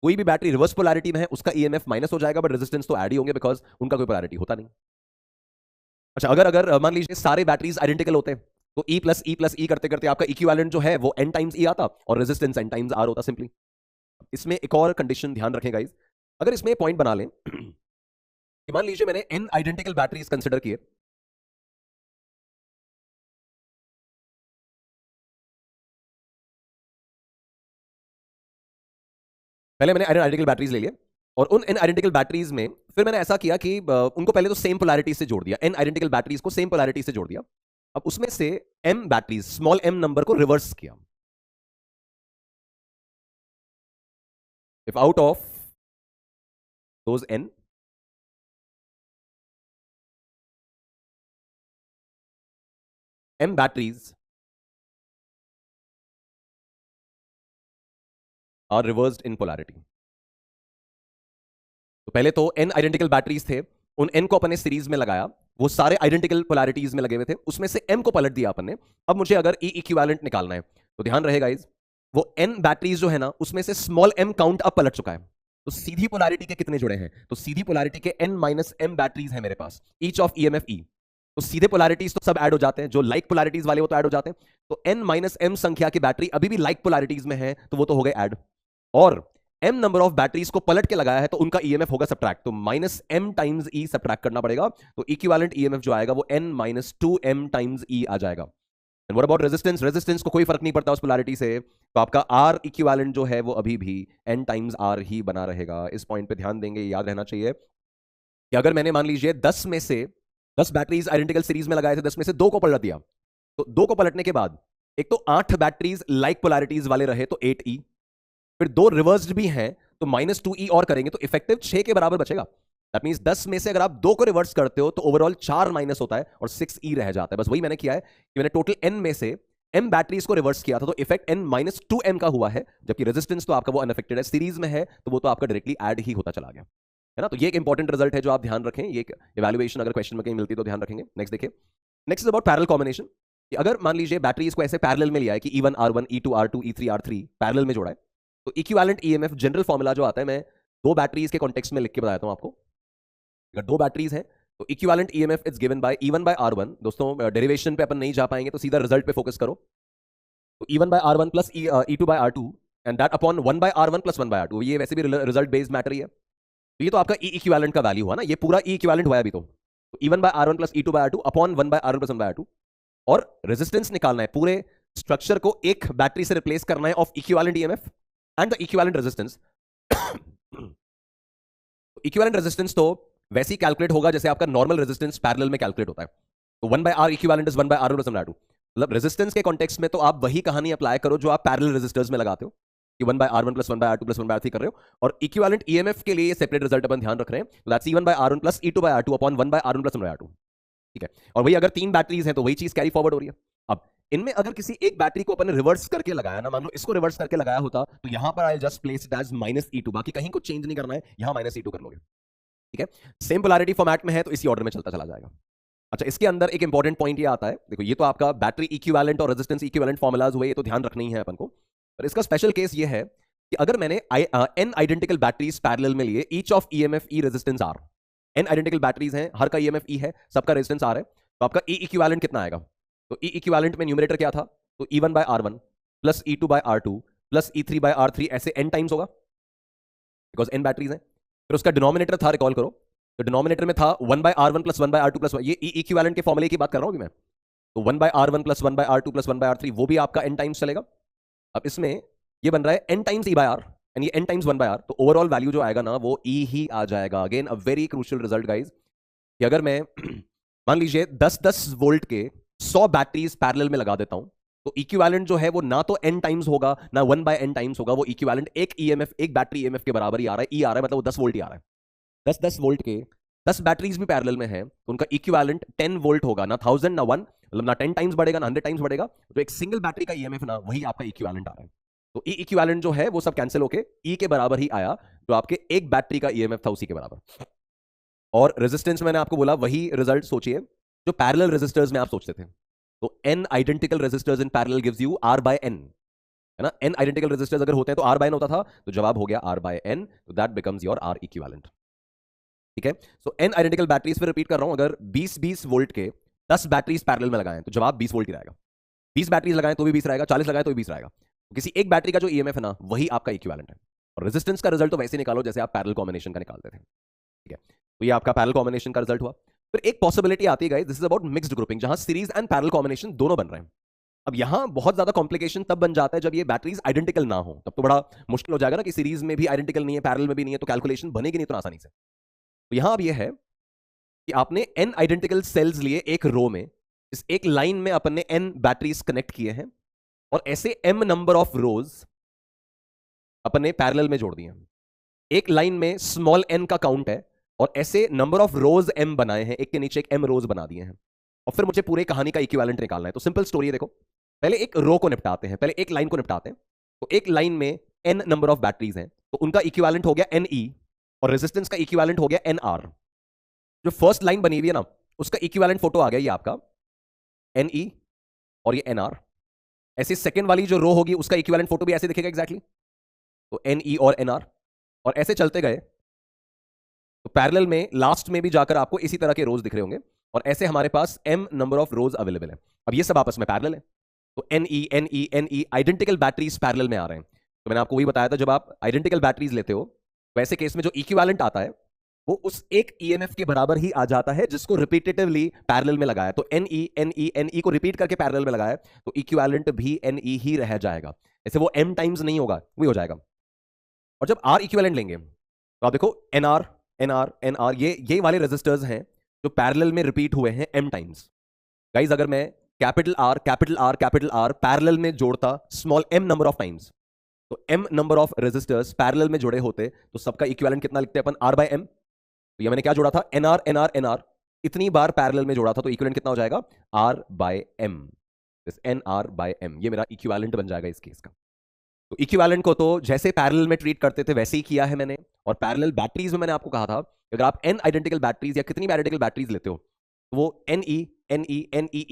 कोई भी बैटरी रिवर्स पोलैरिटी में है उसका ईएमएफ माइनस हो जाएगा, बट रेजिस्टेंस तो ऐड ही होंगे बिकॉज उनका कोई पोलैरिटी होता नहीं। अच्छा, अगर मान लीजिए सारे बैटरीज आइडेंटिकल होते हैं तो E + E + E करते करते आपका इक्विवेलेंट जो है वो n टाइम्स E आता और रेजिस्टेंस n टाइम्स R होता सिंपली। इसमें एक और कंडीशन ध्यान रखें गाइस, अगर इसमें पॉइंट बना लें कि मान लीजिए मैंने n आइडेंटिकल बैटरीज कंसीडर किए, पहले मैंने n आइडेंटिकल बैटरीज ले लिए और उन n आइडेंटिकल बैटरीज में फिर मैंने ऐसा किया कि उनको पहले तो सेम पोलैरिटी से जोड़ दिया, n आइडेंटिकल बैटरीज को सेम पोलैरिटी से जोड़ दिया। अब उसमें से m batteries small m number को रिवर्स किया। If out of those n m batteries are reversed in polarity, तो पहले तो n आइडेंटिकल बैटरीज थे, उन n को अपने सीरीज में लगाया, वो सारे आइडेंटिकल पोलैरिटीज में लगे हुए थे, उसमें से m को पलट दिया अपन ने। अब मुझे अगर E इक्विवेलेंट निकालना है तो ध्यान रहे गाइस, वो n बैटरीज जो है ना उसमें से स्मॉल m काउंट अब पलट चुका है, तो सीधी पोलैरिटी के कितने जुड़े हैं? तो सीधी पोलैरिटी के n - m बैटरीज है मेरे पास, ईच ऑफ EMF E। तो सीधे पोलैरिटीज तो सब ऐड हो जाते हैं, जो लाइक पोलैरिटीज वाले वो तो ऐड हो जाते हैं। तो n माइनस m संख्या की बैटरी अभी भी लाइक पोलैरिटीज में है, तो वो तो हो गए ऐड। और m नंबर ऑफ बैटरीज को पलट के लगाया है, तो उनका ईएमएफ होगा सब्ट्रैक्ट, तो minus m times e subtract करना पड़ेगा, तो इक्विवेलेंट ईएमएफ जो आएगा वो n minus 2m times e आ जाएगा। And what about resistance? Resistance को कोई फर्क नहीं पड़ता उस पोलैरिटी से, तो आपका R इक्विवेलेंट जो है वो अभी भी n टाइम्स R ही बना रहेगा। इस पॉइंट पे ध्यान देंगे, याद रहना चाहिए कि अगर मैंने मान लीजिए 10 में से 10 बैटरीज आइडेंटिकल सीरीज में लगाए थे, 10 में से 2 को पलट दिया, तो 2 को पलटने के बाद एक तो 8 बैटरीज लाइक पोलैरिटीज वाले रहे तो 8e, फिर 2 रिवर्स्ड भी हैं तो माइनस 2e और करेंगे तो इफेक्टिव 6 के बराबर बचेगा। दैट मींस 10 में से अगर आप 2 को रिवर्स करते हो तो ओवरऑल 4 माइनस होता है और 6e रह जाता है। बस वही मैंने किया है कि मैंने टोटल n में से m बैटरीज को रिवर्स किया था, तो इफेक्ट n माइनस 2m का हुआ है, जबकि रेजिस्टेंस तो आपका वो अनअफेक्टेड है, सीरीज में है तो वो तो आपका डायरेक्टली ऐड ही होता चला गया, है ना। तो ये एक इंपॉर्टेंट रिजल्ट है जो आप ध्यान रखें, ये इवैल्यूएशन अगर क्वेश्चन में कहीं मिलती तो ध्यान रखेंगे। नेक्स्ट देखिए, next is about parallel combination. कि अगर मान लीजिए बैटरीज को ऐसे पैरेलल में लिया है कि E1 R1 E2 R2 E3 R3 parallel में जोड़ा है, तो इक्विवेलेंट ईएमएफ जनरल फॉर्मूला जो आता है, मैं 2 बैटरीज के कॉन्टेक्स्ट में लिख के बताता हूं आपको। अगर 2 बैटरीज हैं तो equivalent EMF is given by E1 by R1। दोस्तों डेरिवेशन पे अपन नहीं जा पाएंगे तो सीधा रिजल्ट पे फोकस करो। तो E1 by R1 plus E2 by R2 and that upon 1 by R1 plus 1 by R2। ये वैसे भी रिजल्ट बेस्ड मैटर ही है, तो ये तो आपका ई इक्विवेलेंट का वैल्यू हुआ ना, ये पूरा ई इक्विवेलेंट हुआ है अभी तो। E1 by R1 plus E2 by R2 upon 1 by R1 plus 1 by R2, और रेजिस्टेंस निकालना है, पूरे स्ट्रक्चर को एक बैटरी से रिप्लेस करना है of equivalent EMF and the equivalent resistance. Equivalent resistance तो वैसे ही कैलकुलेट होगा जैसे आपका नॉर्मल रेजिस्टेंस पैरेलल में कैलकुलेट होता है, तो 1 by R equivalent is 1 by R1 plus 1 by R2। मतलब रेजिस्टेंस के कॉन्टेक्स्ट में तो आप वही कहानी अप्लाई करो जो आप पैरेलल रेजिस्टर्स में लगाते हो कि 1 by R1 plus 1 by R2 plus 1 by R3 कर रहे हो, और इक्विवेलेंट ईएमएफ के लिए सेपरेट रिजल्ट अपन ध्यान रख रहे हैं, तो that's E1 by R1 plus E2 by R2 upon 1 by R1 plus 1 by R2। ठीक है, और वही अगर 3 बैटरीज हैं तो वही चीज कैरी फॉरवर्ड हो रही है। अब इनमें अगर किसी एक बैटरी को अपन ने रिवर्स करके लगाया ना, मान लो इसको रिवर्स करके लगाया होता, तो यहां पर I just place it as minus E2, बाकी कहीं कुछ चेंज नहीं करना है, यहां माइनस E2 कर लोगे। ठीक है, सेम पोलैरिटी फॉर्मेट में है तो इसी ऑर्डर में चलता चला जाएगा। अच्छा, इसके अंदर एक इंपॉर्टेंट पॉइंट ये आता है, देखो ये तो आपका बैटरी इक्विवेलेंट और रेजिस्टेंस इक्विवेलेंट फॉर्मूलाज हुए, ये तो ध्यान रखना ही है अपन को, पर इसका स्पेशल केस ये है कि अगर मैंने n आइडेंटिकल बैटरीज पैरेलल में लिए, each of EMF E resistance R, n identical batteries हैं, हर का ईएमएफ ई है, सबका रेजिस्टेंस आर है, तो आपका ई इक्विवेलेंट कितना आएगा? तो ई इक्विवेलेंट में न्यूमरेटर क्या था? तो E1 by R1 plus E2 by R2 plus E3 by R3, ऐसे n टाइम्स होगा बिकॉज n बैटरीज हैं। फिर उसका डिनोमिनेटर था, रिकॉल करो, तो डिनोमिनेटर में था 1 by R1 plus 1 by R2 plus, ये ई इक्विवेलेंट के फॉर्मूले की बात कर रहा हूं अभी मैं, तो 1 by R1 plus 1 by R2 plus 1 by R3 वो भी आपका n टाइम्स चलेगा। अब इसमें ये बन रहा है n times E by R and ये n टाइम्स 1 बाय R, तो ओवरऑल वैल्यू जो आएगा ना वो E ही आ जाएगा। Again a very crucial result guys, कि अगर मैं मान लीजिए 10-10 वोल्ट के 100 बैटरीज पैरेलल में लगा देता हूं, तो इक्विवेलेंट जो है वो ना तो n टाइम्स होगा ना 1 बाय n टाइम्स होगा, वो इक्विवेलेंट एक ईएमएफ, एक बैटरी ईएमएफ के बराबर ही आ रहा है, ई आ रहा है, मतलब वो 10 वोल्ट ही आ रहा है। 10-10 वोल्ट के 10 बैटरीज भी पैरेलल में है तो उनका इक्विवेलेंट 10 वोल्ट होगा, ना 1000 ना 1, मतलब ना 10 टाइम्स बढ़ेगा ना 100 टाइम्स बढ़ेगा, तो एक सिंगल बैटरी का ईएमएफ ना वही आपका इक्विवेलेंट आ रहा है। तो ई इक्विवेलेंट जो है वो सब कैंसिल होके ई के बराबर ही आया, जो आपके एक बैटरी का ईएमएफ था उसी के बराबर। और रेजिस्टेंस मैंने आपको बोला वही रिजल्ट सोचिए जो पैरेलल रेजिस्टर्स में आप सोचते थे, तो n identical resistors in parallel gives you R by n, है ना। n आइडेंटिकल रेजिस्टर्स अगर होते हैं तो R by n होता था, तो जवाब हो गया R by n, तो that becomes your R equivalent. ठीक है, सो n आइडेंटिकल बैटरीज, फिर रिपीट कर रहा हूं, अगर 20-20 वोल्ट के 10 बैटरीज पैरेलल में लगाएं तो जवाब 20 वोल्ट ही रहेगा। 20 बैटरीज लगाएं तो भी 20 रहेगा, 40 लगाएं तो भी 20 रहेगा, तो किसी एक बैटरी का जो ईएमएफ है ना वही आपका इक्विवेलेंट है। और रेजिस्टेंस का रिजल्ट तो वैसे निकालो जैसे आप पैरेलल कॉम्बिनेशन का निकालते थे। ठीक है, तो ये आपका पैरेलल कॉम्बिनेशन का रिजल्ट हुआ। फिर एक पॉसिबिलिटी आती है guys, this is about mixed grouping, जहां सीरीज एंड पैरेलल कॉम्बिनेशन दोनों बन रहे हैं। अब यहां बहुत ज्यादा कॉम्प्लिकेशन तब बन जाता है जब ये बैटरीज आइडेंटिकल ना हो, तब तो बड़ा मुश्किल हो जाएगा ना कि सीरीज में भी आइडेंटिकल नहीं है, पैरेलल में भी नहीं है, तो कैलकुलेशन बनेगी नहीं तो आसानी से। तो यहां अब ये है कि आपने n आइडेंटिकल सेल्स लिए एक रो में, इस एक लाइन में अपन ने n बैटरीज कनेक्ट किए हैं, और ऐसे m नंबर ऑफ रोज अपन ने पैरेलल में जोड़ दिए हैं। एक लाइन में स्मॉल n का काउंट है, और ऐसे नंबर ऑफ रोज m बनाए हैं, एक के नीचे एक m रोज बना दिए हैं, और फिर मुझे पूरे कहानी का इक्विवेलेंट निकालना है। तो सिंपल स्टोरी है, देखो पहले एक रो को निपटाते हैं, पहले एक लाइन को निपटाते हैं। तो एक लाइन में n नंबर ऑफ बैटरीज हैं, तो उनका इक्विवेलेंट हो गया ne, और रेजिस्टेंस का इक्विवेलेंट हो गया nr। जो फर्स्ट लाइन बनी हुई है ना उसका इक्विवेलेंट फोटो आ गया ये आपका ne और ये nr। ऐसे सेकंड वाली जो रो होगी उसका इक्विवेलेंट फोटो भी ऐसे दिखेगा एग्जैक्टली, तो ne और nr, और ऐसे चलते गए तो पैरेलल में लास्ट में भी जाकर आपको इसी तरह के रोज दिख रहे होंगे, और ऐसे हमारे पास m number of rose available है। अब ये सब आपस में पैरेलल है, तो NE आइडेंटिकल बैटरीज पैरेलल में आ रहे हैं। तो मैंने आपको वही बताया था, जब आप आइडेंटिकल बैटरीज लेते हो वैसे केस में जो इक्विवेलेंट आता है वो उस एक EMF के बराबर ही आ जाता है जिसको रिपीटेटिवली पैरेलल में लगाया। तो NE को रिपीट करके पैरेलल में लगाया तो इक्विवेलेंट भी NE ही रह जाएगा, ऐसे वो m टाइम्स नहीं होगा, वही हो जाएगा। और जब R इक्विवेलेंट लेंगे तो आप देखो NR ये वाले रेजिस्टर्स हैं जो पैरेलल में रिपीट हुए हैं m टाइम्स। गाइज अगर मैं कैपिटल R पैरेलल में जोड़ता small m number of times, तो m number of resistors parallel में जुड़े होते तो सबका इक्विवेलेंट कितना लिखते हैं अपन, R बाय m। तो ये मैंने क्या जोड़ा था, NR इतनी बार पैरेलल में जोड़ा था तो इक्विवेलेंट कितना हो जाएगा, R by m, NR by m, ये मेरा इक्विवेलेंट बन जाएगा इस केस का। तो इक्विवेलेंट को तो जैसे पैरेलल में ट्रीट करते थे वैसे ही किया है मैंने। और पैरेलल बैटरीज में मैंने आपको कहा था अगर आप n आइडेंटिकल बैटरीज या कितनी भी आइडेंटिकल बैटरीज लेते हो तो वो NE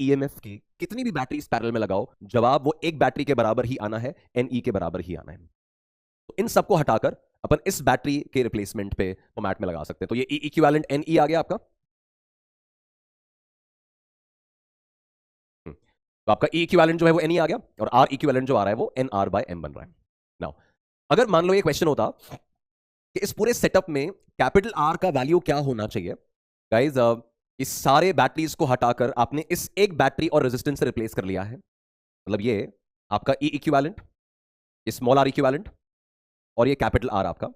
EMF की कितनी भी बैटरीज पैरेलल में लगाओ, जवाब वो एक बैटरी के बराबर ही आना है, NE के बराबर ही आना है। तो इन सबको हटाकर अपन इस बैटरी के रिप्लेसमेंट पे फॉर्मेट में लगा सकते हैं। तो ये इक्विवेलेंट NE आ गया आपका। तो आपका E इक्विवेलेंट जो है वो NE आ गया और R इक्विवेलेंट जो आ रहा है वो NR बाय M बन रहा है। नाउ अगर मान लो ये क्वेश्चन होता कि इस पूरे सेटअप में कैपिटल R का वैल्यू क्या होना चाहिए, गाइज इस सारे बैटरीज को हटाकर आपने इस एक बैटरी और रेजिस्टेंस से रिप्लेस कर लिया है। मतलब ये आपका E इक्विवेलेंट, ये स्मॉल R इक्विवेलेंट और ये कैपिटल R आपका है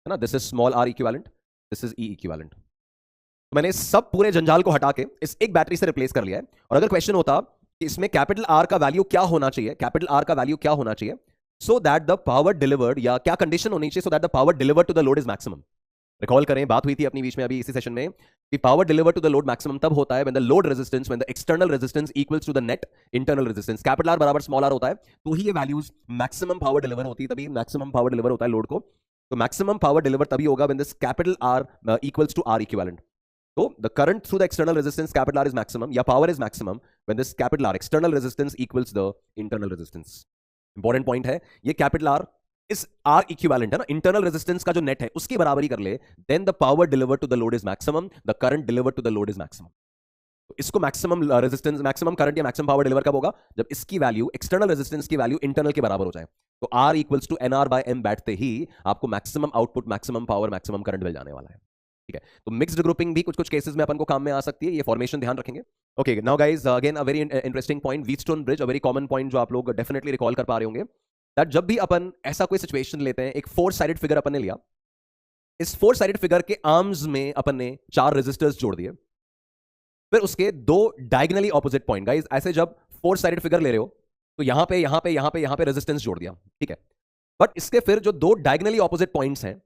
ना, this is small R equivalent, this is E equivalent. तो मैंने सब पूरे जंजाल को हटा के इस एक बैटरी से रिप्लेस कर लिया है। और अगर क्वेश्चन होता कि इसमें कैपिटल R का वैल्यू क्या होना चाहिए, कैपिटल R का वैल्यू क्या होना चाहिए so that the power delivered, या क्या कंडीशन होनी चाहिए so that the power delivered to the load is maximum. Recall करें, बात हुई थी अपनी बीच में अभी इसी सेशन में कि power delivered to the load maximum तब होता है when the load resistance, when the external resistance equals to the net internal resistance. Capital R बराबर स्मॉल r होता है तो ही ये वैल्यूज मैक्सिमम पावर डिलीवर होती है, तभी मैक्सिमम पावर डिलीवर होता है लोड को। तो मैक्सिमम पावर डिलीवर तभी होगा when this capital R equals to R equivalent. So the current through the external resistance capital R is maximum, या power is maximum when this capital R external resistance equals the internal resistance. Important point है ये capital R इस R equivalent है ना, internal resistance का जो net है उसकी बराबरी कर ले, then the power delivered to the load is maximum, the current delivered to the load is maximum. तो इसको maximum resistance, maximum current या maximum power deliver कब होगा, जब इसकी वैल्यू external resistance की वैल्यू internal के बराबर हो जाए। तो R equals to NR by M बैठते ही आपको maximum output, maximum power, maximum current मिल जाने वाला है। ठीक है, तो मिक्स्ड ग्रुपिंग भी कुछ कुछ केसेस में अपन को काम में आ सकती है, ये फॉर्मेशन ध्यान रखेंगे। Okay, now guys again a very interesting point, Wheatstone bridge, a very common point जो आप लोग डेफिनेटली रिकॉल कर पा रहे होंगे, दैट जब भी अपन ऐसा कोई सिचुएशन लेते हैं, एक 4 साइडेड फिगर अपन ने लिया, इस 4 साइडेड फिगर के आर्म्स में अपन ने 4 रेजिस्टर्स जोड़ दिए, फिर उसके 2 डायगोनली ऑपोजिट पॉइंट, गाइस ऐसे जब 4 साइडेड फिगर ले रहे हो तो यहां पे रेजिस्टेंस जोड़ दिया, ठीक है। बट इसके फिर जो 2 डायगोनली ऑपोजिट पॉइंट्स हैं,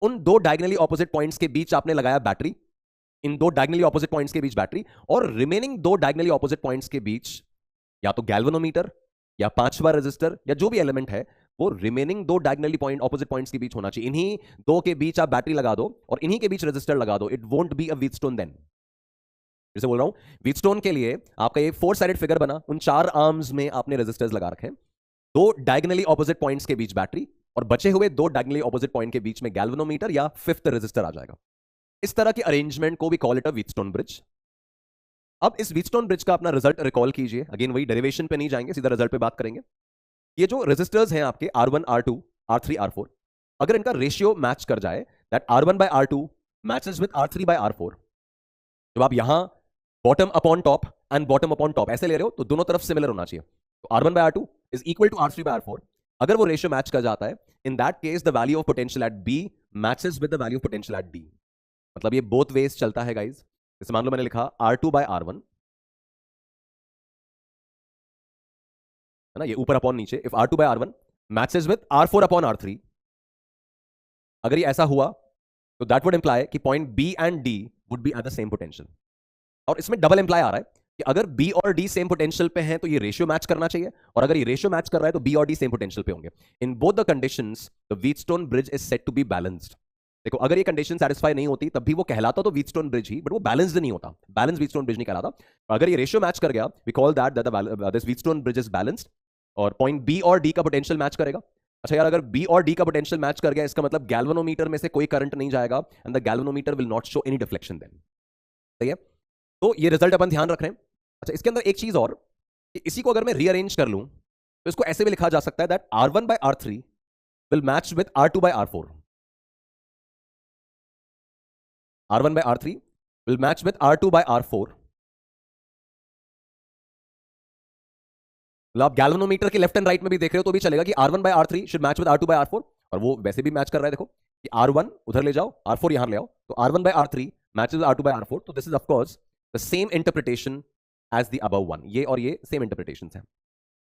उन 2 डायगोनली ऑपोजिट पॉइंट्स के बीच आपने लगाया बैटरी, इन 2 डायगोनली ऑपोजिट पॉइंट्स के बीच बैटरी, और रिमेनिंग 2 डायगोनली ऑपोजिट पॉइंट्स के बीच या तो गैल्वेनोमीटर या 5वां रेजिस्टर या जो भी एलिमेंट है वो remaining 2 diagonally point opposite points के बीच होना चाहिए। इन्हीं 2 के बीच आप बैटरी लगा दो और इन्हीं के बीच रेजिस्टर लगा दो, it won't be a Wheatstone then. जैसे बोल रहा हूं, व्हीटस्टोन के लिए आपका ये 4 साइडेड फिगर बना, उन 4 आर्म्स में आपने रेजिस्टर्स लगा रखे, 2 डायगोनली ऑपोजिट पॉइंट्स के बीच बैटरी और बचे हुए 2 डायगोनली ऑपोजिट पॉइंट के बीच में गैल्वेनोमीटर या 5th रेजिस्टर आ जाएगा। इस तरह की अरेंजमेंट को भी call it a Wheatstone bridge. अब इस व्हीटस्टोन ब्रिज का अपना रिजल्ट रिकॉल कीजिए, अगेन वही डेरिवेशन पे नहीं जाएंगे, सीधा रिजल्ट पे बात करेंगे। ये जो रेजिस्टर्स हैं आपके R1 R2 R3 R4, अगर इनका रेशियो मैच कर जाए, that R1 by R2 matches with R3 by R4, जब आप यहां bottom upon top and bottom upon top ऐसे ले रहे हो तो दोनों तरफ सिमिलर होना चाहिए। तो R1 by R2 is equal to R3 by R4। अगर वो रेशियो मैच कर जाता है, in that case the value of potential at B matches with the value of potential at D। मतलब ये बोथ वेज चलता है गाइज। जैसे मान लो मैंने लिखा R2 by R1, है ना, ये ऊपर अपॉन नीचे, if R2 by R1 matches with R4 upon R3, अगर ये ऐसा हुआ तो दैट वुड इंप्लाई कि point B and D would be eight the same potential. और इसमें डबल इंप्लाई आ रहा है कि अगर B और D सेम पोटेंशियल पे हैं तो ये रेशियो मैच करना चाहिए, और अगर ये रेशियो मैच कर रहा है तो B और D सेम पोटेंशियल पे होंगे। In both the conditions the Wheatstone bridge is said to be balanced. देखो, अगर ये कंडीशन सेटिस्फाई नहीं होती तब भी वो कहलाता तो व्हीटस्टोन ब्रिज ही, बट वो बैलेंस्ड नहीं होता, बैलेंस व्हीटस्टोन ब्रिज नहीं कहलाता। अगर ये रेशियो मैच कर गया, we call that this Wheatstone bridge is balanced, और पॉइंट B और D का पोटेंशियल मैच करेगा। अच्छा यार, अगर B और D का पोटेंशियल मैच कर गया, इसका मतलब गैल्वेनोमीटर में से कोई करंट नहीं जाएगा and the galvanometer will not show any deflection then. सही है, तो ये रिजल्ट अपन ध्यान रख रहे हैं। अच्छा, इसके अंदर एक चीज और कि इसी को अगर मैं रीअरेंज कर लूं तो इसको ऐसे भी लिखा जा सकता है that R1/R3 will match with R2/R4. R1/R3 will match with R2/R4. मतलब आप गैल्वेनोमीटर के लेफ्ट एंड राइट में भी देख रहे हो तो भी चलेगा कि R1/R3 should match with R2/R4, और वो वैसे भी मैच कर रहा है। देखो कि R1 उधर ले जाओ, R4 यहां ले आओ, तो R1/R3 matches with R2/R4, तो this is of course the same interpretation as the above one. ये और ये सेम इंटरप्रिटेशंस हैं।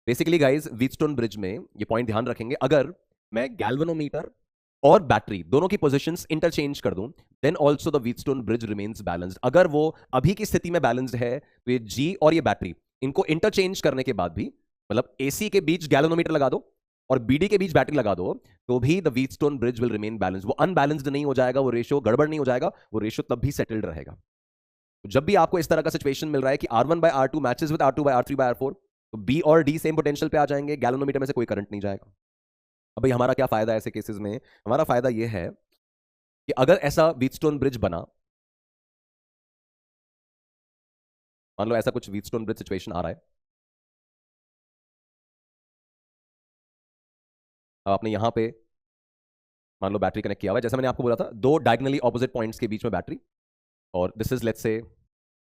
बेसिकली गाइज व्हीटस्टोन ब्रिज में ये पॉइंट ध्यान रखेंगे, अगर मैं गैल्वेनोमीटर और बैटरी दोनों की पोजीशंस इंटरचेंज कर दूं then also the Wheatstone bridge remains balanced. अगर वो अभी की स्थिति में बैलेंस्ड है तो ये जी और ये बैटरी इनको इंटरचेंज करने के बाद भी, मतलब एसी के बीच गैल्वेनोमीटर लगा दो और बीडी के बीच बैटरी लगा दो, तो भी the Wheatstone bridge will remain balanced. वो अनबैलेंस्ड नहीं हो जाएगा, वो रेशियो गड़बड़ नहीं हो जाएगा, वो रेशियो तब भी सेटल्ड रहेगा। तो जब भी आपको इस तरह का सिचुएशन मिल रहा है कि R1/R2 मैचेस विद R2/R3/R4, तो बी और डी सेम पोटेंशियल पे आ जाएंगे, गैल्वेनोमीटर में से कोई करंट नहीं जाएगा। अब भाई हमारा क्या फायदा है ऐसे केसेस में? हमारा फायदा यह है कि अगर ऐसा व्हीटस्टोन ब्रिज बना, मान लो ऐसा कुछ व्हीटस्टोन ब्रिज सिचुएशन आ रहा है, अब आपने यहां पे मान लो बैटरी कनेक्ट किया हुआ है, जैसा मैंने आपको बोला था, दो डायगनली ऑपोजिट पॉइंट्स के बीच में बैटरी, और this is let's say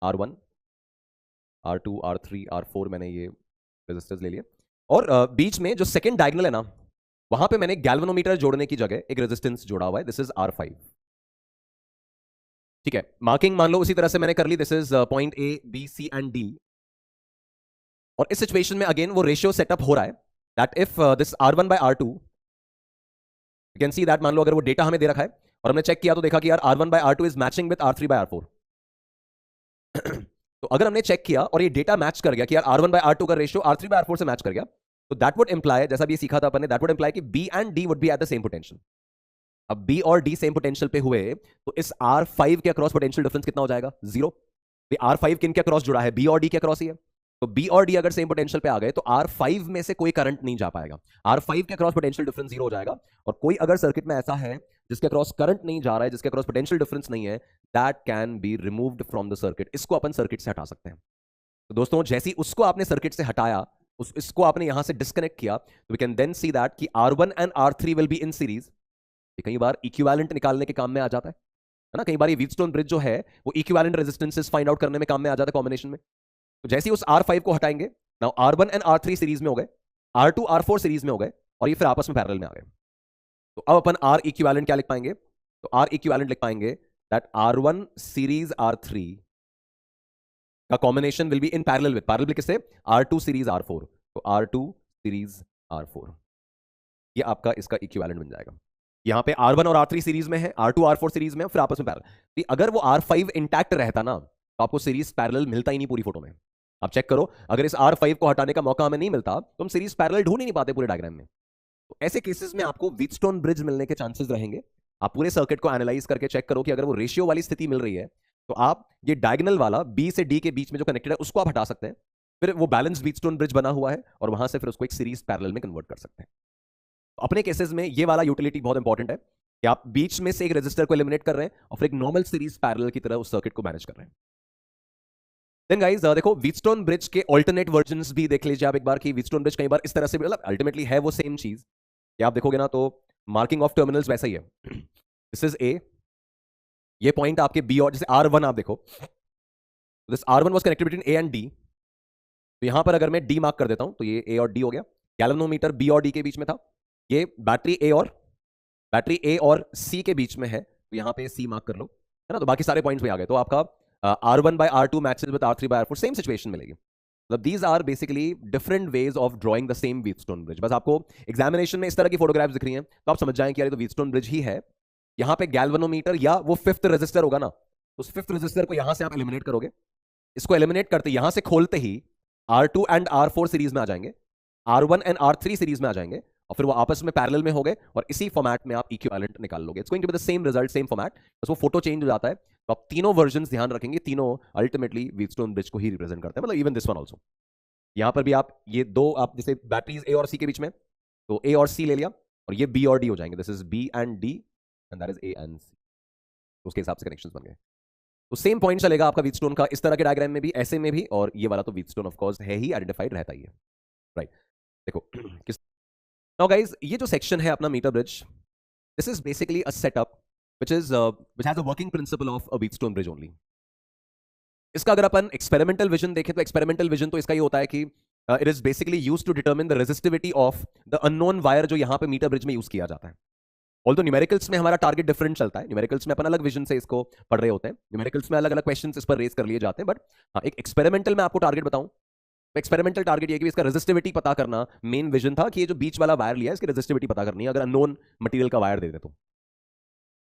R1, R2, R3, R4, मैंने ये रेजिस्टर्स ले लिए, और बीच में जो सेकंड डायगनल है ना, वहां पे मैंने गैल्वेनोमीटर जोड़ने की जगह एक रेजिस्टेंस जोड़ा हुआ है, दिस इज R5। ठीक है, मार्किंग मान लो उसी तरह से मैंने कर ली, this is point A, B, C and D। और इस सिचुएशन में अगेन वो रेशियो सेटअप हो रहा है that if this R1/R2, you can see that, मान लो अगर वो डेटा हमें दे रखा है और हमने चेक किया तो देखा कि यार R1/R2 is matching with R3/R4। तो अगर हमने चेक किया और ये डेटा मैच कर गया कि यार R1/R2 का रेशियो R3/R4 से मैच कर गया, तो दैट वुड इंप्लाई, जैसा भी सीखा था अपन ने, दैट वुड इंप्लाई कि B and D would be eight the same potential. अब B और D सेम पोटेंशियल पे हुए तो इस R5 के अक्रॉस पोटेंशियल डिफरेंस कितना हो जाएगा? 0। R5 किन के अक्रॉस जुड़ा है? B और D के अक्रॉस ही है। तो B और D अगर सेम पोटेंशियल पे आ गए तो R5 में से कोई करंट नहीं जा पाएगा, R5 के अक्रॉस पोटेंशियल डिफरेंस 0 हो जाएगा। और कोई अगर सर्किट में ऐसा है जिसके अक्रॉस करंट नहीं जा रहा है, जिसके अक्रॉस पोटेंशियल डिफरेंस नहीं है, that can be removed from the circuit. इसको अपन सर्किट से हटा सकते हैं। तो दोस्तों जैसे ही उसको आपने सर्किट से हटाया, इसको आपने यहां से डिस्कनेक्ट किया, तो we can then see that कि R1 and R3 will be in series. कई बार इक्विवेलेंट निकालने के काम में आ जाता है ना, कई बार ये व्हीटस्टोन ब्रिज जो है वो इक्विवेलेंट रेजिस्टेंसेस फाइंड आउट करने में काम में आ जाता है कॉम्बिनेशन में। तो जैसे ही उस R5 को हटाएंगे, now R1 and R3 series में हो गए, R2 R4 सीरीज में हो गए, और ये फिर आपस में पैरेलल में आ गए। तो अब अपन R इक्विवेलेंट क्या लिख पाएंगे? तो R इक्विवेलेंट लिख पाएंगे दैट R1 सीरीज R3 का combination will be in parallel with, parallel किससे? R2 series R4। तो R2 सीरीज R4, ये आपका इसका इक्विवेलेंट बन जाएगा। यहां पे R1 और R3 सीरीज में है, R2 R4 सीरीज में, फिर आपस में पैरेलल। अगर वो R5 इंटैक्ट रहता ना तो आपको सीरीज पैरेलल मिलता ही नहीं पूरी फोटो में। आप चेक करो, अगर इस R5 को हटाने का मौका हमें नहीं मिलता तो हम सीरीज पैरेलल ढूंढ ही नहीं पाते पूरे डायग्राम में। तो ऐसे केसेस में आपको व्हीटस्टोन ब्रिज मिलने के चांसेस रहेंगे। आप पूरे सर्किट को एनालाइज करके चेक करो कि अगर वो रेशियो वाली स्थिति मिल रही है तो आप ये डायगोनल वाला B से D के बीच में जो कनेक्टेड है उसको आप हटा सकते हैं, फिर वो बैलेंस व्हीटस्टोन ब्रिज बना हुआ है और वहां से फिर उसको एक सीरीज पैरेलल में कन्वर्ट कर सकते हैं। तो अपने केसेस में ये वाला यूटिलिटी बहुत इंपॉर्टेंट है कि आप बीच में से एक रेजिस्टर को एलिमिनेट कर रहे हैं और फिर एक नॉर्मल सीरीज पैरेलल की तरह उस सर्किट को मैनेज कर रहे हैं। देन गाइस देखो व्हीटस्टोन ब्रिज के अल्टरनेट वर्जन्स भी देख लीजिए आप एक बार, कि व्हीटस्टोन ब्रिज कई बार इस तरह से, मतलब अल्टीमेटली है वो सेम चीज कि आप देखोगे ना तो मार्किंग ऑफ टर्मिनल्स वैसा ही है। दिस इज A, ये पॉइंट आपके B, और जैसे R1 आप देखो, this R1 was connected between A and D। तो यहां पर अगर मैं D मार्क कर देता हूं तो ये A और D हो गया। गैल्वेनोमीटर B और D के बीच में था, ये बैटरी A और C के बीच में है, तो यहां पे C मार्क कर लो, है ना। तो बाकी सारे पॉइंट्स भी आ गए, तो आपका R1/R2 matches with R3/R4, same situation मिलेगी। मतलब these are basically different ways of drawing the same Wheatstone bridge. बस आपको एग्जामिनेशन में इस तरह की फोटोग्राफ्स दिख रही हैं तो आप समझ जाएं कि यार तो व्हीटस्टोन ब्रिज ही है। यहां पे गैल्वेनोमीटर या वो फिफ्थ रेजिस्टर होगा ना, उस फिफ्थ रेजिस्टर को यहां से आप एलिमिनेट करोगे, इसको एलिमिनेट करते यहां से खोलते ही R2 एंड R4 सीरीज में आ जाएंगे, R1 एंड R3 सीरीज में आ जाएंगे, और फिर वो आपस में पैरेलल में हो गए और इसी फॉर्मेट में आप इक्विवेलेंट निकाल लोगे। It's going to be the same result, same format, बस वो फोटो चेंज हो जाता है। तो आप तीनों वर्जन्स ध्यान रखेंगे, तीनों अल्टीमेटली व्हीटस्टोन ब्रिज को ही रिप्रेजेंट करते हैं, मतलब इवन दिस वन ऑल्सो। यहां पर भी आप ये दो, आप जैसे बैटरीज A और C के बीच में, तो A और C ले लिया और ये B और D हो जाएंगे, this is B and D and that is A and C। उसके हिसाब से कनेक्शंस बन गए। तो सेम पॉइंट चलेगा आपका व्हीटस्टोन का इस तरह के डायग्राम में भी, ऐसे में भी, और ये वाला तो व्हीटस्टोन ऑफ कोर्स है ही, आइडेंटिफाइड रहता ही है, राइट। देखो किस नाउ गाइस, ये जो सेक्शन है अपना meter bridge, this is basically a setup which has a working principle of a Wheatstone bridge only. इसका अगर अपन एक्सपेरिमेंटल विजन देखें तो एक्सपेरिमेंटल विजन तो इसका ये होता है कि it is basically used to determine the resistivity of the unknown wire जो यहां पे मीटर ब्रिज में यूज किया जाता है। ऑल्दो न्यूमेरिकल्स में हमारा टारगेट डिफरेंट चलता है, न्यूमेरिकल्स में अपन अलग विजन से इसको पढ़ रहे होते हैं, न्यूमेरिकल्स में अलग अलग क्वेश्चंस इस पर रेज कर लिए जाते हैं, बट हाँ, एक एक्सपेरिमेंटल में आपको टारगेट बताऊं तो एक्सपेरिमेंटल टारगेट ये कि इसका रेजिस्टिविटी पता करना मेन विजन था, कि ये जो बीच वाला वायर लिया है इसकी रेजिस्टिविटी पता करनी है अगर अननोन मटेरियल का वायर दे दे तो।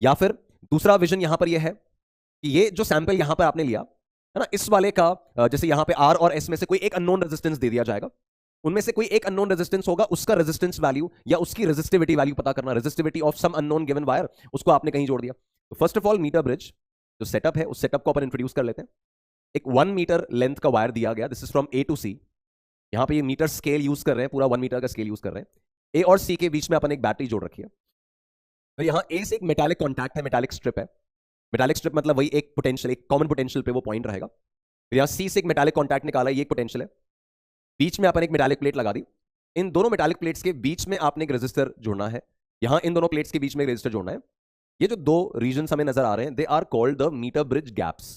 या फिर दूसरा विजन यहां पर यह है कि ये जो सैंपल यहां पर आपने लिया है ना, इस वाले का जैसे यहां पे आर और एस में से कोई एक अननोन रेजिस्टेंस दे दिया जाएगा, उनमें से कोई एक अननोन रेजिस्टेंस होगा, उसका रेजिस्टेंस वैल्यू या उसकी रेजिस्टिविटी वैल्यू पता करना, resistivity of some unknown given wire, उसको आपने कहीं जोड़ दिया। तो first of all meter bridge जो सेटअप है उस सेटअप को अपन इंट्रोड्यूस कर लेते हैं। एक 1 मीटर लेंथ का वायर दिया गया, this is from A to C, यहां पे ये मीटर स्केल यूज कर रहे हैं, पूरा 1 मीटर का स्केल यूज कर रहे हैं। ए और सी के बीच में अपन एक बैटरी जोड़ रखी है, तो यहां ए से एक मेटालिक कॉन्टैक्ट है, मेटालिक स्ट्रिप है, मेटालिक स्ट्रिप मतलब वही एक पोटेंशियल, एक कॉमन पोटेंशियल पे वो पॉइंट रहेगा। फिर यहां सी से एक मेटालिक कॉन्टैक्ट निकाला है, ये एक पोटेंशियल है, बीच में अपन एक मेटालिक प्लेट लगा दी, इन दोनों मेटालिक प्लेट्स के बीच में आपने एक रेजिस्टर जोड़ना है, यहां इन दोनों प्लेट्स के बीच में एक रेजिस्टर जोड़ना है। ये जो दो रीजन हमें नजर आ रहे हैं, they are called the metre bridge gaps,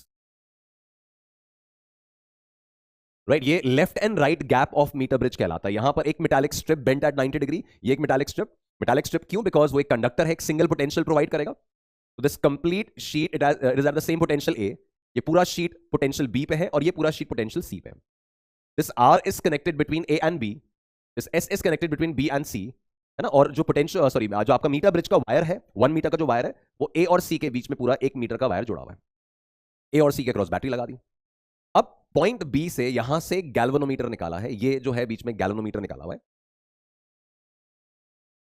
right. ये left and right gap of metre bridge कहलाता है। यहां पर एक metallic strip bent at 90 degree, ये एक मेटालिक स्ट्रिप क्यों? बिकॉज वो एक कंडक्टर है, एक सिंगल पोटेंशियल प्रोवाइड करेगा। तो this complete sheet it is at the same potential A, ये पूरा शीट पोटेंशियल बी पे है और ये पूरा शीट पोटेंशियल सी पे है। This are is connected between A and B, this S is connected between B and C, है ना। और जो पोटेंशियल सॉरी जो आपका मीटर ब्रिज का वायर है, 1 मीटर का जो वायर है, वो ए और सी के बीच में पूरा 1 मीटर का वायर जुड़ा हुआ है। ए और सी के क्रॉस बैटरी लगा दी। अब पॉइंट बी से यहां से गैल्वेनोमीटर निकाला है, ये जो है बीच में गैल्वेनोमीटर निकाला हुआ है,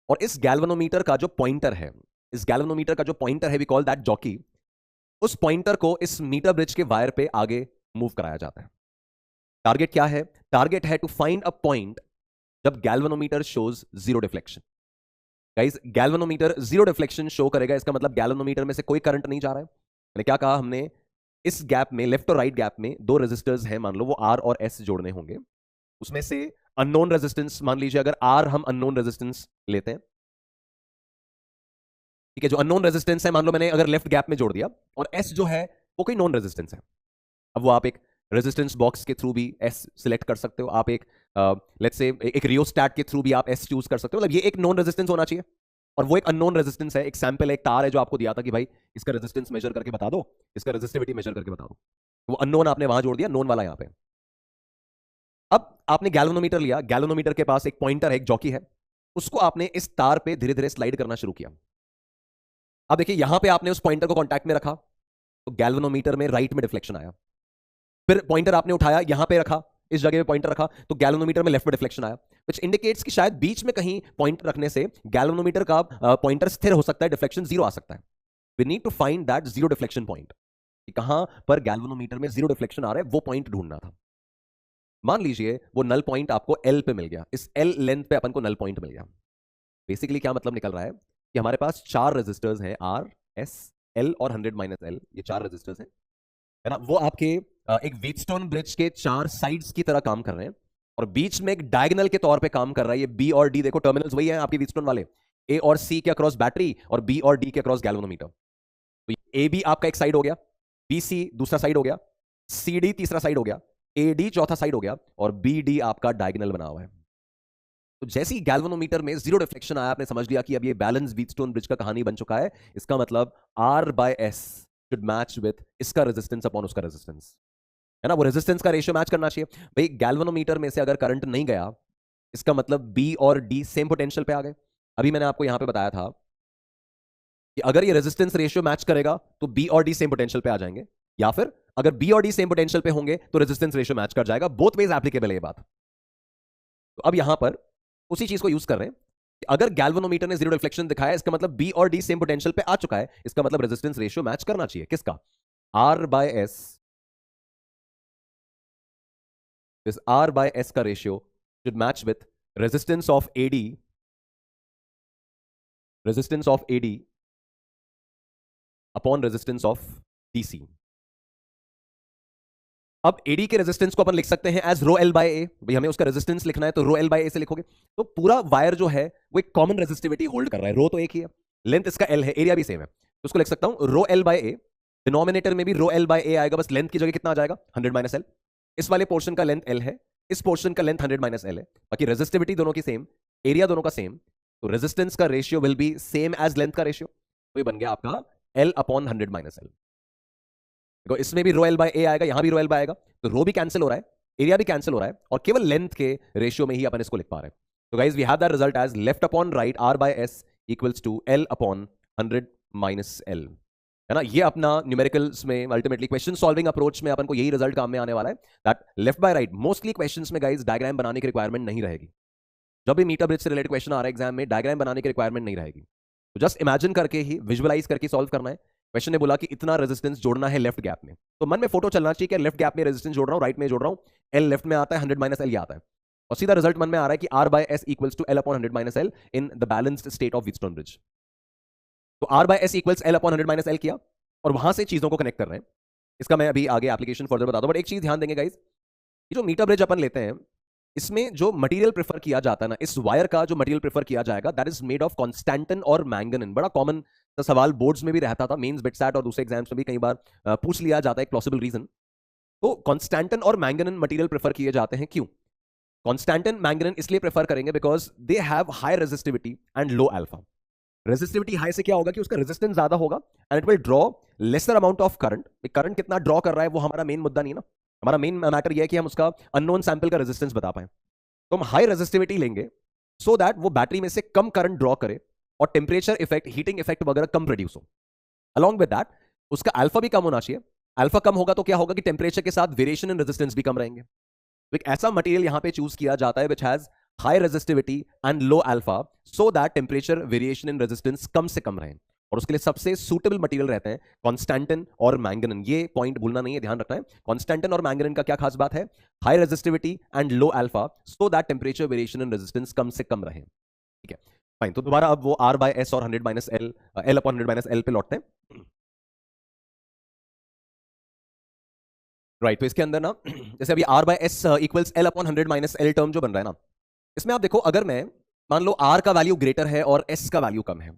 और इस गैल्वेनोमीटर का जो पॉइंटर है, इस गैल्वेनोमीटर का जो पॉइंटर है, वी कॉल दैट जॉकी, उस पॉइंटर को इस मीटर ब्रिज के वायर पे आगे मूव कराया जाता है। टारगेट क्या है? टारगेट है टू फाइंड अ पॉइंट जब galvanometer shows zero deflection. Guys, galvanometer zero deflection show करेगा, इसका मतलब गैल्वेनोमीटर में से कोई करंट नहीं जा रहा है। मैंने क्या कहा? हमने इस गैप में, लेफ्ट और राइट गैप में दो रेजिस्टर्स हैं, मान लो वो आर और एस जोड़ने होंगे, उसमें से अननोन रेजिस्टेंस मान लीजिए, अगर आर हम अननोन रेजिस्टेंस लेते हैं, ठीक है, जो अननोन रेजिस्टेंस है मान लो मैंने अगर लेफ्ट गैप में जोड़ दिया, और एस जो है वो कोई नॉन रेजिस्टेंस है। अब वो आप एक रेजिस्टेंस बॉक्स के थ्रू भी एस सिलेक्ट कर सकते हो, आप एक लेट्स से एक रियोस्टैट के थ्रू भी आप एस चूज कर सकते हो, मतलब ये एक नॉन रेजिस्टेंस होना चाहिए और वो एक अननोन रेजिस्टेंस है। एक सैंपल, एक तार है जो आपको दिया था कि भाई इसका रेजिस्टेंस मेजर करके बता दो, इसका रेजिस्टिविटी मेजर करके बता दो, वो अननोन आपने वहां जोड़ दिया, नोन वाला यहां पे। अब आपने गैल्वेनोमीटर लिया, गैल्वेनोमीटर के पास एक पॉइंटर है, एक जॉकी है, उसको आपने इस तार पे धीरे धीरे स्लाइड करना शुरू किया। अब देखिए यहां पे आपने उस पॉइंटर को कांटेक्ट में रखा, तो गैल्वेनोमीटर में राइट में डिफ्लेक्शन आया। फिर पॉइंटर आपने उठाया, यहां पे रखा, इस जगह पे पॉइंटर रखा, तो गैल्वेनोमीटर में लेफ्ट में डिफ्लेक्शन आया, व्हिच इंडिकेट्स कि शायद बीच में कहीं पॉइंट रखने से गैल्वेनोमीटर का पॉइंटर स्थिर हो सकता है, डिफ्लेक्शन जीरो आ सकता है। We need to find that zero deflection point, कि कहां पर गैल्वेनोमीटर में जीरो डिफ्लेक्शन आ रहा है, वो पॉइंट ढूंढना था। मान लीजिए वो नल पॉइंट आपको एल पे मिल गया, इस एल लेंथ पे अपन को नल पॉइंट मिल गया। बेसिकली क्या मतलब निकल रहा है कि हमारे पास 4 रेजिस्टर्स हैं, आर, एस, एल और 100 माइनस एल, ये 4 रेजिस्टर्स हैं, है ना। वो आपके एक व्हीटस्टोन ब्रिज के 4 साइड्स की तरह काम कर रहे हैं, और बीच में एक डायगोनल के तौर पे काम कर रहा है। ये बी और डी, देखो टर्मिनल्स वही है आपके व्हीटस्टोन वाले, ए और सी के अक्रॉस बैटरी और बी और डी के अक्रॉस गैल्वेनोमीटर। तो ए बी आपका एक साइड हो गया, बी सी दूसरा साइड हो गया, सी डी तीसरा साइड हो गया, ए डी चौथा साइड हो गया, और बी डी आपका डायगोनल बना हुआ है। तो जैसे ही गैल्वेनोमीटर में जीरो डिफ्लेक्शन आया, आपने समझ लिया कि अब ये बैलेंस व्हीटस्टोन ब्रिज का कहानी बन चुका है। इसका मतलब R by S should match with इसका रेजिस्टेंस अपॉन उसका रेजिस्टेंस, है ना। वो रेजिस्टेंस का रेशियो मैच करना चाहिए। भाई गैल्वेनोमीटर में से अगर करंट नहीं गया, इसका मतलब बी और डी सेम पोटेंशियल पे आ गए। अभी मैंने आपको यहां पे बताया था कि अगर ये रेजिस्टेंस रेशियो मैच करेगा तो बी और डी सेम पोटेंशियल पे आ जाएंगे, या फिर अगर बी और डी सेम पोटेंशियल पे होंगे तो रेजिस्टेंस रेशियो मैच कर जाएगा। बोथ वेज एप्लीकेबल है ये बात। तो अब यहां पर उसी चीज को यूज कर रहे हैं कि अगर गैल्वेनोमीटर ने जीरो रिफ्लेक्शन दिखाया, इसका मतलब बी और डी सेम पोटेंशियल पे आ चुका है, इसका मतलब रेजिस्टेंस रेशियो मैच करना चाहिए किसका? R by S. This R by S का ratio should match with resistance of AD, resistance of AD upon resistance of DC. अब एडी के रेजिस्टेंस को अपन लिख सकते हैं as rho L by A, भाई हमें उसका रेजिस्टेंस लिखना है तो रो एल बाय ए से लिखोगे। तो पूरा वायर जो है वो एक कॉमन रेजिस्टिविटी होल्ड कर रहा है, रो तो एक ही है, लेंथ इसका एल है, एरिया भी सेम है, तो उसको लिख सकता हूं रो एल बाय ए। डिनोमिनेटर में भी रो एल बाय ए आएगा, बस लेंथ की जगह कितना आ जाएगा 100 माइनस एल। इस वाले पोर्शन का लेंथ एल है, इस पोर्शन का लेंथ 100 माइनस एल है, बाकी रेजिस्टिविटी दोनों की सेम, एरिया दोनों का सेम, तो रेजिस्टेंस का ratio will be same as length का रेशियो, तो ये बन गया आपका एल अपॉन 100 माइनस एल। देखो इसमें भी रो एल बाय ए आएगा, यहां भी रो एल बाय आएगा, तो रो भी कैंसिल हो रहा है, एरिया भी कैंसिल हो रहा है, और केवल लेंथ के रेशियो में ही अपन इसको लिख पा रहे हैं। तो guys we have that result as left upon right R by S equals to L upon 100 minus L, है ना। ये अपना न्यूमेरिकल्स में अल्टीमेटली क्वेश्चन सॉल्विंग अप्रोच में अपन को यही रिजल्ट काम में आने वाला है, that left by right mostly questions में गाइस डायग्राम बनाने की रिक्वायरमेंट नहीं रहेगी। जब भी मीटर ब्रिज से रिलेटेड क्वेश्चन आ रहा है एग्जाम में, डायग्राम बनाने की रिक्वायरमेंट नहीं रहेगी, तो जस्ट इमेजिन करके ही विजुअलाइज करके सॉल्व करना है। क्वेश्चन ने बोला कि इतना रेजिस्टेंस जोड़ना है लेफ्ट गैप में, तो मन में फोटो चलना चाहिए कि लेफ्ट गैप में रेजिस्टेंस जोड़ रहा हूं, राइट में जोड़ रहा हूं, एल लेफ्ट में आता है, 100 माइनस एल ये आता है, और सीधा रिजल्ट मन में आ रहा है कि R by S equals to L upon 100 minus L in the balanced state of Wheatstone bridge. तो R by S equals L upon 100 minus L किया, और वहां से चीजों को कनेक्ट कर रहे हैं। इसका मैं अभी आगे एप्लीकेशन फर्दर बता दूं, बट एक चीज ध्यान देंगे गाइस, ये जो मीटर ब्रिज अपन लेते हैं, इसमें जो मटेरियल प्रेफर किया जाता है ना, इस वायर का जो मटेरियल प्रेफर किया जाएगा that is made of constantan और मैंगनीन। बड़ा कॉमन सवाल बोर्ड्स में भी रहता था, मेंस बिटसैट और दूसरे एग्जाम्स में भी कई बार पूछ लिया जाता है, एक पॉसिबल रीजन। तो कॉन्स्टेंटिन और मैंगनीन मटेरियल प्रेफर किए जाते हैं, क्यों? कॉन्स्टेंटिन मैंगनीन इसलिए प्रेफर करेंगे because they have high resistivity and low alpha. Resistivity high से क्या होगा कि उसका रेजिस्टेंस ज्यादा होगा and it will draw lesser amount of current. Current कितना ड्रॉ कर रहा है वो हमारा मेन मुद्दा नहीं है ना, हमारा मेन मैटर यह है कि हम उसका अननोन सैंपल का रेजिस्टेंस बता पाए। तो हम हाई रेजिस्टिविटी लेंगे सो दैट वो बैटरी में से कम करंट ड्रॉ करे और टेम्परेचर इफेक्ट, हीटिंग इफेक्ट वगैरह कम प्रोड्यूस हो। अलॉन्ग विद दैट उसका अल्फा भी कम होना चाहिए। अल्फा कम होगा तो क्या होगा कि टेम्परेचर के साथ वेरिएशन इन रेजिस्टेंस भी कम रहेंगे। तो एक ऐसा मटेरियल यहां पे चूज किया जाता है which has high resistivity and low alpha, so that temperature variation in resistance कम से कम रहे, और उसके लिए सबसे सूटेबल मटेरियल रहते हैं कॉन्स्टेंटिन और मैंगनीन। ये पॉइंट भूलना नहीं है, ध्यान रखना है। कॉन्स्टेंटिन और मैंगनीन का क्या खास बात है? High resistivity and low alpha, so that temperature variation in resistance कम से कम रहे। ठीक है, फाइन। तो दोबारा अब वो आर बाय एस और 100 minus L, L upon 100 minus L पे लौटते हैं। राइट, तो इसके अंदर ना जैसे अभी R by S equals L upon 100 minus L term जो बन रहा है ना, इसमें आप देखो, अगर मैं मान लो आर का वैल्यू ग्रेटर है और एस का वैल्यू कम है,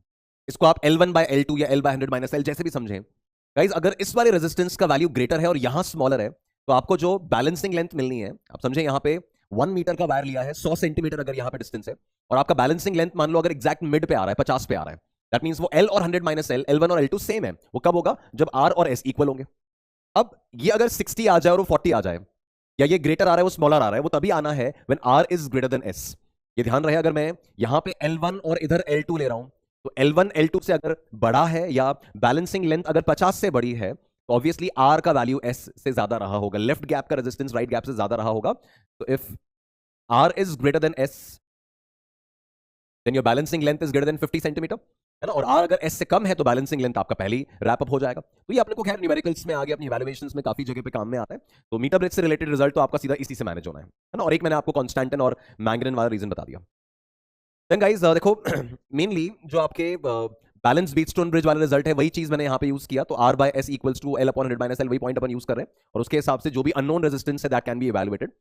इसको आप L1 बाय L2 या L बाय 100 माइनस एल जैसे भी समझें। गाइज अगर इस वाले रेजिस्टेंस का वैल्यू ग्रेटर है और यहां स्मॉलर है, तो आपको जो बैलेंसिंग लेंथ मिलनी है, आप समझे यहां पे 1 मीटर का वायर लिया है, 100 सेंटीमीटर अगर यहां पे डिस्टेंस है, और आपका बैलेंसिंग लेंथ मान लो अगर एग्जैक्ट मिड पे आ रहा है, 50 पे आ रहा है, दैट मींस वो L और 100 माइनस एल, L1 और L2 सेम है। वो कब होगा? जब R और S इक्वल होंगे। अब ये अगर 60 आ जाए और वो 40 आ जाए, या ये ग्रेटर आ रहा है वो स्मॉलर आ रहा है, वो तभी आना है when R is greater than S। ये ध्यान रहे, अगर मैं यहां पे L1 और इधर L2 ले रहा हूं, तो L1 L2 से अगर बड़ा है या बैलेंसिंग लेंथ अगर 50 से बड़ी है, तो ऑब्वियसली R का वैल्यू S से ज्यादा रहा होगा, लेफ्ट गैप का रेजिस्टेंस राइट गैप से ज्यादा रहा होगा। तो if R is greater than S, then your balancing length is greater than 50 centimetre, है ना। और R अगर S से कम है तो बैलेंसिंग लेंथ आपका पहले ही रैप अप हो जाएगा। तो ये अपने को खैर न्यूमेरिकल्स में आगे अपनी इवैल्यूएशंस में काफी जगह पे काम में आता है। तो मीटर ब्रिज से रिलेटेड रिजल्ट तो आपका सीधा इसी से मैनेज होना है ना। और एक मैंने आपको कॉन्स्टेंटिन और मैंगनीन वाला रीजन बता दिया। देन गाइस देखो मेनली जो आपके बैलेंस व्हीटस्टोन ब्रिज वाला रिजल्ट है, वही चीज मैंने यहाँ पे यूज किया। तो R by S equals to L upon 100 minus L, वही पॉइंट अपन यूज कर रहे हैं, और उसके हिसाब से जो भी अननोन रेजिस्टेंस है दैट कैन बी इवैल्यूएटेड।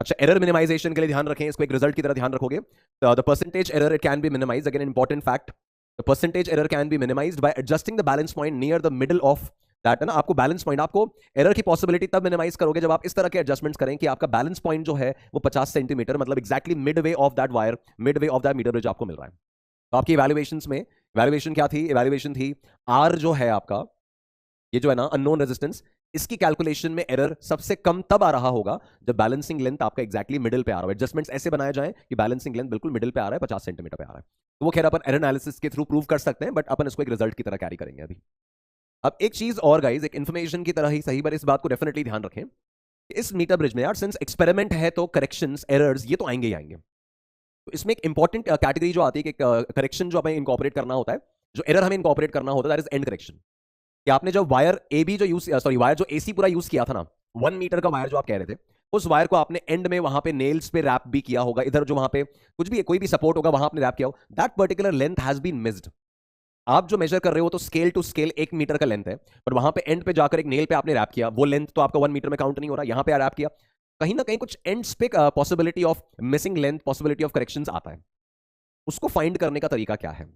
अच्छा, एरर मिनिमाइजेशन के लिए ध्यान रखें, इसको एक रिजल्ट की तरह ध्यान रखोगे। The percentage error it can B minimised, again important fact, the percentage error can be minimised bye adjusting the balance point near the middle of that, है ना। आपको बैलेंस पॉइंट, आपको एरर की पॉसिबिलिटी तब मिनिमाइज करोगे जब आप इस तरह के एडजस्टमेंट्स करें कि आपका बैलेंस पॉइंट जो है वो 50 सेंटीमीटर, मतलब exactly mid way of that wire, mid way of that meter bridge आपको मिल रहा है। तो आपकी इवैल्यूएशंस में इवैल्यूएशन क्या थी? इवैल्यूएशन थी आर जो है आपका, ये जो है ना अननोन रेजिस्टेंस, इसकी कैलकुलेशन में एरर सबसे कम तब आ रहा होगा जब बैलेंसिंग लेंथ आपका एक्जैक्टली मिडिल पे आ रहा है। एडजस्टमेंट्स ऐसे बनाए जाएं कि बैलेंसिंग लेंथ बिल्कुल मिडिल पे आ रहा है, 50 सेंटीमीटर पे आ रहा है। तो वो खैर अपन एरर एनालिसिस के थ्रू प्रूव कर सकते हैं, बट अपन इसको एक रिजल्ट की तरह कैरी करेंगे अभी। अब एक चीज और गाइज, एक इन्फॉर्मेशन की तरह ही सही, पर इस बात को डेफिनेटली ध्यान रखें, इस मीटर ब्रिज में यार सिंस एक्सपेरिमेंट है तो करेक्शंस, एरर्स ये तो आएंगे ही आएंगे। तो इसमें एक इंपॉर्टेंट कैटेगरी जो आती है कि करेक्शन जो हमें इनकॉर्पोरेट करना होता है, जो एरर हमें इनकॉर्पोरेट करना होता है, दैट इज एंड करेक्शन। कि आपने जो वायर ए बी जो यूज, सॉरी वायर जो एसी पूरा यूज किया था ना, 1 मीटर का वायर जो आप कह रहे थे, उस वायर को आपने एंड में वहां पे नेल्स पे रैप भी किया होगा, इधर जो वहां पे कुछ भी कोई भी सपोर्ट होगा वहां आपने रैप किया हो, that particular length has been missed. आप जो मेजर कर रहे हो तो स्केल टू स्केल 1 मीटर का लेंथ है, पर वहां पे एंड पे जाकर एक नेल पे आपने रैप किया, वो लेंथ तो आपका 1 मीटर में काउंट नहीं हो रहा, यहां पे रैप किया, कहीं ना कहीं कुछ एंड्स पे possibility of missing length, possibility of corrections आता है। उसको फाइंड करने का तरीका क्या है?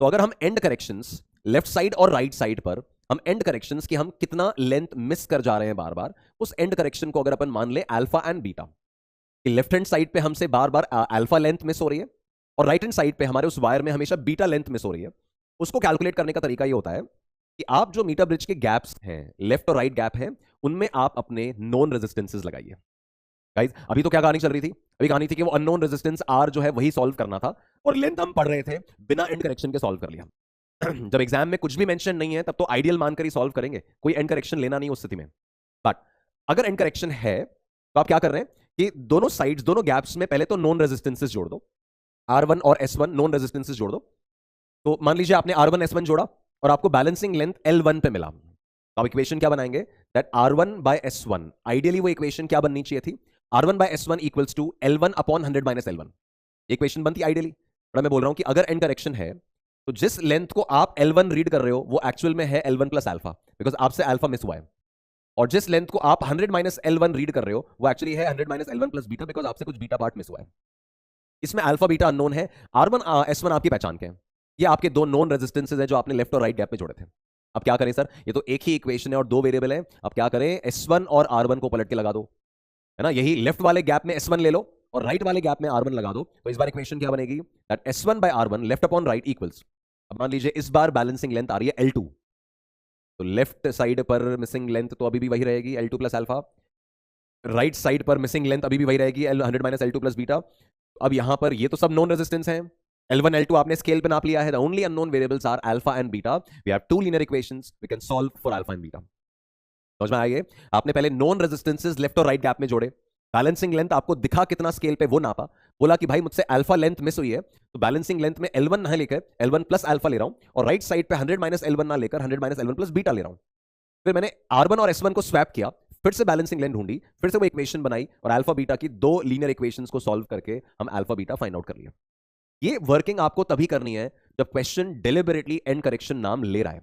तो अगर हम एंड करेक्शंस लेफ्ट साइड और राइट साइड पर, हम एंड करेक्शंस की हम कितना लेंथ मिस कर जा रहे हैं बार बार, उस एंड करेक्शन को अगर अपन मान ले अल्फा एंड बीटा, कि लेफ्ट हैंड साइड पे हमसे बार बार अल्फा लेंथ मिस हो रही है और राइट हैंड साइड पे हमारे उस वायर में हमेशा बीटा लेंथ मिस हो रही है, उसको कैलकुलेट करने का तरीका ये होता है कि आप जो मीटर ब्रिज के गैप्स हैं, लेफ्ट और राइट गैप हैं, उनमें आप अपने नोन रेजिस्टेंसेस लगाइए। गाइस अभी तो क्या कहानी चल रही थी? अभी कहानी थी कि वो अननोन रेजिस्टेंस आर जो है वही सॉल्व करना था, और लेंथ हम पढ़ रहे थे, बिना एंड करेक्शन के सॉल्व कर लिया। जब एग्जाम में कुछ भी मेंशन नहीं है तब तो आइडियल मानकर ही सॉल्व करेंगे, कोई एंड करेक्शन लेना नहीं उस स्थिति में। बट अगर एंड करेक्शन है तो आप क्या कर रहे हैं कि दोनों साइड्स, दोनों गैप्स में पहले तो नॉन रेजिस्टेंसेस जोड़ दो, R1 और S1 नॉन रेजिस्टेंसेस जोड़ दो। तो मान लीजिए आपने R1 S1 जोड़ा और आपको बैलेंसिंग लेंथ L1 पे मिला, तो आप इक्वेशन क्या बनाएंगे? That R1 by S1, ideally वो इक्वेशन क्या बननी चाहिए थी? R1 by S1 equals to L1 upon 100 minus L1, equation बनती आइडियली। बड़ा मैं बोल रहा हूं कि अगर एंड करेक्शन है तो जिस लेंथ को आप L1 रीड कर रहे हो वो एक्चुअल में है L1 प्लस अल्फा, बिकॉज आपसे अल्फा मिस हुआ है, और जिस लेंथ को आप 100 माइनस L1 रीड कर रहे हो वो एक्चुअली है 100 minus L1 plus beta, because आपसे कुछ बीटा पार्ट मिस हुआ है। इसमें अल्फा बीटा अननोन है, R1 S1 आपकी पहचान के हैं, ये आपके दो नॉन रेजिस्टेंसेज हैं जो आपने लेफ्ट और राइट गैप में जोड़े थे। अब क्या करें सर, ये तो एक ही इक्वेशन है और दो वेरिएबल है, अब क्या करें? S1 और R1 को पलट के लगा दो, है ना? यही लेफ्ट वाले गैप में S1 ले लो और राइट वाले गैप में R1 लगा दो, तो इस बार इक्वेशन क्या बनेगी? That S1 by R1 left upon right equals, अब मान लीजिए इस बार बैलेंसिंग लेंथ आ रही है L2, तो लेफ्ट साइड पर मिसिंग लेंथ तो अभी भी वही रहेगी L2 plus alpha, right side पर मिसिंग लेंथ अभी भी वही रहेगी 100 माइनस L2 प्लस बीटा। अब यहां पर ये तो सब नॉन रेजिस्टेंस हैं, L1 L2 आपने स्केल पे नाप लिया है, the only unknown variables are alpha and beta, we have two linear equations, we can solve for alpha and beta. समझ में आइए? आपने पहले नॉन रेजिस्टेंसेस लेफ्ट और राइट गैप में जोड़े, बैलेंसिंग लेंथ आपको दिखा कितना स्केल पे वो नापा, बोला कि भाई मुझसे अल्फा लेंथ मिस हुई है, तो बैलेंसिंग लेंथ में L1 ना लेकर L1 प्लस अल्फा ले रहा हूं, और राइट साइड पे 100 माइनस L1 ना लेकर 100 माइनस L1 प्लस बीटा ले रहा हूं। फिर मैंने R1 और S1 को स्वैप किया, फिर से बैलेंसिंग लेंथ ढूंढी, फिर से वो इक्वेशन बनाई, और अल्फा बीटा की दो लीनियर इक्वेशंस को सॉल्व करके हम अल्फा बीटा फाइंड आउट कर लिया। ये वर्किंग आपको तभी करनी है जब क्वेश्चन डेलिबरेटली एंड करेक्शन नाम ले रहा है।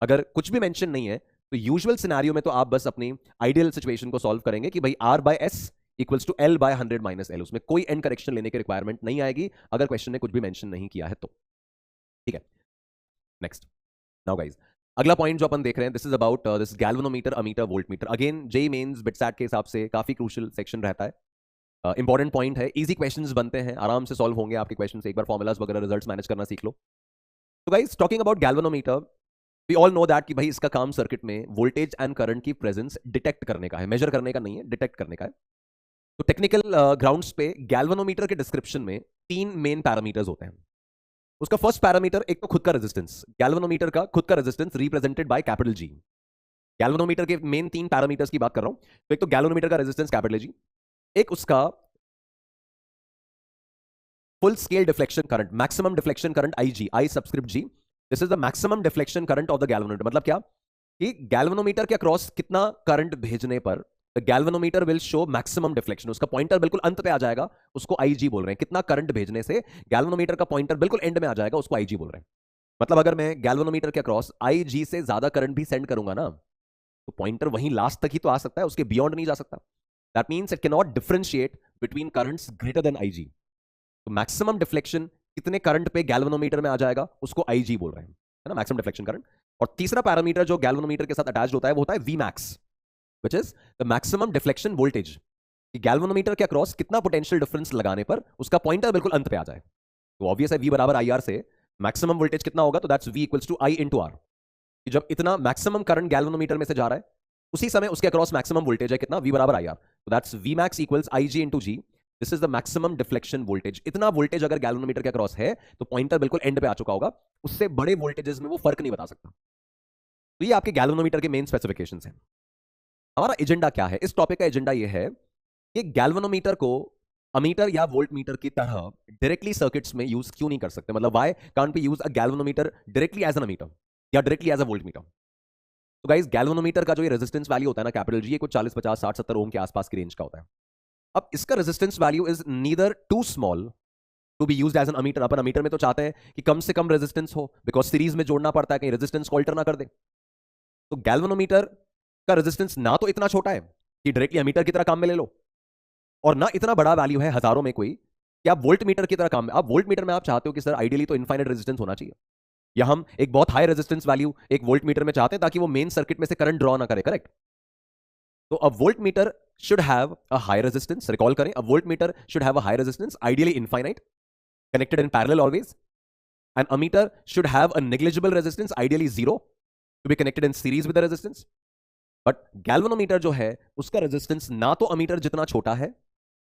अगर कुछ भी मेंशन नहीं है तो यूजुअल सिनेरियो में तो आप बस अपनी आइडियल सिचुएशन को सॉल्व करेंगे कि भाई R by S equals to L by 100 minus L, उसमें कोई एंड करेक्शन लेने की रिक्वायरमेंट नहीं आएगी अगर क्वेश्चन ने कुछ भी मेंशन नहीं किया है तो। ठीक है, नेक्स्ट। नाउ गाइस, अगला पॉइंट जो अपन देख रहे हैं, this is about this galvanometer, ammeter, voltmeter. Again JEE Mains BITSAT के हिसाब से काफी क्रूशियल सेक्शन रहता है, इंपॉर्टेंट पॉइंट है, इजी क्वेश्चंस बनते हैं, आराम से सॉल्व होंगे आपके क्वेश्चन, एक बार फॉर्मुलाज वगैरह रिजल्ट्स मैनेज करना सीख लो। तो गाइस, talking about galvanometer, we all know that कि भाई इसका काम सर्किट में वोल्टेज एंड करंट की प्रेजेंस डिटेक्ट करने का है, मेजर करने का नहीं है, डिटेक्ट करने का है। तो टेक्निकल ग्राउंड्स पे गैल्वेनोमीटर के डिस्क्रिप्शन में 3 मेन पैरामीटर्स होते हैं। उसका फर्स्ट पैरामीटर एक तो खुद का रेजिस्टेंस, गैल्वेनोमीटर का खुद का resistance represented by capital G. Galvanometer के मेन 3 पैरामीटर्स की बात कर रहा हूं, तो एक तो गैल्वेनोमीटर का रेजिस्टेंस कैपिटल जी, एक उसका full scale deflection current, maximum deflection current IG, I subscript G, this is the maximum deflection current of the galvanometer. मतलब क्या कि गैल्वेनोमीटर के अक्रॉस कितना करंट भेजने पर the galvanometer will show maximum deflection, उसका पॉइंटर बिल्कुल अंत पे आ जाएगा, उसको IG बोल रहे हैं। कितना करंट भेजने से गैल्वेनोमीटर का पॉइंटर बिल्कुल एंड में आ जाएगा, उसको IG बोल रहे हैं। मतलब अगर मैं गैल्वेनोमीटर के अक्रॉस IG से ज्यादा करंट भी सेंड करूंगा ना, तो पॉइंटर वहीं लास्ट तक ही तो आ सकता है, उसके बियॉन्ड नहीं जा सकता। That means it can not differentiate between currents greater than IG। तो मैक्सिमम डिफ्लेक्शन कितने करंट पे गैल्वेनोमीटर में आ जाएगा, उसको IG बोल रहे हैं, है ना, मैक्सिमम डिफ्लेक्शन करंट। और तीसरा पैरामीटर जो गैल्वेनोमीटर के साथ अटैच्ड होता है वो होता है Vmax, which is the maximum deflection voltage, कि गैल्वेनोमीटर के अक्रॉस कितना पोटेंशियल डिफरेंस लगाने पर उसका पॉइंटर बिल्कुल अंत पे आ जाए। तो ऑब्वियस है V बराबर IR से मैक्सिमम वोल्टेज कितना होगा, तो that's V equals to I into R, कि जब इतना मैक्सिमम करंट गैल्वेनोमीटर में से जा रहा है उसी समय उसके अक्रॉस मैक्सिमम वोल्टेज है कितना, V बराबर IR, तो that's Vmax equals IG into G, this is the maximum deflection voltage. इतना वोल्टेज अगर गैल्वेनोमीटर के अक्रॉस है तो पॉइंटर बिल्कुल एंड पे आ चुका होगा, उससे बड़े वोल्टेजेस में वो फर्क नहीं बता सकता। तो ये आपके गैल्वेनोमीटर के मेन स्पेसिफिकेशंस हैं। हमारा एजेंडा क्या है, इस टॉपिक का एजेंडा ये है कि गैल्वेनोमीटर को अमीटर या वोल्टमीटर की तरह डायरेक्टली सर्किट्स में यूज क्यों नहीं कर सकते, मतलब why can't we use a galvanometer directly as an ammeter या डायरेक्टली एज अ वोल्टमीटर। तो गाइस, गैल्वेनोमीटर का जो ये रेजिस्टेंस वैल्यू होता है ना कैपिटल जी, ये कुछ 40, 50, 60, 70 ओम के आसपास की रेंज का होता है। अब इसका resistance value is neither too small to be used as an ammeter. अपन अमीटर में तो चाहते हैं कि कम से कम रेजिस्टेंस हो, बिकॉज सीरीज में जोड़ना पड़ता है, कहीं रेजिस्टेंस को अल्टर ना कर दे। तो गैल्वेनोमीटर का रेजिस्टेंस ना तो इतना छोटा है कि डायरेक्टली अमीटर की तरह काम में ले लो, और ना इतना बड़ा वैल्यू है हजारों में कोई कि आप वोल्ट मीटर की तरह काम में, आप वोल्ट मीटर में आप चाहते हो कि सर आइडियली तो इनफाइनाइट रेजिस्टेंस होना चाहिए, या हम एक बहुत हाई रेजिस्टेंस वैल्यू एक वोल्ट मीटर में चाहते हैं ताकि वो मेन सर्किट में से करंट ड्रॉ ना करे, करेक्ट। तो a voltmeter should have a high resistance, recall करें, a voltmeter should have a high resistance, ideally infinite, connected in parallel always. An ammeter should have a negligible resistance, ideally zero, to be connected in series with the resistance. But galvanometer जो है उसका resistance ना तो ammeter जितना छोटा है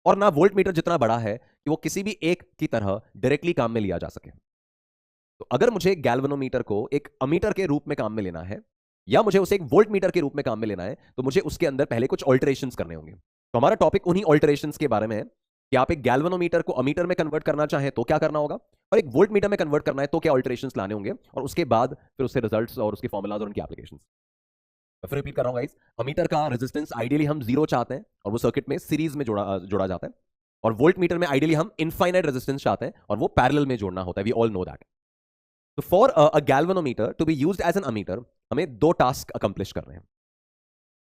और ना वोल्ट मीटर जितना बड़ा है कि वो किसी भी एक की तरह डायरेक्टली काम में लिया जा सके। तो अगर मुझे गैल्वेनोमीटर को एक अमीटर के रूप में काम में लेना है या मुझे उसे एक वोल्ट मीटर के रूप में काम में लेना है, तो मुझे उसके अंदर पहले कुछ ऑल्टरेशंस करने होंगे। तो हमारा टॉपिक उन्हीं ऑल्टरेशंस के बारे में है कि आप एक गैल्वेनोमीटर को अमीटर में कन्वर्ट करना चाहें तो क्या करना होगा, और एक वोल्ट मीटर में कन्वर्ट करना है तो क्या ऑल्टरेशंस लाने होंगे, और उसके बाद फिर उसके रिजल्ट्स और उसके फॉर्मुलाज और उनकी एप्लीकेशंस। फिर रिपीट कर रहा हूं गाइस, अमीटर का रेजिस्टेंस आइडियली हम जीरो चाहते हैं और वो सर्किट में सीरीज में जोड़ा जाता है, और वोल्ट मीटर में आइडियली हम इनफाइनाइट रेजिस्टेंस चाहते हैं और वो पैरेलल में जोड़ना होता है, वी ऑल नो दैट। तो for a galvanometer to be used as an ammeter हमें दो टास्क अकम्प्लिश करने हैं।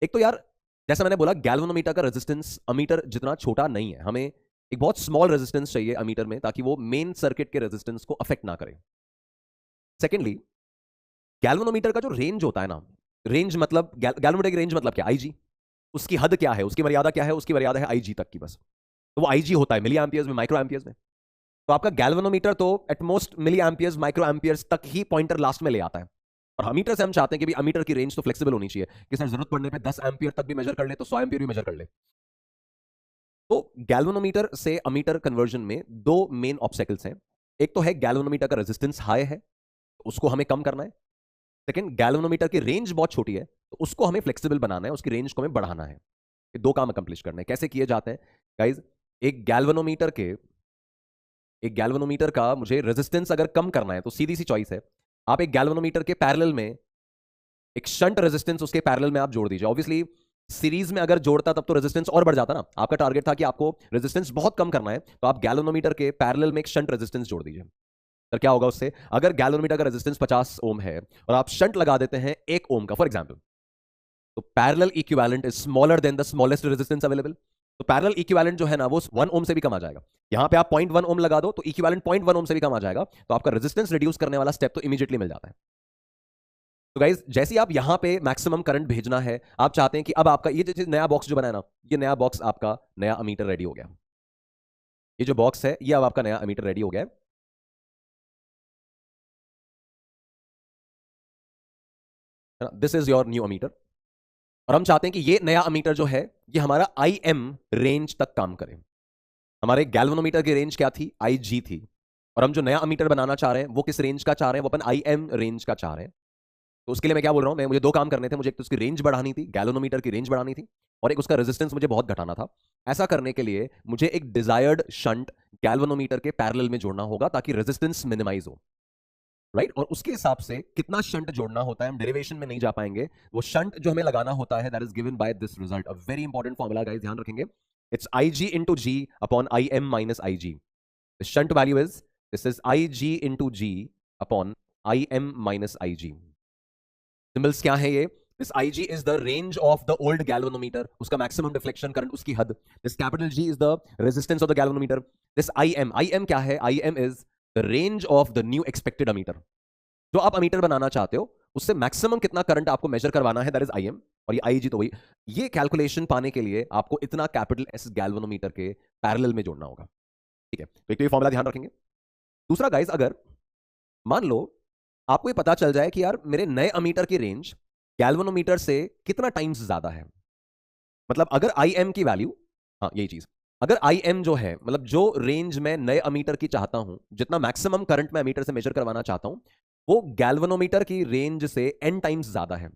एक तो यार जैसा मैंने बोला गैल्वेनोमीटर का रेजिस्टेंस अमीटर जितना छोटा नहीं है, हमें एक बहुत स्मॉल रेजिस्टेंस चाहिए अमीटर में ताकि वो मेन सर्किट के रेजिस्टेंस को अफेक्ट ना करे। सेकेंडली, गैल्वेनोमीटर का जो रेंज होता है ना, रेंज मतलब गैल्वेनोमीटर की रेंज मतलब क्या, आईजी, उसकी हद क्या है, उसकी मर्यादा क्या है, उसकी मर्यादा है आईजी तक की बस। तो वो आईजी होता है मिली एम्पियर्स में, माइक्रो एम्पियर्स में। तो आपका गैल्वेनोमीटर तो एटमोस्ट मिली एम्पियर्स माइक्रो एम्पियर्स तक ही पॉइंटर लास्ट में ले आता है, और अमीटर से हम चाहते हैं कि भी अमीटर की रेंज तो फ्लेक्सिबल होनी चाहिए कि सर जरूरत पड़ने पे 10 एम्पियर तक भी मेजर कर ले तो 100 एम्पियर भी मेजर कर ले। तो गैल्वेनोमीटर से अमीटर कन्वर्जन में दो मेन ऑब्स्टेकल्स हैं। एक तो है गैल्वेनोमीटर का रेजिस्टेंस हाई है, तो उसको हमें कम करना है। सेकंड, गैल्वेनोमीटर की रेंज बहुत छोटी है, तो उसको हमें फ्लेक्सिबल बनाना है, उसकी रेंज को हमें बढ़ाना है। ये दो काम अकम्प्लिश करने हैं। कैसे किए जाते हैं गाइज, एक गैल्वेनोमीटर का मुझे रेजिस्टेंस अगर कम करना है तो सीधी सी चॉइस है, आप एक गैल्वेनोमीटर के पैरेलल में एक शंट रेजिस्टेंस उसके पैरेलल में आप जोड़ दीजिए। ऑब्वियसली सीरीज में अगर जोड़ता तब तो रेजिस्टेंस और बढ़ जाता ना, आपका टारगेट था कि आपको रेजिस्टेंस बहुत कम करना है, तो आप गैल्वेनोमीटर के पैरेलल में एक शंट रेजिस्टेंस जोड़ दीजिए। सर क्या होगा उससे, अगर गैल्वेनोमीटर का रेजिस्टेंस 50 ओम है और आप शंट लगा देते हैं 1 ओम का फॉर एग्जांपल, तो parallel equivalent is smaller than the smallest resistance available. तो पैरेलल इक्विवेलेंट जो है ना वो 1 ओम से भी कम आ जाएगा। यहां पे आप 0.1 ओम लगा दो तो इक्विवेलेंट 0.1 ओम से भी कम आ जाएगा, तो आपका रेजिस्टेंस रिड्यूस करने वाला स्टेप तो इमीडिएटली मिल जाता है। तो गाइज जैसे ही आप यहां पे मैक्सिमम करंट भेजना है, आप चाहते हैं कि अब आपका ये नया बॉक्स जो बनाया ना, ये नया बॉक्स आपका नया अमीटर रेडी हो गया। ये जो बॉक्स है ये अब आपका नया अमीटर रेडी हो गया है। This is your new ammeter, और हम चाहते हैं कि ये नया अमीटर जो है ये हमारा आई एम रेंज तक काम करे। हमारे गैल्वेनोमीटर की रेंज क्या थी, आई जी थी, और हम जो नया अमीटर बनाना चाह रहे हैं वो किस रेंज का चाह रहे हैं, वो अपन आई एम रेंज का चाह रहे हैं। तो उसके लिए मैं क्या बोल रहा हूं, मुझे दो काम करने थे, मुझे एक तो उसकी रेंज बढ़ानी थी, गैल्वेनोमीटर की रेंज बढ़ानी थी, और एक उसका रेजिस्टेंस मुझे बहुत घटाना था। ऐसा करने के लिए मुझे एक डिजायर्ड शंट गैल्वेनोमीटर के पैरेलल में जोड़ना होगा ताकि रेजिस्टेंस मिनिमाइज हो, राइट। और उसके हिसाब से कितना शंट जोड़ना होता है हम डेरिवेशन में नहीं जा पाएंगे, वो शंट जो हमें लगाना होता है that is given by this result, a very important formula guys, ध्यान रखेंगे। It's IG into G upon IM minus IG. The shunt value is, this is IG into G upon IM minus IG. Symbols क्या है ये, this IG is the range of the old galvanometer, उसका maximum deflection current, उसकी हद। This capital G is the resistance of the galvanometer. This IM क्या है, IM is the range of the new expected ammeter. जो आप ammeter बनाना चाहते हो उससे मैक्सिमम कितना करंट आपको मेजर करवाना है, दैट इज IM, और ये IG तो वही। ये कैलकुलेशन पाने के लिए आपको इतना कैपिटल S गैल्वेनोमीटर के पैरेलल में जोड़ना होगा, ठीक है। तो एक तो ये फॉर्मूला ध्यान रखेंगे। दूसरा गाइस, अगर मान लो आपको ये पता चल जाए कि यार मेरे नए अमीटर की रेंज गैल्वेनोमीटर से कितना टाइम्स ज्यादा है, मतलब अगर IM की वैल्यू, हाँ यही चीज, अगर IM जो है मतलब जो रेंज में नए अमीटर की चाहता हूं, जितना मैक्सिमम करंट मैं अमीटर से मेजर करवाना चाहता हूं, वो गैल्वेनोमीटर की रेंज से n टाइम्स ज्यादा है।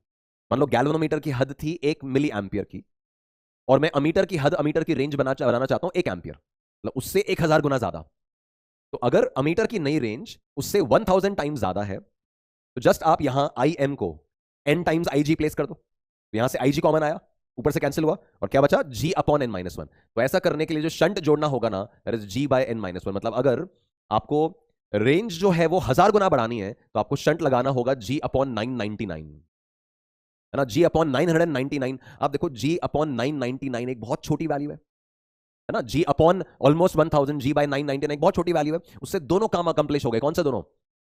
मान लो गैल्वेनोमीटर की हद थी 1 मिली एम्पियर की, और मैं अमीटर की हद, अमीटर की रेंज बनाना चाहता हूं 1 एम्पियर, मतलब उससे 1000 गुना ज्यादा। तो अगर अमीटर की नई रेंज उससे 1000 टाइम्स ज्यादा है, तो जस्ट आप यहां IM को n टाइम्स IG प्लेस कर दो, तो यहां से IG कॉमन आया, ऊपर से कैंसिल हुआ, और क्या बचा, G अपॉन n-1। तो ऐसा करने के लिए जो शंट जोड़ना होगा ना, that is G bye n-1। मतलब अगर आपको रेंज जो है वो 1000 गुना बढ़ानी है तो आपको शंट लगाना होगा G अपॉन 999, है ना, G अपॉन 999। आप देखो G अपॉन 999 एक बहुत छोटी वैल्यू है ना, G upon almost 1000, G by 999 बहुत छोटी वैल्यू है, उससे दोनों काम अकम्प्लिश हो गए। कौन से दोनों?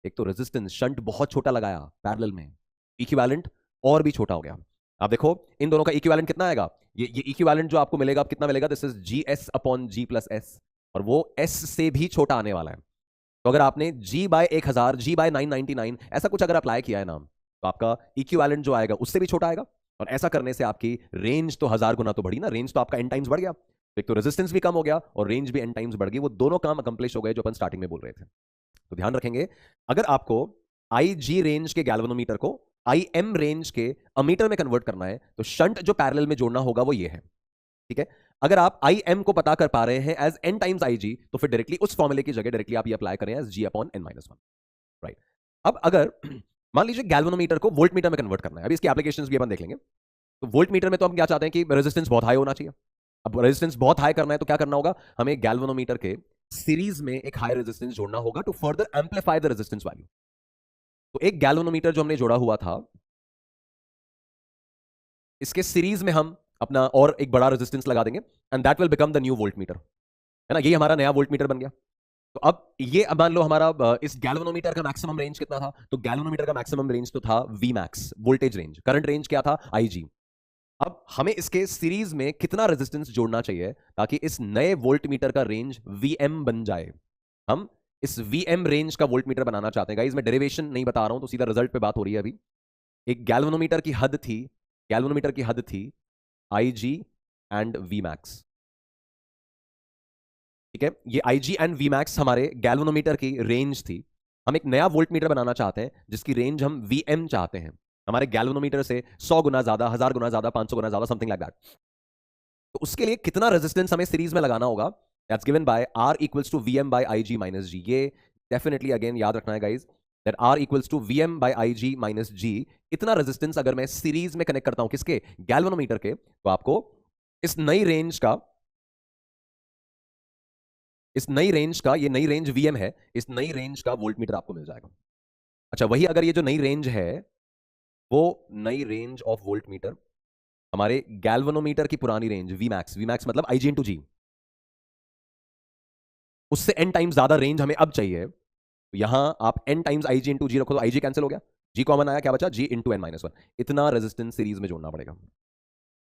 एक तो रेजिस्टेंस, शंट बहुत छोटा लगाया पैरेलल में, इक्विवेलेंट और भी छोटा हो गया। आप देखो इन दोनों का इक्विवेलेंट कितना आएगा, ये इक्विवेलेंट जो आपको मिलेगा, कितना मिलेगा, this is GS upon G plus S, और वो S से भी छोटा आने वाला है। तो अगर आपने G बाय 1000, G बाय 999 ऐसा कुछ अगर अप्लाई किया है ना, तो आपका इक्विवेलेंट जो आएगा उससे भी छोटा आएगा, और ऐसा करने से आपकी रेंज तो 1000 गुना तो बढ़ी ना, रेंज तो आपका n टाइम्स बढ़ गया। तो एक तो रेजिस्टेंस भी कम हो गया और रेंज भी n टाइम्स बढ़ गई, वो दोनों काम अकम्प्लिश हो गए जो अपन स्टार्टिंग में बोल रहे थे। तो ध्यान रखेंगे, अगर आपको IG रेंज के गैल्वेनोमीटर को IM रेंज के अमीटर में कन्वर्ट करना है तो शंट जो पैरेलल में जोड़ना होगा वो ये है, ठीक है। अगर आप IM को पता कर पा रहे हैं एज n टाइम्स IG, तो फिर डायरेक्टली उस फॉर्मूले की जगह डायरेक्टली आप ये अप्लाई करें as G upon n-1, right. अब अगर मान लीजिए गैल्वेनोमीटर को वोल्टमीटर में कन्वर्ट करना है, अभी इसकी एप्लीकेशंस भी अपन देख लेंगे। तो वोल्टमीटर में तो हम क्या चाहते हैं कि रेजिस्टेंस बहुत हाई होना चाहिए। अब रेजिस्टेंस बहुत हाई करना है तो क्या करना होगा, हमें गैल्वेनोमीटर के सीरीज में एक हाई रेजिस्टेंस जोड़ना होगा to further amplify the resistance value. तो एक गैल्वेनोमीटर जो हमने जोड़ा हुआ था, इसके सीरीज में हम अपना और एक बड़ा रेजिस्टेंस लगा देंगे and that will become the new voltmeter, है ना, ये हमारा नया वोल्टमीटर बन गया। तो अब मान लो हमारा इस गैल्वेनोमीटर का मैक्सिमम रेंज कितना था, तो गैल्वेनोमीटर का मैक्सिमम रेंज तो था V max, voltage range, current range क्या था IG। अब हमें इसके सीरीज में कितना रेजिस्टेंस जोड़ना चाहिए ताकि इस नए वोल्टमीटर का रेंज VM बन जाए। हम इस VM रेंज का वोल्टमीटर बनाना चाहते हैं गाइस, मैं डेरिवेशन नहीं बता रहा हूं, तो सीधा रिजल्ट पे बात हो रही है अभी। एक गैल्वेनोमीटर की हद थी, गैल्वेनोमीटर की हद थी IG एंड V मैक्स, ठीक है। ये IG एंड V मैक्स हमारे गैल्वेनोमीटर की रेंज थी। हम एक नया वोल्टमीटर बनाना चाहते हैं जिसकी रेंज हम VM चाहते हैं, हमारे गैल्वेनोमीटर से 100 गुना ज्यादा, 1000 गुना ज्यादा, 500 गुना ज्यादा, समथिंग लाइक दैट। तो उसके लिए कितना रेजिस्टेंस हमें सीरीज में लगाना होगा, that's given by R equals to VM by IG minus G। ये डेफिनेटली अगेन याद रखना है guys, that R equals to VM by IG minus G। इतना रेजिस्टेंस अगर मैं सीरीज में कनेक्ट करता हूं किसके, गैल्वेनोमीटर के, तो आपको इस नई रेंज का, ये नई रेंज VM है, इस नई रेंज का वोल्टमीटर आपको मिल जाएगा। अच्छा, वही अगर ये जो नई रेंज है वो नई रेंज ऑफ वोल्टमीटर हमारे गैल्वेनोमीटर की पुरानी रेंज V मैक्स मतलब IG इंटू G, उससे n टाइम्स ज्यादा रेंज हमें अब चाहिए। तो यहां आप n times IG into G रखो तो IG कैंसिल हो गया, G कॉमन आया, क्या बचा, G इंटू n-1। इतना रेजिस्टेंस सीरीज में जोड़ना पड़ेगा।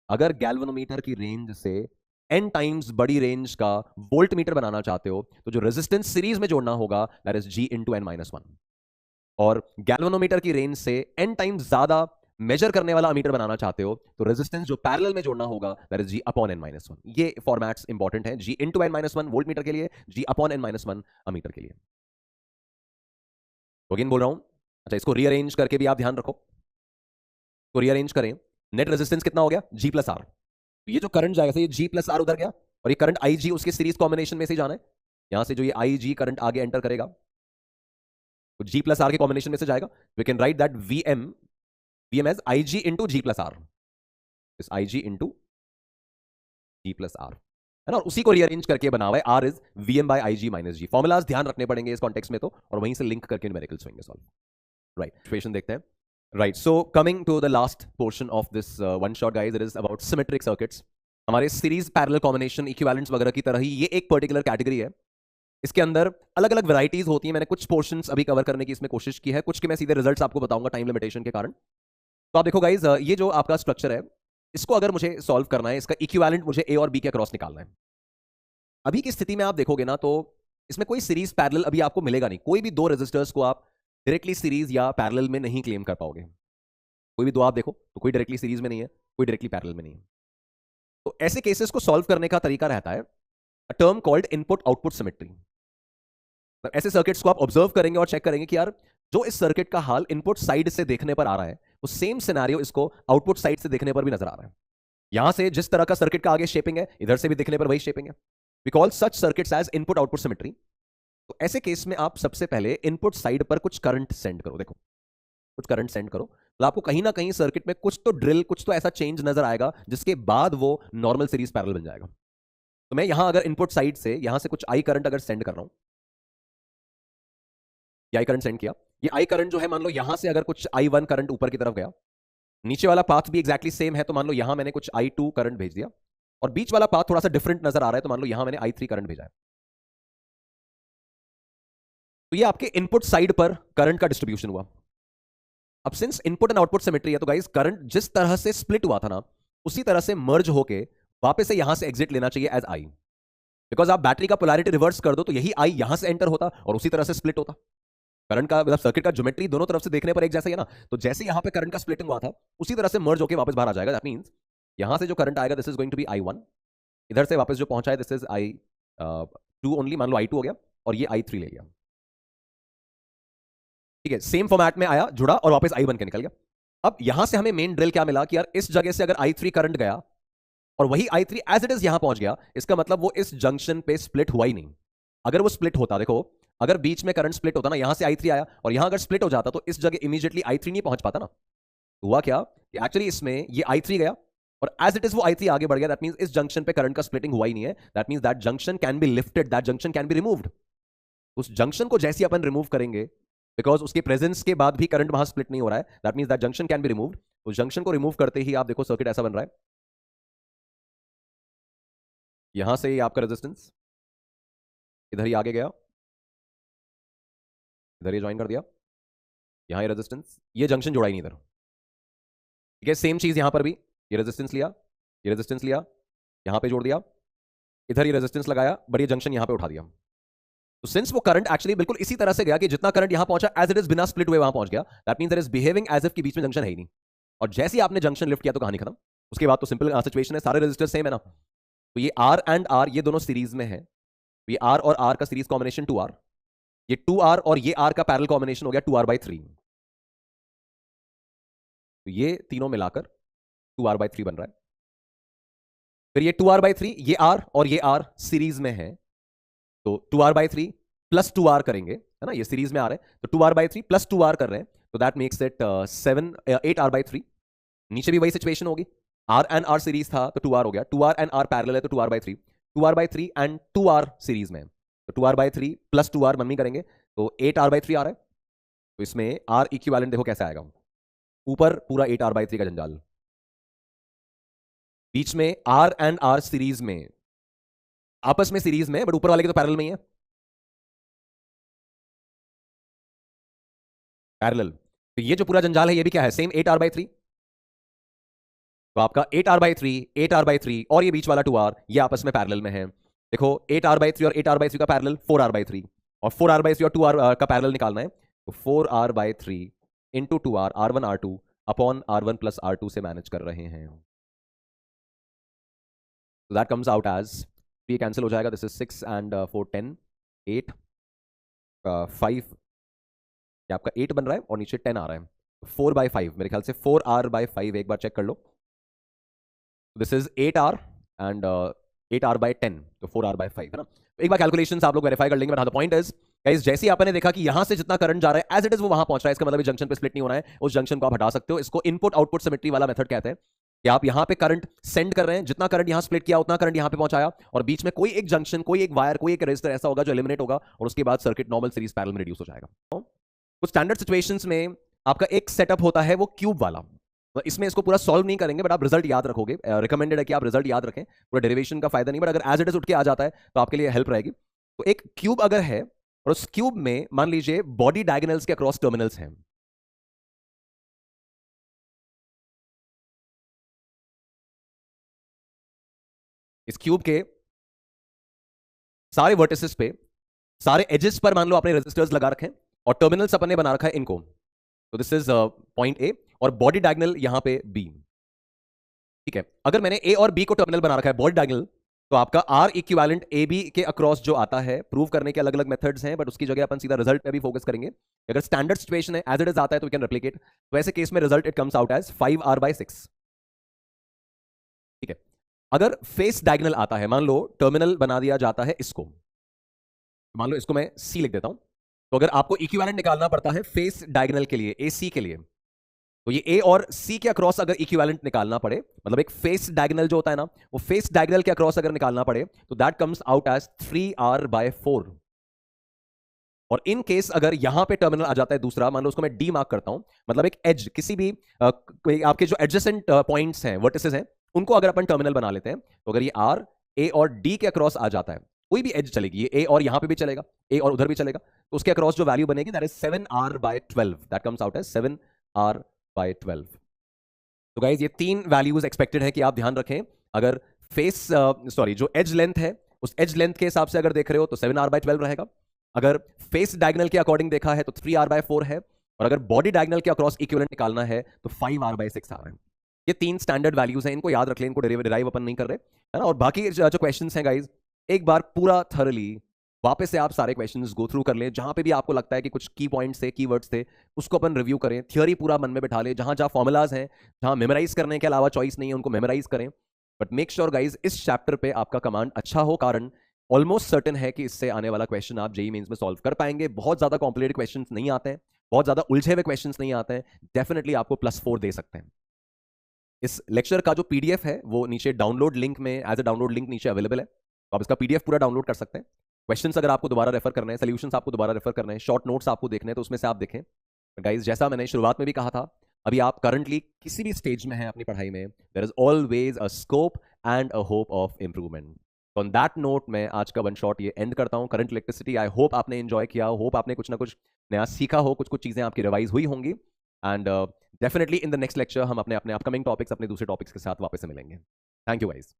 अगर गैल्वेनोमीटर की रेंज से n टाइम्स बड़ी रेंज का वोल्टमीटर बनाना चाहते हो तो जो रेजिस्टेंस सीरीज में जोड़ना होगा that is G into n-1। और गैल्वेनोमीटर की रेंज से n टाइम्स ज्यादा मेजर करने वाला अमीटर बनाना चाहते हो तो रेजिस्टेंस जो पैरेलल में जोड़ना होगा that is G upon n-1। ये फॉर्मेट्स इंपॉर्टेंट है, G इंटू n-1 वोल्टमीटर के लिए, G अपॉन n-1 अमीटर के लिए। तो अगेन बोल रहा हूं, अच्छा इसको रीअरेंज करके भी आप ध्यान रखो, तो रीअरेंज करें, नेट रेजिस्टेंस कितना हो गया, G प्लस R। ये जो करंट जाएगा, ये G प्लस R उधर गया और ये करंट IG उसके सीरीज कॉम्बिनेशन में से जाना है, यहां से जो ये IG करंट आगे एंटर करेगा तो G प्लस R के कॉम्बिनेशन में से जाएगा। We can write that VM as IG into G plus R, इस IG into G plus R, है ना, और उसी को रीअरेंज करके बना हुआ है R is VM by IG minus G। Formulas ध्यान रखने पड़ेंगे इस कॉन्टेक्स्ट में तो, और वहीं से लिंक करके न्यूमेरिकल्स होंगे सॉल्व, राइट। इक्वेशन देखते हैं, right. So coming to the last portion of this one shot guys, it is about symmetric circuits. हमारे सीरीज पैरेलल कॉम्बिनेशन इक्विवेलेंट्स वगैरह की तरह ही ये एक पर्टिकुलर कैटेगरी है, इसके अंदर अलग अलग वैरायटीज होती हैं। मैंने कुछ पोर्शंस अभी कवर करने की इसमें कोशिश की है, कुछ के मैं सीधे रिजल्ट्स आपको बताऊंगा टाइम लिमिटेशन के कारण। तो आप देखो गाइज, ये जो आपका स्ट्रक्चर है इसको अगर मुझे सॉल्व करना है, इसका इक्विवेलेंट मुझे ए और बी के अक्रॉस निकालना है। अभी की स्थिति में आप देखोगे ना तो इसमें कोई सीरीज पैरेलल अभी आपको मिलेगा नहीं, कोई भी दो रेजिस्टर्स को आप डायरेक्टली सीरीज या पैरेलल में नहीं क्लेम कर पाओगे। कोई भी दो आप देखो तो कोई डायरेक्टली सीरीज में नहीं है, कोई डायरेक्टली पैरेलल में नहीं है। तो ऐसे केसेस को सॉल्व करने का तरीका रहता है term called input output symmetry. ऐसे सर्किट्स को आप ऑब्जर्व करेंगे और चेक करेंगे कि यार जो इस सर्किट का हाल इनपुट साइड से देखने पर आ रहा है वो सेम सिनेरियो इसको आउटपुट साइड से देखने पर भी नजर आ रहा है। यहां से जिस तरह का सर्किट का आगे शेपिंग है इधर से भी देखने पर वही शेपिंग है। We call such circuits as input output symmetry. तो ऐसे केस में आप सबसे पहले इनपुट साइड पर कुछ करंट सेंड करो, देखो कुछ करंट सेंड करो तो आपको कहीं ना कहीं सर्किट में कुछ तो ड्रिल, कुछ तो ऐसा चेंज नजर आएगा जिसके बाद वो नॉर्मल सीरीज पैरेलल बन जाएगा। तो मैं यहां अगर इनपुट साइड से यहां से कुछ आई करंट अगर सेंड कर रहा हूं ये आई करंट सेंड किया, ये आई करंट जो है मान लो यहां से अगर कुछ I1 करंट ऊपर की तरफ गया, नीचे वाला पाथ भी एग्जैक्टली सेम है, तो मान लो यहां मैंने कुछ I2 करंट भेज दिया, और बीच वाला पाथ थोड़ा सा डिफरेंट नजर आ रहा है, तो मान लो यहां मैंने I3 करंट भेजा है। तो ये आपके इनपुट साइड पर करंट का डिस्ट्रीब्यूशन हुआ। अब since input and output symmetry है, तो गाइस करंट जिस तरह से स्प्लिट हुआ था ना, उसी तरह से मर्ज होके वापस से यहां से एग्जिट लेना चाहिए एज आई। बिकॉज आप बैटरी का पोलैरिटी रिवर्स कर दो तो यही आई यहां से एंटर होता और उसी तरह से स्प्लिट होता। करंट का मतलब सर्किट का ज्योमेट्री दोनों तरफ से देखने पर एक जैसा ही है ना, तो जैसे यहां पे करंट का स्प्लिटिंग हुआ था उसी तरह से मर्ज होकर वापस बाहर आ जाएगा। दैट मींस यहां से जो करंट आएगा this is going to be I1, इधर से वापस जो पहुंचा है दिस इज I2 ओनली, मान लो I2 हो गया और ये I3 ले लिया। ठीक है, सेम फॉर्मेट में आया, जुड़ा और वापस I1 के निकल गया। अब यहां से हमें मेन ड्रिल क्या मिला कि यार इस जगह से अगर I3 करंट गया और वही I3 एज इट इज यहां पहुंच गया, इसका मतलब वो इस जंक्शन पे स्प्लिट हुआ ही नहीं। अगर वो स्प्लिट होता, देखो अगर बीच में करंट स्प्लिट होता ना, यहां से I3 आया और यहां अगर स्प्लिट हो जाता तो इस जगह इमीडिएटली I3 नहीं पहुंच पाता ना। तो हुआ क्या कि एक्चुअली इसमें ये I3 गया और एज इट इज वो I3 आगे बढ़ गया। दैट मींस इस जंक्शन पे करंट का स्प्लिटिंग हुआ ही नहीं है। That means that junction can be lifted, that junction can be removed. उस जंक्शन को जैसे अपन रिमूव करेंगे, बिकॉज उसके प्रेजेंस के बाद भी करंट वहां स्प्लिट नहीं हो रहा है, that means that junction can be removed. उस जंक्शन को रिमूव करते ही आप देखो सर्किट ऐसा बन रहा है। यहां से आपका रेजिस्टेंस इधर ही आगे गया, इधर ये ज्वाइन कर दिया, यहां ये रेजिस्टेंस, ये जंक्शन जोड़ा ही नहीं इधर। ठीक है, सेम चीज यहां पर भी, ये रेजिस्टेंस लिया, ये रेजिस्टेंस लिया, यहां पे जोड़ दिया, इधर ये रेजिस्टेंस लगाया, बट ये जंक्शन यहां पे उठा दिया। तो सिंस वो करंट एक्चुअली बिल्कुल इसी तरह से गया कि जितना करंट यहां पहुंचा एज इट इज बिना स्प्लिट हुए वहां पहुंच गया, that means there is behaving as if कि बीच में जंक्शन है ही नहीं। और जैसे ही आपने जंक्शन लिफ्ट किया तो कहानी खत्म। उसके बाद तो सिंपल सिचुएशन है, सारे रेजिस्टर सेम है ना, तो ये R एंड R ये दोनों सीरीज में है, तो ये R और R का सीरीज कॉम्बिनेशन 2R, ये 2R और ये R का पैरेलल कॉम्बिनेशन हो गया 2R/3। तो ये तीनों मिलाकर 2R/3 बन रहा है। फिर ये 2R/3, ये R और ये R सीरीज में है, तो 2R/3 प्लस 2R करेंगे, है ना, ये सीरीज में आ रहे हैं, तो 2R/3 प्लस 2R कर रहे हैं, तो दैट मेक्स इट 8R/3। नीचे भी वही सिचुएशन होगी, R एंड R सीरीज था तो 2R हो गया, 2R एंड R पैरेलल है तो 2R/3, 2R/3 and 2R series में है, तो 2R/3 प्लस 2R मम्मी करेंगे तो 8R/3 आ रहा है। तो इसमें R इक्विवेलेंट देखो कैसे आएगा, ऊपर पूरा 8R/3 का जंजाल, बीच में R एंड R सीरीज में, आपस में सीरीज में बट ऊपर वाले के तो पैरेलल में ही है, पैरेलल। तो ये जो पूरा जंजाल है ये भी क्या है, सेम 8R/3। तो आपका 8R/3, 8R/3 और ये बीच वाला 2R ये आपस में पैरेलल में है। देखो 8R/3 और 8R/3 का पैरेलल 4R/3, और 4R/3 और 2R का पैरेलल निकालना है, तो 4R/3 into 2R, R1 R2 upon R1 plus R2 से मैनेज कर रहे हैं। So that comes out as, ये कैंसिल हो जाएगा, दिस इज 6 एंड 4 10, 8 5, ये आपका 8 बन रहा है और नीचे 10 आ रहा है, 4/5 मेरे ख्याल से 4R/5, एक बार चेक कर लो। This is 8R and 8R/10, तो 4R/5 है ना। तो एक बार कैलकुलेशंस आप लोग वेरीफाई कर लेंगे, but the point is guys, जैसे ही आपने देखा कि यहां से जितना करंट जा रहा है एज इट इज वो वहां पहुंच रहा है, इसका मतलब जंक्शन पे स्प्लिट नहीं होना है, उस जंक्शन को आप हटा सकते हो। इसको इनपुट आउटपुट सिमेट्री वाला मेथड कहते हैं कि आप यहां पे करंट सेंड कर रहे हैं, जितना करंट यहां स्प्लिट किया उतना करंट यहां पे पहुंचाया, और बीच में कोई एक जंक्शन, कोई एक वायर, कोई एक रेजिस्टर ऐसा होगा जो एलिमिनेट होगा, और उसके बाद सर्किट नॉर्मल सीरीज पैरेलल में रिड्यूस हो जाएगा। कुछ स्टैंडर्ड सिचुएशंस में आपका एक सेटअप होता है वो क्यूब वाला, तो इसमें इसको पूरा सॉल्व नहीं करेंगे, बट आप रिजल्ट याद रखोगे। रिकमेंडेड है कि आप रिजल्ट याद रखें, पूरा डेरिवेशन का फायदा नहीं, बट अगर एज इट इज उठ के आ जाता है तो आपके लिए हेल्प रहेगी। तो एक क्यूब अगर है और उस क्यूब में मान लीजिए बॉडी डायगोनल्स के अक्रॉस टर्मिनल्स हैं, इस क्यूब के सारे वर्टिसेस पे, सारे एजेस पर मान लो आपने रेजिस्टर्स लगा रखे हैं और टर्मिनल्स अपन ने बना रखा है इनको, तो दिस इज पॉइंट ए और बॉडी डायगोनल यहां पे बी। ठीक है, अगर मैंने ए और बी को टर्मिनल बना रखा है बॉडी डायगोनल, तो आपका आर इक्विवेलेंट ए बी के अक्रॉस जो आता है, प्रूव करने के अलग अलग मेथड्स हैं, बट उसकी जगह अपन सीधा रिजल्ट पे भी फोकस करेंगे। अगर स्टैंडर्ड सिचुएशन है एज इट इज आता है तो वी कैन रेप्लिकेट, तो ऐसे केस में result it comes out as 5R/6। ठीक है, अगर फेस डायगोनल आता है, मान लो टर्मिनल बना दिया जाता है इसको, मान लो इसको मैं सी लिख देता हूं, तो अगर आपको इक्विवेलेंट निकालना पड़ता है फेस डायगोनल के लिए, ए सी के लिए, तो ये ए और सी के अक्रॉस अगर इक्विवेलेंट निकालना पड़े, मतलब एक फेस डायगोनल जो होता है ना, वो फेस डायगोनल के अक्रॉस अगर निकालना पड़े, तो that comes out as 3R/4। और इन केस अगर यहां पे टर्मिनल आ जाता है दूसरा, मान लो उसको मैं डी मार्क करता हूं, मतलब एक एज, किसी भी कोई आपके जो एडजेसेंट पॉइंट्स हैं, वर्टिसेस हैं, उनको अगर अपन टर्मिनल बना लेते हैं, तो अगर ये आर ए और डी के अक्रॉस आ जाता है, कोई भी एज चलेगी, ये ए और यहां पे भी चलेगा, ए और उधर भी चलेगा, तो उसके अक्रॉस जो वैल्यू बनेगी that is 7r/12, that comes out as 7r/12। तो गाइज ये 3 वैल्यूज एक्सपेक्टेड है कि आप ध्यान रखें। अगर फेस सॉरी जो एज लेंथ है, उस एज लेंथ के हिसाब से अगर देख रहे हो तो 7r/12 रहेगा। अगर फेस डायगनल के अकॉर्डिंग देखा है तो 3r/4 है, और अगर बॉडी डायगनल के अक्रॉस इक्विवेलेंट निकालना है तो 5r/6 आ रहा है। ये 3 स्टैंडर्ड वैल्यूज हैं, इनको याद रख लें, इनको डिराइव अपन नहीं कर रहे, है ना। और बाकी जो क्वेश्चंस हैं गाइज, एक बार पूरा थरली वापस से आप सारे क्वेश्चंस गो थ्रू कर लें, जहां पे भी आपको लगता है कि कुछ की पॉइंट्स थे, कीवर्ड्स थे, उसको अपन रिव्यू करें, थियोरी पूरा मन में बैठा लें, जहां जहां फॉर्मुलाज हैं, जहां मेमोराइज करने के अलावा चॉइस नहीं है, उनको मेमोराइज करें। बट मेक श्योर गाइज इस चैप्टर पे आपका कमांड अच्छा हो, कारण ऑलमोस्ट सर्टन है कि इससे आने वाला क्वेश्चन आप जेईई मेंस में सॉल्व कर पाएंगे। बहुत ज्यादा कॉम्प्लिकेटेड क्वेश्चंस नहीं आते हैं, बहुत ज्यादा उलझे हुए क्वेश्चंस नहीं आते हैं, डेफिनेटली आपको +4 दे सकते हैं। इस लेक्चर का जो पीडीएफ है वो नीचे डाउनलोड लिंक में एज ए डाउनलोड लिंक नीचे अवेलेबल है, तो आप इसका पीडीएफ पूरा डाउनलोड कर सकते हैं। क्वेश्चंस अगर आपको दोबारा रेफर करना है, सोल्यूशंस आपको दोबारा रेफर करना है, शॉर्ट नोट्स आपको देखने हैं, तो उसमें से आप देखें। गाइज जैसा मैंने शुरुआत में भी कहा था, अभी आप करंटली किसी भी स्टेज में हैं अपनी पढ़ाई में, there is always a scope and a hope of improvement. On that note मैं आज का वन शॉट ये एंड करता हूं। करंट इलेक्ट्रिसिटी, आई होप आपने एंजॉय किया, होप आपने कुछ ना कुछ नया सीखा हो, कुछ कुछ चीजें आपकी रिवाइज हुई होंगी, and definitely in the next lecture हम अपने अपने अपकमिंग टॉपिक्स, अपने दूसरे टॉपिक्स के साथ वापस से मिलेंगे। Thank you guys.